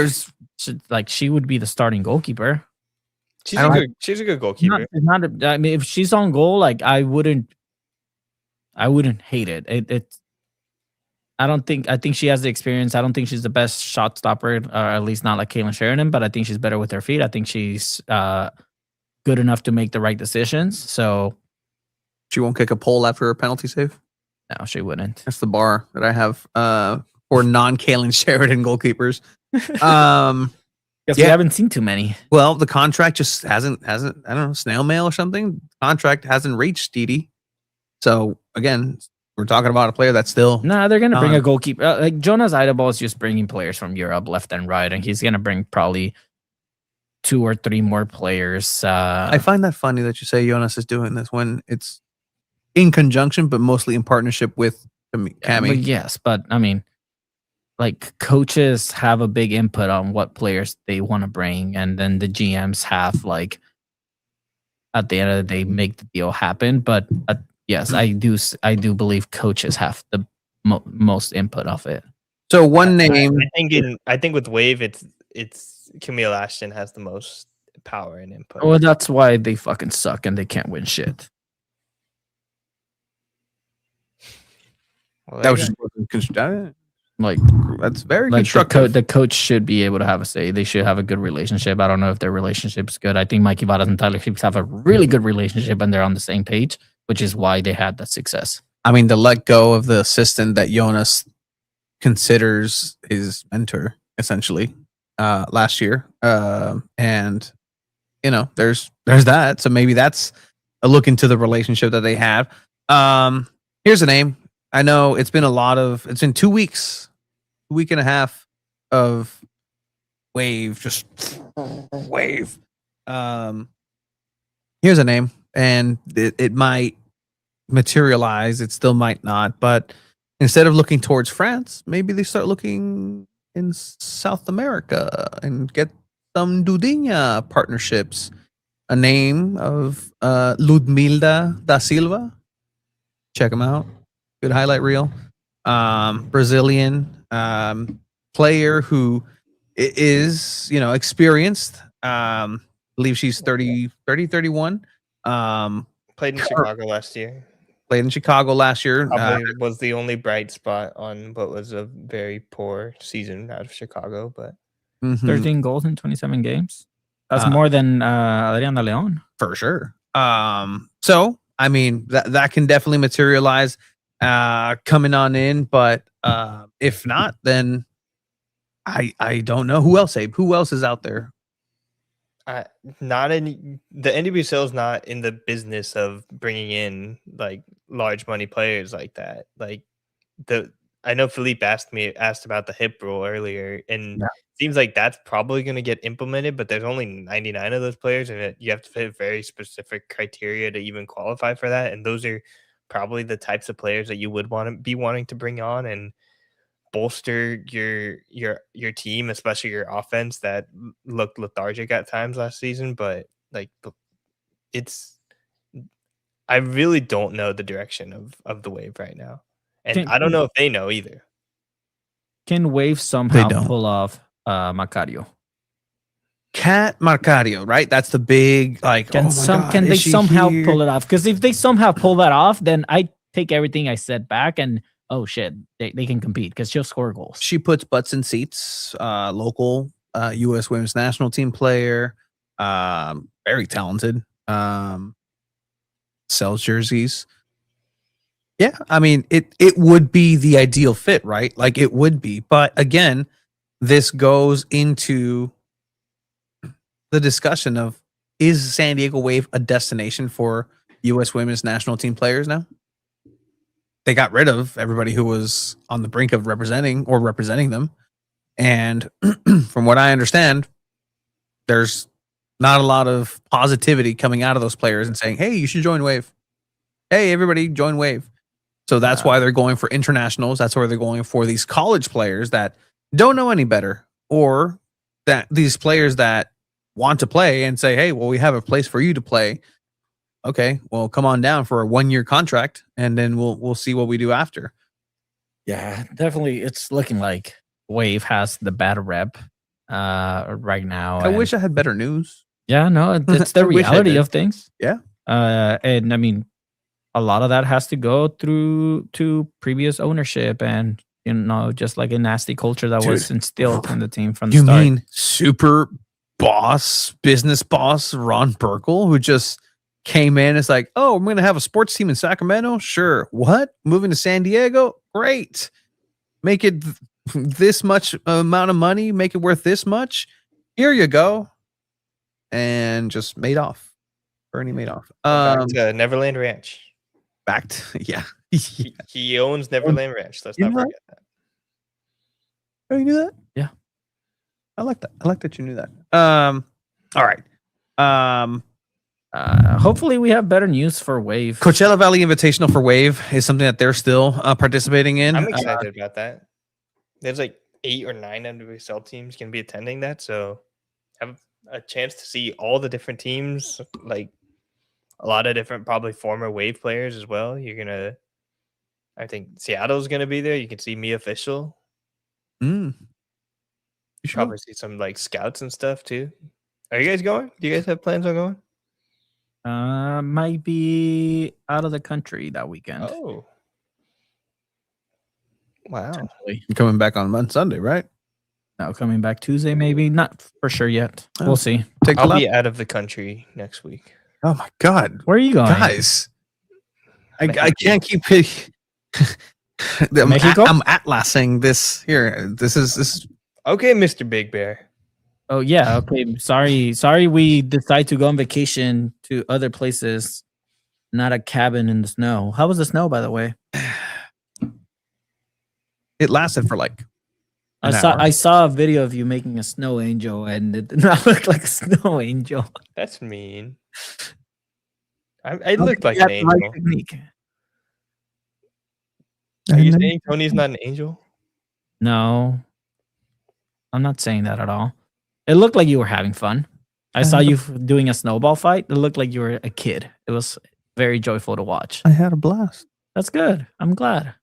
she would be the starting goalkeeper.
She's a good goalkeeper.
I mean, if she's on goal, like I wouldn't hate it. I think she has the experience. I don't think she's the best shot stopper, or at least not like Kaylin Sheridan, but I think she's better with her feet. I think she's good enough to make the right decisions. So
she won't kick a pole after a penalty save?
No, she wouldn't.
That's the bar that I have for non-Kaylin Sheridan goalkeepers.
Because we haven't seen too many.
Well, the contract just hasn't, I don't know, snail mail or something. Contract hasn't reached Didi. So again, we're talking about a player that's still...
they're going to bring a goalkeeper. Like Jonas Eidevall is just bringing players from Europe left and right, and he's going to bring probably 2 or 3 more players.
I find that funny that you say Jonas is doing this when it's in conjunction, but mostly in partnership with Cammy.
Yes, but I mean, like coaches have a big input on what players they want to bring, and then the GMs have like, at the end of the day, make the deal happen. But yes, I do believe coaches have the most input of it.
So one name,
I think with Wave, it's Camille Ashton has the most power and input.
Well, that's why they fucking suck and they can't win shit.
Well,
that was just
like
that's very
like
constructive.
The coach should be able to have a say. They should have a good relationship. I don't know if their relationship is good. I think Mikey Vadas and Tyler Hicks have a really good relationship and they're on the same page, which is why they had that success.
I mean, to let go of the assistant that Jonas considers his mentor, essentially, last year, and there's that. So maybe that's a look into the relationship that they have. Here's a name. I know it's been it's been 2 weeks, a week and a half of wave, just wave. Here's a name, and it might materialize. It still might not, but instead of looking towards France, maybe they start looking in South America and get some Dudinha partnerships. A name of Ludmilda da Silva. Check them out. Good highlight reel. Brazilian player who is, experienced. Believe she's 31.
Played in Chicago last year.
Played in Chicago last year.
Probably was the only bright spot on what was a very poor season out of Chicago, but
13 goals in 27 games. That's more than Adriana Leon.
For sure. So, I mean, that can definitely materialize coming on in, but if not, then I don't know. Who else, Abe? Who else is out there?
Not any. The NWSL is not in the business of bringing in like large money players like that. Like I know Philippe asked about the hip rule earlier, and it seems like that's probably going to get implemented. But there's only 99 of those players, and you have to fit very specific criteria to even qualify for that. And those are probably the types of players that you would want to be wanting to bring on and bolster your team, especially your offense that looked lethargic at times last season. But like I really don't know the direction of the Wave right now, and I don't know if they know either.
Can Wave somehow pull off Macario?
Cat Macario, right? That's the big
Can they somehow pull it off? Because if they somehow pull that off, then I take everything I said back and oh shit, they can compete because she'll score goals.
She puts butts in seats. Local U.S. Women's National Team player, very talented. Sells jerseys. Yeah, I mean it would be the ideal fit, right? Like it would be, but again, this goes into the discussion of, is San Diego Wave a destination for U.S. Women's National Team players now? They got rid of everybody who was on the brink of representing them. And from what I understand, there's not a lot of positivity coming out of those players and saying, hey, you should join Wave. Hey, everybody, join Wave. So that's why they're going for internationals. That's why they're going for these college players that don't know any better, or that these players that want to play and say, hey, well, we have a place for you to play. Okay, well, come on down for a 1-year contract, and then we'll see what we do after.
Yeah, definitely. It's looking like Wave has the bad rep right now.
I wish I had better news.
Yeah, no, it's the reality of things.
Yeah.
And I mean, a lot of that has to go to previous ownership and, just like a nasty culture that was instilled in the team from the start.
You mean super business boss, Ron Burkle, who just came in. It's like, oh, I'm going to have a sports team in Sacramento. Sure. What? Moving to San Diego? Great. Make it this much amount of money. Make it worth this much. Here you go. And just Madoff. Bernie Madoff.
Back to Neverland Ranch.
Yeah.
He owns Neverland Ranch. Let's not forget that.
Oh, you knew that?
Yeah.
I like that. I like that you knew that. All right.
Hopefully we have better news for Wave.
Coachella Valley Invitational for Wave is something that they're still participating in.
I'm excited about that. There's like 8 or 9 NWSL teams going to be attending that, so have a chance to see all the different teams, like a lot of different probably former Wave players as well. I think Seattle's going to be there. You can see Mia Official.
You
should probably see some like scouts and stuff too. Are you guys going? Do you guys have plans on going?
Might be out of the country that weekend.
Oh, wow!
You're coming back on Sunday, right?
No, coming back Tuesday, maybe. Not for sure yet. We'll see.
I'll be out of the country next week.
Oh my god,
where are you going,
guys? I can't keep it.
Mexico?
I'm atlasing this here. This is
okay, Mr. Big Bear.
Oh yeah, okay. Sorry. We decide to go on vacation to other places, not a cabin in the snow. How was the snow, by the way?
It lasted for like an
I
hour.
saw a video of you making a snow angel, and it did not look like a snow angel.
That's mean. I looked like
You
an
had the right
angel.
technique.
Are you saying Tony's not an angel?
No, I'm not saying that at all. It looked like you were having fun. I saw you doing a snowball fight. It looked like you were a kid. It was very joyful to watch.
I had a blast.
That's good. I'm glad.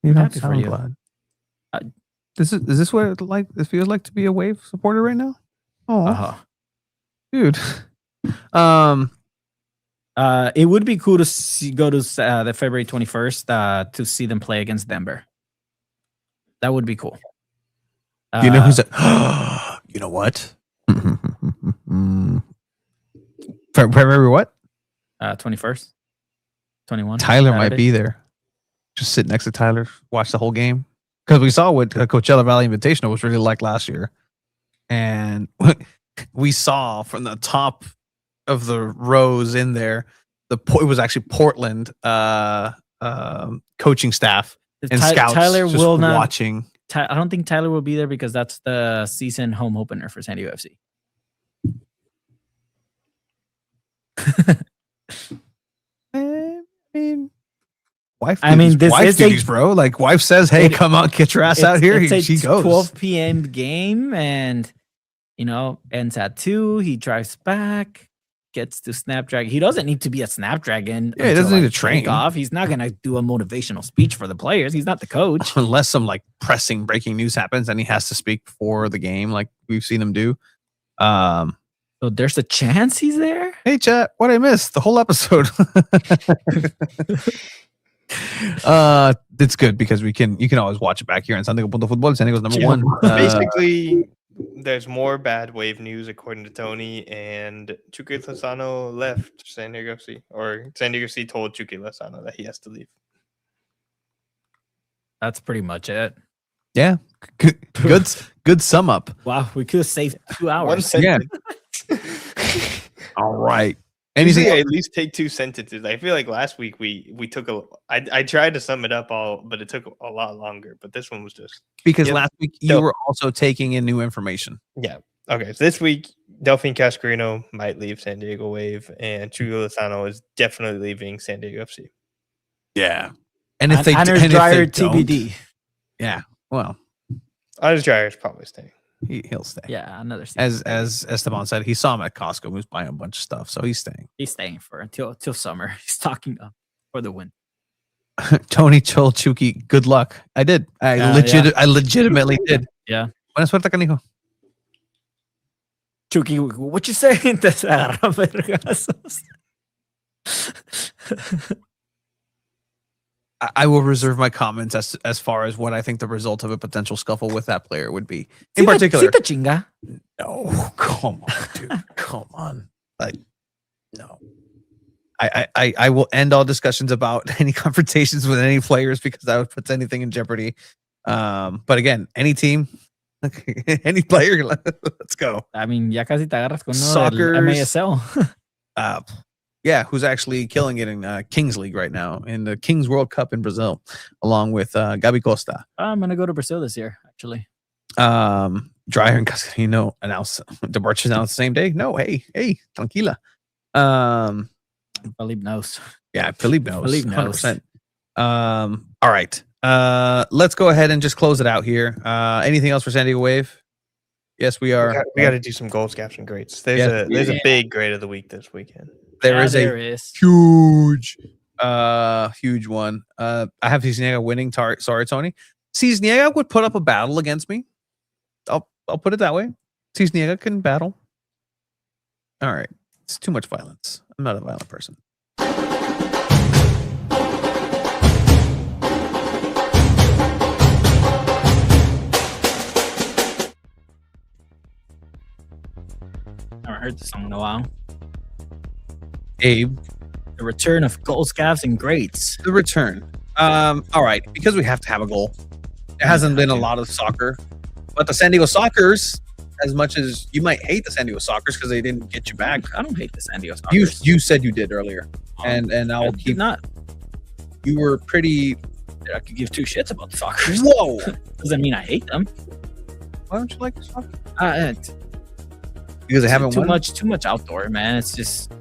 You don't
happy for
sound
you.
glad. Is this what it feels like to be a Wave supporter right now? Oh, dude.
It would be cool to go to the February 21st to see them play against Denver. That would be cool.
You know who's you know what? February what?
21st, 21.
Tyler might
Saturday.
be there. Just sit next to Tyler, watch the whole game. Because we saw what Coachella Valley Invitational was really like last year. And we saw from the top of the rows in there, it was actually Portland coaching staff and scouts
Tyler
just
will not
watching.
I don't think Tyler will be there because that's the season home opener for SanDiego.FC.
I mean, wife.
I mean, this
wife
is
duties, bro. Like, wife says, "Hey, come on, get your ass out here."
It's
She
a
goes.
12 p.m. game, and ends at 2. He drives back, gets to Snapdragon. He doesn't need to be at Snapdragon.
Yeah, he doesn't need to train.
Off. He's not gonna do a motivational speech for the players. He's not the coach.
Unless some like pressing breaking news happens and he has to speak before the game, like we've seen him do.
So there's a chance he's there.
Hey, chat, what I missed the whole episode. It's good because you can always watch it back here on SanDiego.Futbol. SanDiego's number one.
Basically, there's more bad Wave news according to Tony, and Chucky Lozano left SanDiego.FC, or SanDiego.FC told Chucky Lozano that he has to leave.
That's pretty much it.
Yeah, good sum up.
Wow, we could have saved 2 hours.
Yeah. All right.
Anything?
Anything?
At least take 2 sentences. I feel like last week we took I tried to sum it up all, but it took a lot longer. But this one was just
Because
Yep.
last week you were also taking in new information.
yeah. Okay, so this week Delphine Cascarino might leave SanDiego Wave, and Chucky Lozano is definitely leaving SanDiego.FC.
Yeah. And if they
Anders
and if
Dreyer
they don't-
TBD.
yeah. Well,
Anders Dreyer is probably staying.
he'll stay.
Yeah, another season.
As Esteban said, he saw him at Costco. He was buying a bunch of stuff, so he's staying.
He's staying for until summer. He's talking up for the win.
Tony told Chucky, "Good luck." I did. I legitimately did.
Yeah.
Buena suerte, canijo.
Chucky, what you saying? Te agarra vergazos.
I will reserve my comments as far as what I think the result of a potential scuffle with that player would be. In particular,
Sí te chinga.
no, come on, dude, come on, like, no. I will end all discussions about any confrontations with any players because that would put anything in jeopardy. But again, any team, any player, let's go.
I mean, ya casi te agarras con uno
Soccer's-
del MASL.
Yeah, who's actually killing it in Kings League right now in the Kings World Cup in Brazil, along with Gabi Costa.
I'm gonna go to Brazil this year, actually.
Dreyer and Cascarino announced departures announced the same day. No, hey, tranquila.
Philippe knows.
Yeah, Philippe knows.
Philippe knows.
100%. All right. Let's go ahead and just close it out here. Anything else for SanDiego Wave? Yes, we are.
We got to do some goals, gaps, and greats. There's
Yeah.
a big grade of the week this weekend.
There is
there
a
is.
huge one. I have Cisniega winning. Sorry, Tony. Cisniega would put up a battle against me. I'll put it that way. Cisniega can battle. All right. It's too much violence. I'm not a violent person.
I haven't heard this song in a while.
Abe,
The return of goals, gaps, and greats.
the return. All right, because we have to have a goal. There hasn't been a lot of soccer, but the San Diego Sockers as much as you might hate the San Diego Sockers because they didn't get you back.
I don't hate the San Diego Sockers.
You said you did earlier, and I
I
will
did
keep.
not.
You were pretty.
I could give two shits about the Sockers.
Whoa!
Doesn't mean I hate them.
Why don't you like the Sockers?
Because
they haven't
too
won?
much outdoor, man. It's just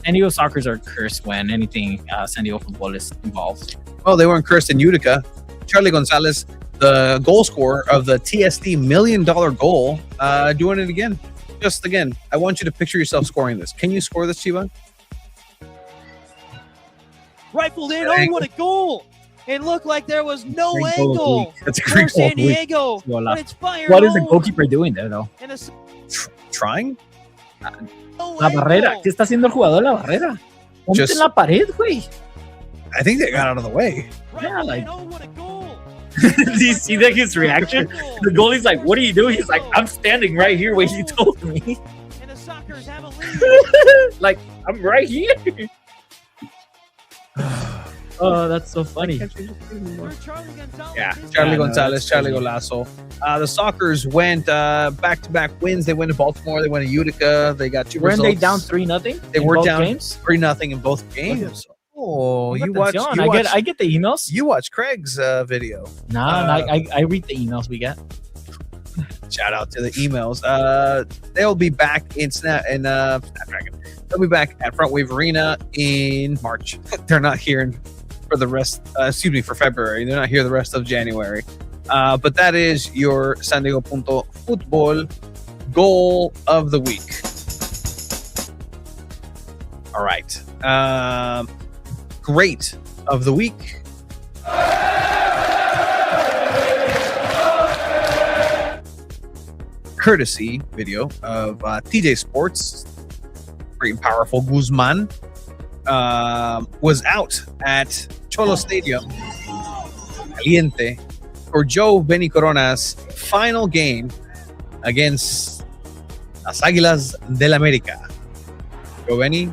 San Diego Sockers are cursed when anything SanDiego.Futbol is involved.
Well, they weren't cursed in Utica. Charlie Gonzalez, the goal scorer of the TSD $1 million goal, doing it again. Just again, I want you to picture yourself scoring this. Can you score this, Chiba?
Rifled in. Oh, what a goal! It looked like there was no
Great goal of the
angle
week. That's a
for
great goal
San
of the week.
Diego,
Voila.
but it's fired
What is the
home.
goalkeeper doing there, though?
And a
Trying?
no
La barrera.
angle.
¿Qué está haciendo el jugador la barrera? Ponte
Just-
en la pared, güey.
I think they got out of the way.
Yeah, like.
Oh, what a goal!
Do you see that his reaction? The goalie's like, "What are you doing?" He's like, "I'm standing right here where you told me."
And the Sockers have a lead.
Like, I'm right here. Oh, that's so funny.
For Charlie Gonzalez.
Yeah,
His
Charlie
Yeah, no,
Gonzalez,
that's
Charlie
crazy.
Golazo. The Sockers went back-to-back wins. They went to Baltimore. They went to Utica. They got two
Weren't
results.
they down 3-0?
They were down
games.
3-0 in both games. Oh, you watch.
I get the emails.
You watch Craig's video.
Nah, I read the emails we get.
Shout out to the emails. They'll be back in Snapdragon. They'll be back at Front Wave Arena in March. They're not here for the rest. For February. They're not here the rest of January. But that is your SanDiego.Futbol goal of the week. All right. Great of the week. Courtesy video of TJ Sports. Great and powerful Guzman was out at Cholo Stadium, Caliente, for Joe Benny Corona's final game against Las Águilas del América. Joe Benny,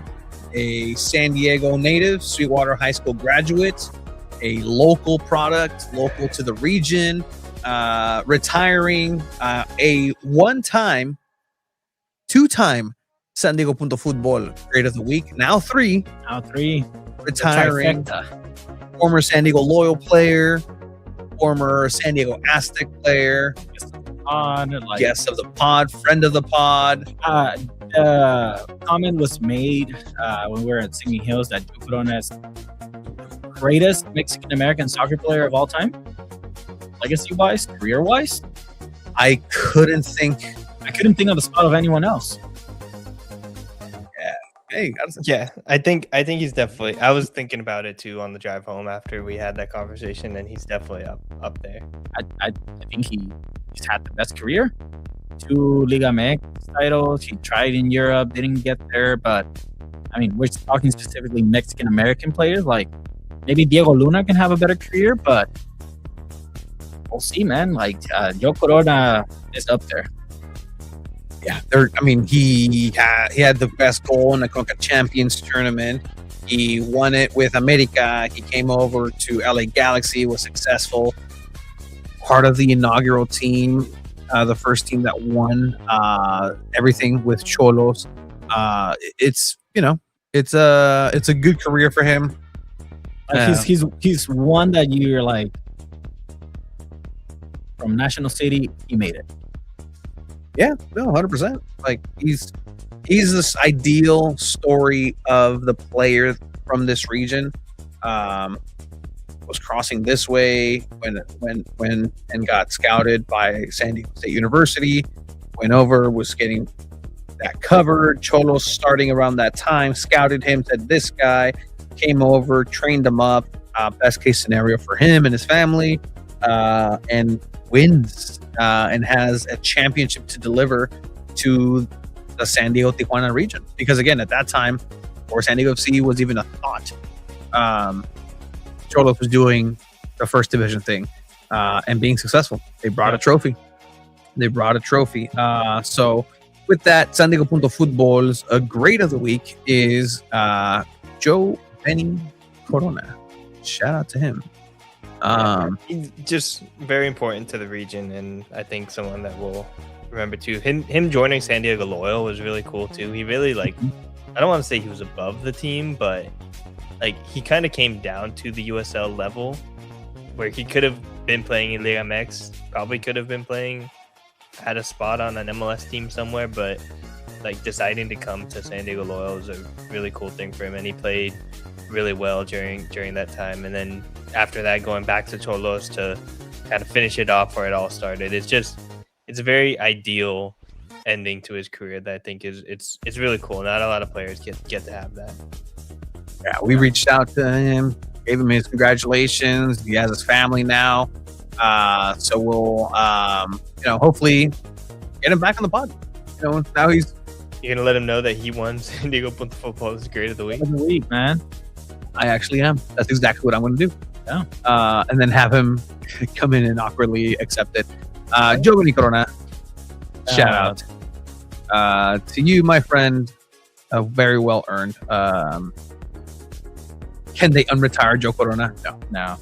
a San Diego native, Sweetwater High School graduate, a local product, local to the region, retiring, a two-time SanDiego.Futbol Grade of the Week, now three, retiring,
Trifecta.
former San Diego Loyal player, former San Diego Aztec player, guest of the pod, friend of the pod.
Comment was made when we were at Singing Hills that Joe Corona is the greatest Mexican American soccer player of all time, legacy-wise, career-wise.
I couldn't think
of the spot of anyone else.
Hey,
Yeah, I think he's definitely. I was thinking about it too on the drive home after we had that conversation, and he's definitely up there.
I think he's had the best career. 2 Liga MX titles. He tried in Europe, didn't get there. But I mean, we're talking specifically Mexican American players. Like maybe Diego Luna can have a better career, but we'll see, man. Like Joe Corona is up there.
Yeah, he had the best goal in the CONCACAF Champions tournament. He won it with America. He came over to LA Galaxy, was successful. Part of the inaugural team, the first team that won everything with Cholos. It's a good career for him.
He's one that you're like from National City. He made it.
Yeah, no, 100%. Like he's this ideal story of the player from this region. Was crossing this way when and got scouted by San Diego State University. Went over, was getting that covered. Cholos starting around that time, scouted him, said this guy, came over, trained him up. Best case scenario for him and his family, and wins and has a championship to deliver to the San Diego Tijuana region. Because again, at that time, before San Diego FC was even a thought, Cholos was doing the first division thing and being successful. They brought a trophy. So with that, SanDiego.Futbol's grade of the week is Joe Benny Corona. Shout out to him.
He's just very important to the region, and I think someone that will remember too. Him joining San Diego Loyal was really cool too. He really like, I don't want to say he was above the team, but like he kind of came down to the USL level where he could have been playing in Liga MX, probably could have been playing, had a spot on an MLS team somewhere, but like deciding to come to San Diego Loyal was a really cool thing for him, and he played really well during that time. And then after that, going back to Cholos to kind of finish it off where it all started. It's a very ideal ending to his career that I think it's really cool. Not a lot of players get to have that.
Yeah, we reached out to him, gave him his congratulations. He has his family now, so we'll hopefully get him back on the pod. Now
you're gonna let him know that he won SanDiego.Futbol's Grade of the Week.
Of the week, man.
I actually am. That's exactly what I'm going to do.
Yeah.
And then have him come in and awkwardly accept it. Giovanni Corona, shout out to you, my friend. Very well earned. Can they unretire Joe Corona? No.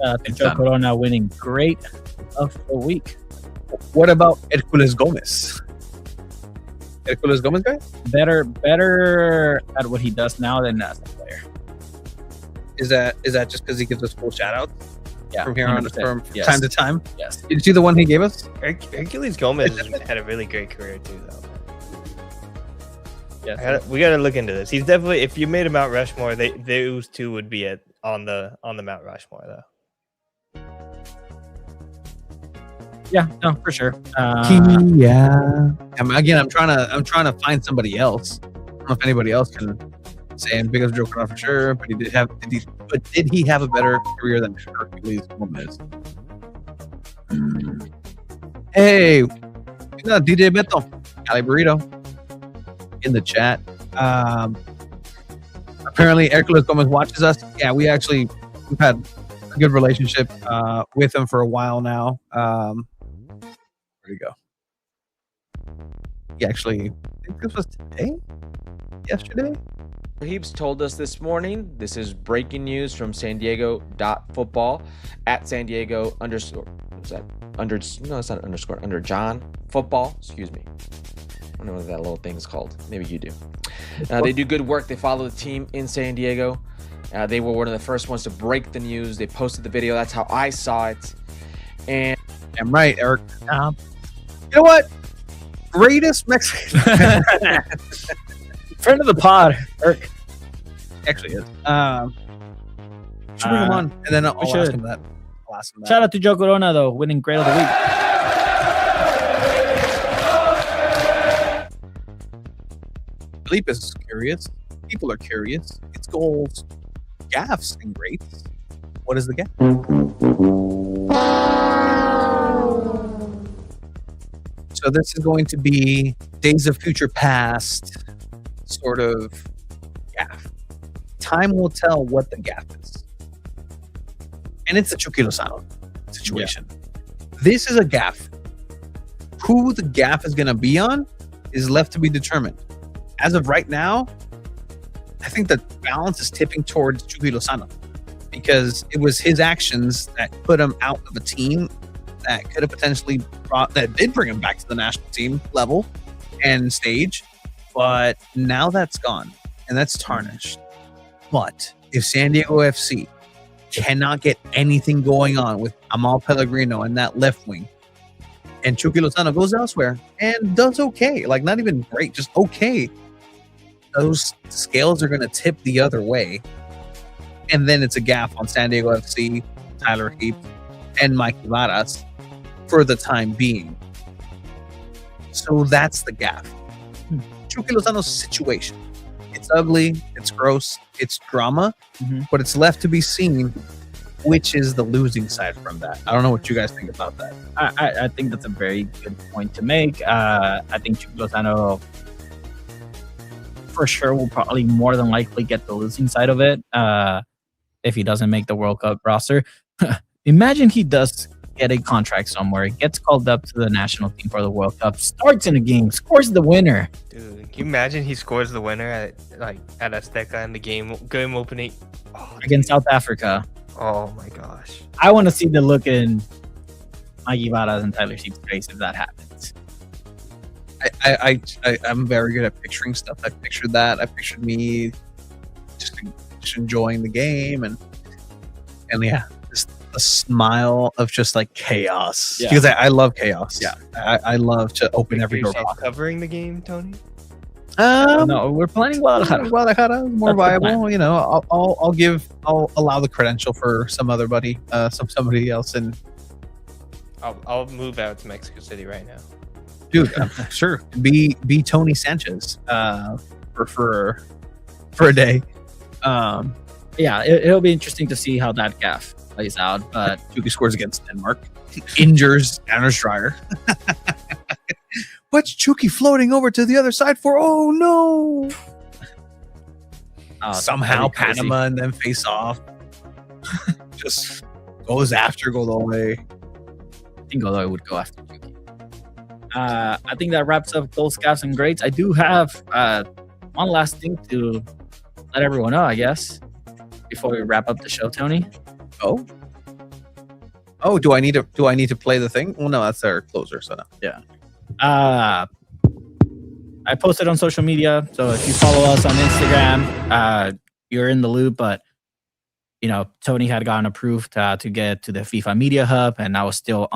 To Joe Corona winning Great of the Week.
What about Hercules Gomez? Hercules Gomez guy?
Better at what he does now than as a player.
Is that just because he gives us full shout outs?
Yeah,
from here on, from
yes.
time to time.
Yes.
Did you see the one he gave us?
Hercules Gomez had a really great career too, though.
Yes.
We gotta look into this. He's definitely, if you made a Mount Rushmore, those two would be on the Mount Rushmore though.
Yeah, no, for sure.
Yeah. I'm trying to find somebody else. I don't know if anybody else can say big as Joe Corona for sure, but did he have a better career than Hercules Gomez? Hey, we got DJ Beto, Cali Burrito in the chat. Apparently Hercules Gomez watches us. Yeah, we've had a good relationship with him for a while now. Where'd he go? He actually, I think this was yesterday.
Heaps told us this morning. This is breaking news from SanDiego.Futbol at SanDiego underscore. Is that under? No, it's not underscore. Under John Football. Excuse me. I don't know what that little thing's called. Maybe you do. They do good work. They follow the team in San Diego. They were one of the first ones to break the news. They posted the video. That's how I saw it. And
I'm right, Eric. You know what? Greatest Mexican
friend of the pod, Eric.
Actually is. Should bring him on, and then I'll ask him that.
Shout out to Joe Corona though, winning Grade of the Week.
Felipe is curious. People are curious. It's goals, gaffes, and greats. What is the gap? So this is going to be Days of Future Past sort of gaff. Time will tell what the gap is. And it's a Chucky Lozano situation. Yeah. This is a gaff. Who the gaff is going to be on is left to be determined. As of right now, I think the balance is tipping towards Chucky Lozano because it was his actions that put him out of a team that could have potentially did bring him back to the national team level and stage. But now that's gone and that's tarnished. But if San Diego FC cannot get anything going on with Amal Pellegrino and that left wing, and Chucky Lozano goes elsewhere and does okay, like not even great, just okay, those scales are going to tip the other way. And then it's a gap on San Diego FC, Tyler Heap, and Mike Varas for the time being. So that's the gap. Chucky Lozano's situation. It's ugly, it's gross, it's drama, but it's left to be seen which is the losing side from that. I don't know what you guys think about that.
I think that's a very good point to make. I think Chucky Lozano for sure will probably more than likely get the losing side of it if he doesn't make the World Cup roster. Imagine he does get a contract somewhere, gets called up to the national team for the World Cup, starts in a game, scores the winner.
Dude, can you imagine he scores the winner at Azteca in the game opening
against South Africa?
Oh my gosh.
I want to see the look in Mike Varas and Tyler Sheep's face if that happens.
I'm very good at picturing stuff. I pictured that. I pictured me just enjoying the game and yeah, just a smile of just like chaos.
Yeah.
Because I love chaos.
Yeah.
I love to open every door.
Covering the game, Tony.
No, we're planning
Guadalajara more
That's the plan.
viable. You know, I'll allow the credential for somebody else, and
I'll move out to Mexico City right now.
dude, sure, be Tony Sanchez for a day.
Yeah, it'll be interesting to see how that gaff plays out. But
Chucky scores against Denmark, injures Anders Dreyer. What's Chucky floating over to the other side for? Oh no! Somehow
that'd be crazy.
Panama and then face off. Just goes after Godoy.
I think Godoy would go after Chucky. I think that wraps up goals, gaffes, and grades. I do have one last thing to let everyone know, I guess, before we wrap up the show, Tony.
Oh, do I need to play the thing? Well, no, that's our closer. So no.
Yeah. I posted on social media, so if you follow us on Instagram, you're in the loop. But you know, Tony had gotten approved to get to the FIFA Media Hub, and I was still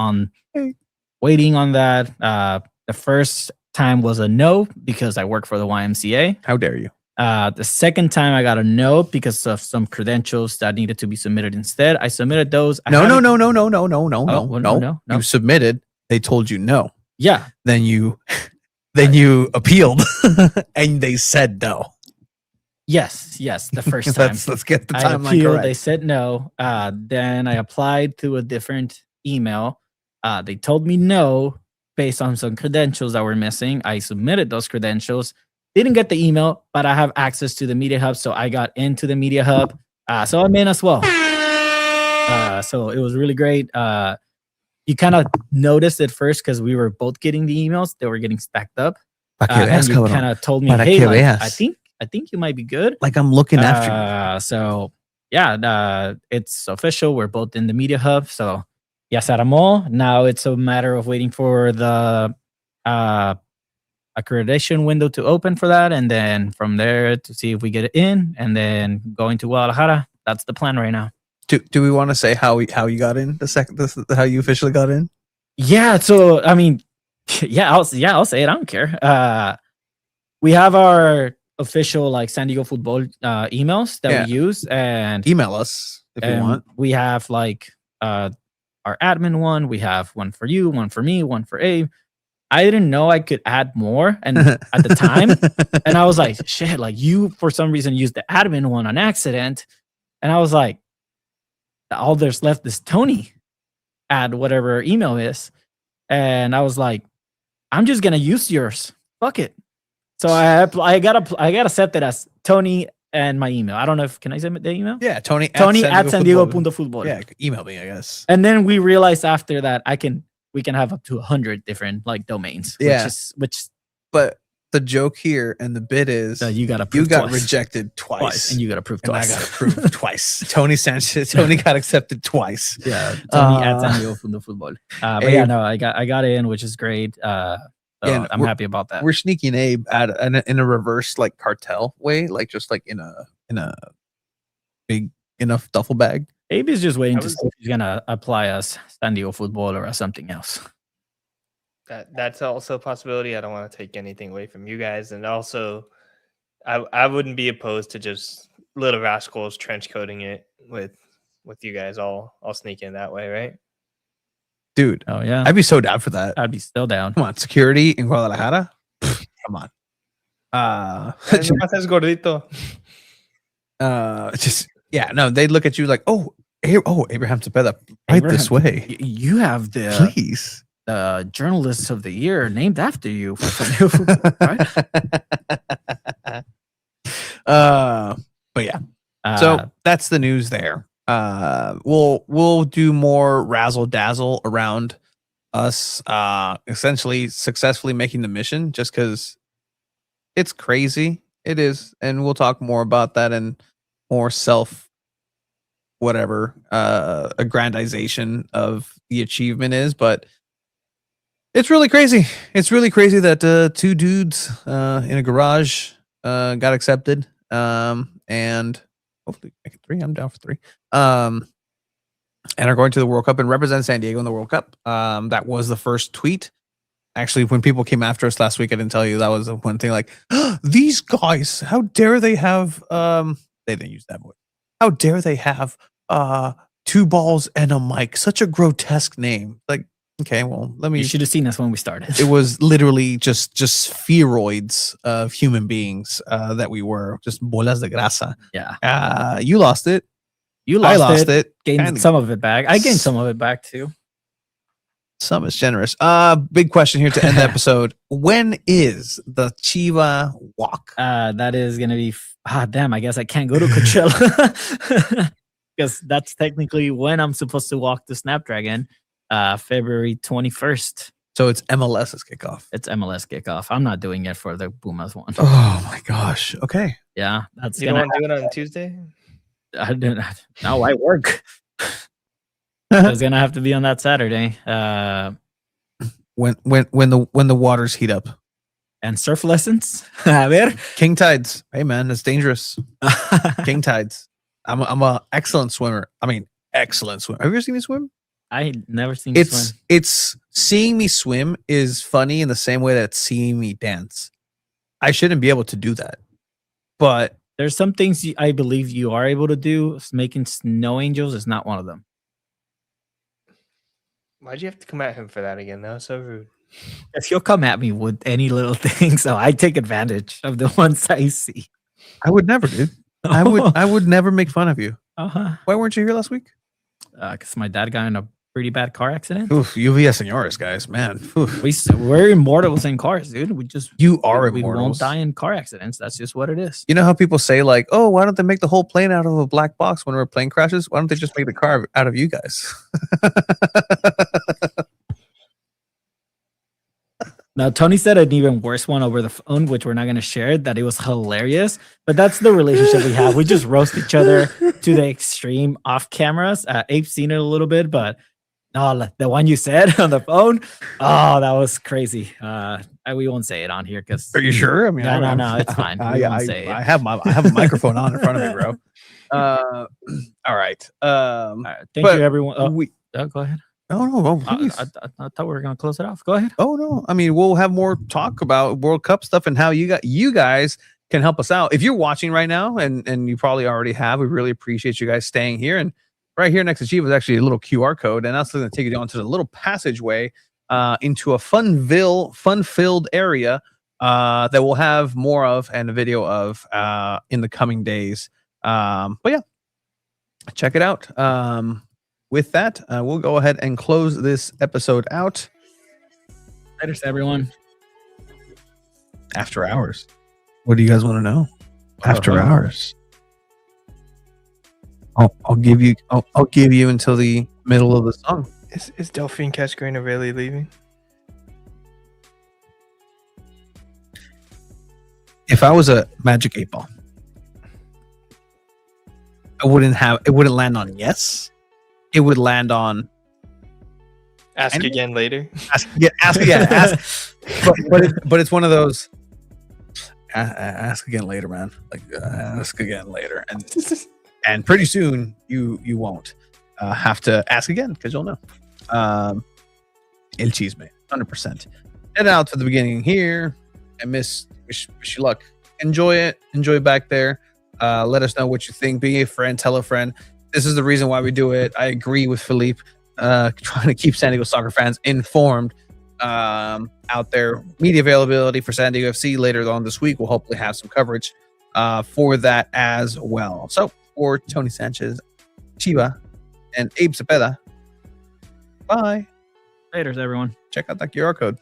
waiting on that. The first time was a no because I work for the YMCA.
How dare you?
The second time I got a no because of some credentials that needed to be submitted instead. I submitted those.
No.
No.
You submitted. They told you no.
Yeah.
Then you appealed, and they said no.
Yes. The first time.
Let's get the
I
timeline
appealed.
correct.
They said no. Then I applied to a different email. They told me no based on some credentials that were missing. I submitted those credentials. Didn't get the email, but I have access to the Media Hub, so I got into the Media Hub. So I'm in as well. So it was really great. You kind of noticed at first because we were both getting the emails; they were getting stacked up. And you kind of told me, "Hey, like, I think you might be good."
Like I'm looking after you.
So yeah, it's official. We're both in the Media Hub. So yes, Aramo. Now it's a matter of waiting for the accreditation window to open for that, and then from there to see if we get it in, and then going to Guadalajara. That's the plan right now.
Do we want to say how you got in how you officially got in?
Yeah. So I mean, I'll say it. I don't care. We have our official like SanDiego.Futbol emails that we use, and
email us if you want.
We have like our admin one. We have one for you, one for me, one for Abe. I didn't know I could add more, and at the time, and I was like, shit, like you for some reason used the admin one on accident, and I was like, all there's left is Tony add whatever email is, and I was like, I'm just gonna use yours. Fuck it. So I gotta set that as Tony and my email. I don't know if can I say the email?
Yeah, Tony at
SanDiego.Futbol.
Yeah, email me, I guess.
And then we realized after that we can have up to 100 different like domains.
Yeah.
But
the joke here and the bit is
you got
rejected twice,
and you got approved twice.
I got approved twice. Tony got accepted twice.
Yeah, Tony at SanDiego.Futbol. But yeah, no, I got in, which is great. So I'm happy about that.
We're sneaking Abe in a reverse like cartel way, like just like in a big enough duffel bag.
Abe is just waiting to see if he's gonna apply us SanDiego.Futbol or as something else.
That's also a possibility. I don't want to take anything away from you guys, and also, I wouldn't be opposed to just Little Rascals trench coating it with you guys all sneak in that way, right?
Dude,
oh yeah,
I'd be so down for that.
I'd be still down.
Come on, security in Guadalajara. Come on.
Gordito.
Just yeah, no, they'd look at you like, Abraham Cepeda, right this way.
You have the
please.
The journalists of the year named after you. Right?
But yeah. So that's the news there. We'll do more razzle dazzle around us essentially successfully making the mission just because it's crazy. It is, and we'll talk more about that and more aggrandization of the achievement is, but It's really crazy. It's really crazy that two dudes in a garage got accepted. And hopefully make it 3. I'm down for 3. And are going to the World Cup and represent San Diego in the World Cup. That was the first tweet. Actually, when people came after us last week, I didn't tell you that was the one thing. Like, these guys, how dare they have? They didn't use that voice. How dare they have 2 balls and a mic? Such a grotesque name. Like, okay, well, let me.
You should have seen us when we started.
It was literally just spheroids of human beings that we were, just bolas de grasa.
Yeah.
You lost it.
You
I
lost
lost it.
Gained some of it back. I gained some of it back too.
Some is generous. Big question here to end the episode. When is the Chiva walk?
That is gonna be. Damn! I guess I can't go to Coachella because that's technically when I'm supposed to walk the Snapdragon. February 21st.
So it's MLS's kickoff.
It's MLS kickoff. I'm not doing it for the Pumas one.
Oh my gosh. Okay.
Yeah, that's
You don't want to do it on Tuesday?
I don't. No, I work. It's gonna have to be on that Saturday.
When the waters heat up.
And surf lessons. A ver.
King tides. Hey man, it's dangerous. King tides. I'm a excellent swimmer. I mean, excellent swimmer. Have you ever seen me swim?
I never seen you swim.
It's seeing me swim is funny in the same way that seeing me dance. I shouldn't be able to do that, but
there's some things I believe you are able to do. Making snow angels is not one of them.
Why'd you have to come at him for that again? That was so rude.
If you'll come at me with any little thing, so I take advantage of the ones I see.
I would never, dude. I would never make fun of you. Why weren't you here last week?
Because my dad got in a pretty bad car accident.
Oof, UVS señores, guys, man. Oof.
We're immortals in cars, dude.
You are
we
immortals.
won't die in car accidents. That's just what it is.
You know how people say like, oh, why don't they make the whole plane out of a black box when a plane crashes? Why don't they just make the car out of you guys?
Now, Tony said an even worse one over the phone, which we're not going to share, that it was hilarious. But that's the relationship we have. We just roast each other to the extreme off cameras. Abe's seen it a little bit, but no, the one you said on the phone, oh, that was crazy. We won't say it on here because.
Are you sure? I mean,
no, it's fine. We won't say it.
I have a microphone on in front of me, bro. All right.
Thank you, everyone. Go ahead.
No, please.
I thought we were going to close it off. Go ahead.
Oh, no. I mean, we'll have more talk about World Cup stuff and how you guys can help us out. If you're watching right now, and you probably already have, we really appreciate you guys staying here. And right here next to Chief is actually a little QR code, and that's going to take you onto the little passageway into a fun-filled area that we'll have more of and a video of in the coming days. But yeah, check it out. With that, we'll go ahead and close this episode out.
Later, everyone.
After hours. What do you guys want to know? After hours. I'll give you until the middle of the song.
Is Delphine Cascarena really leaving?
If I was a Magic 8 Ball, it wouldn't land on yes. It would land on
ask again later.
Ask again. But it's one of those ask again later, man. Like ask again later, and pretty soon you won't have to ask again because you'll know. El chisme, 100%. Head out to the beginning here, and wish you luck. Enjoy it. Enjoy back there. Let us know what you think. Be a friend. Tell a friend. This is the reason why we do it. I agree with Philippe, trying to keep San Diego soccer fans informed out there. Media availability for San Diego FC later on this week. We'll hopefully have some coverage for that as well. So for Tony Sanchez, Chiva, and Abe Cepeda, bye.
Later, everyone.
Check out that QR code.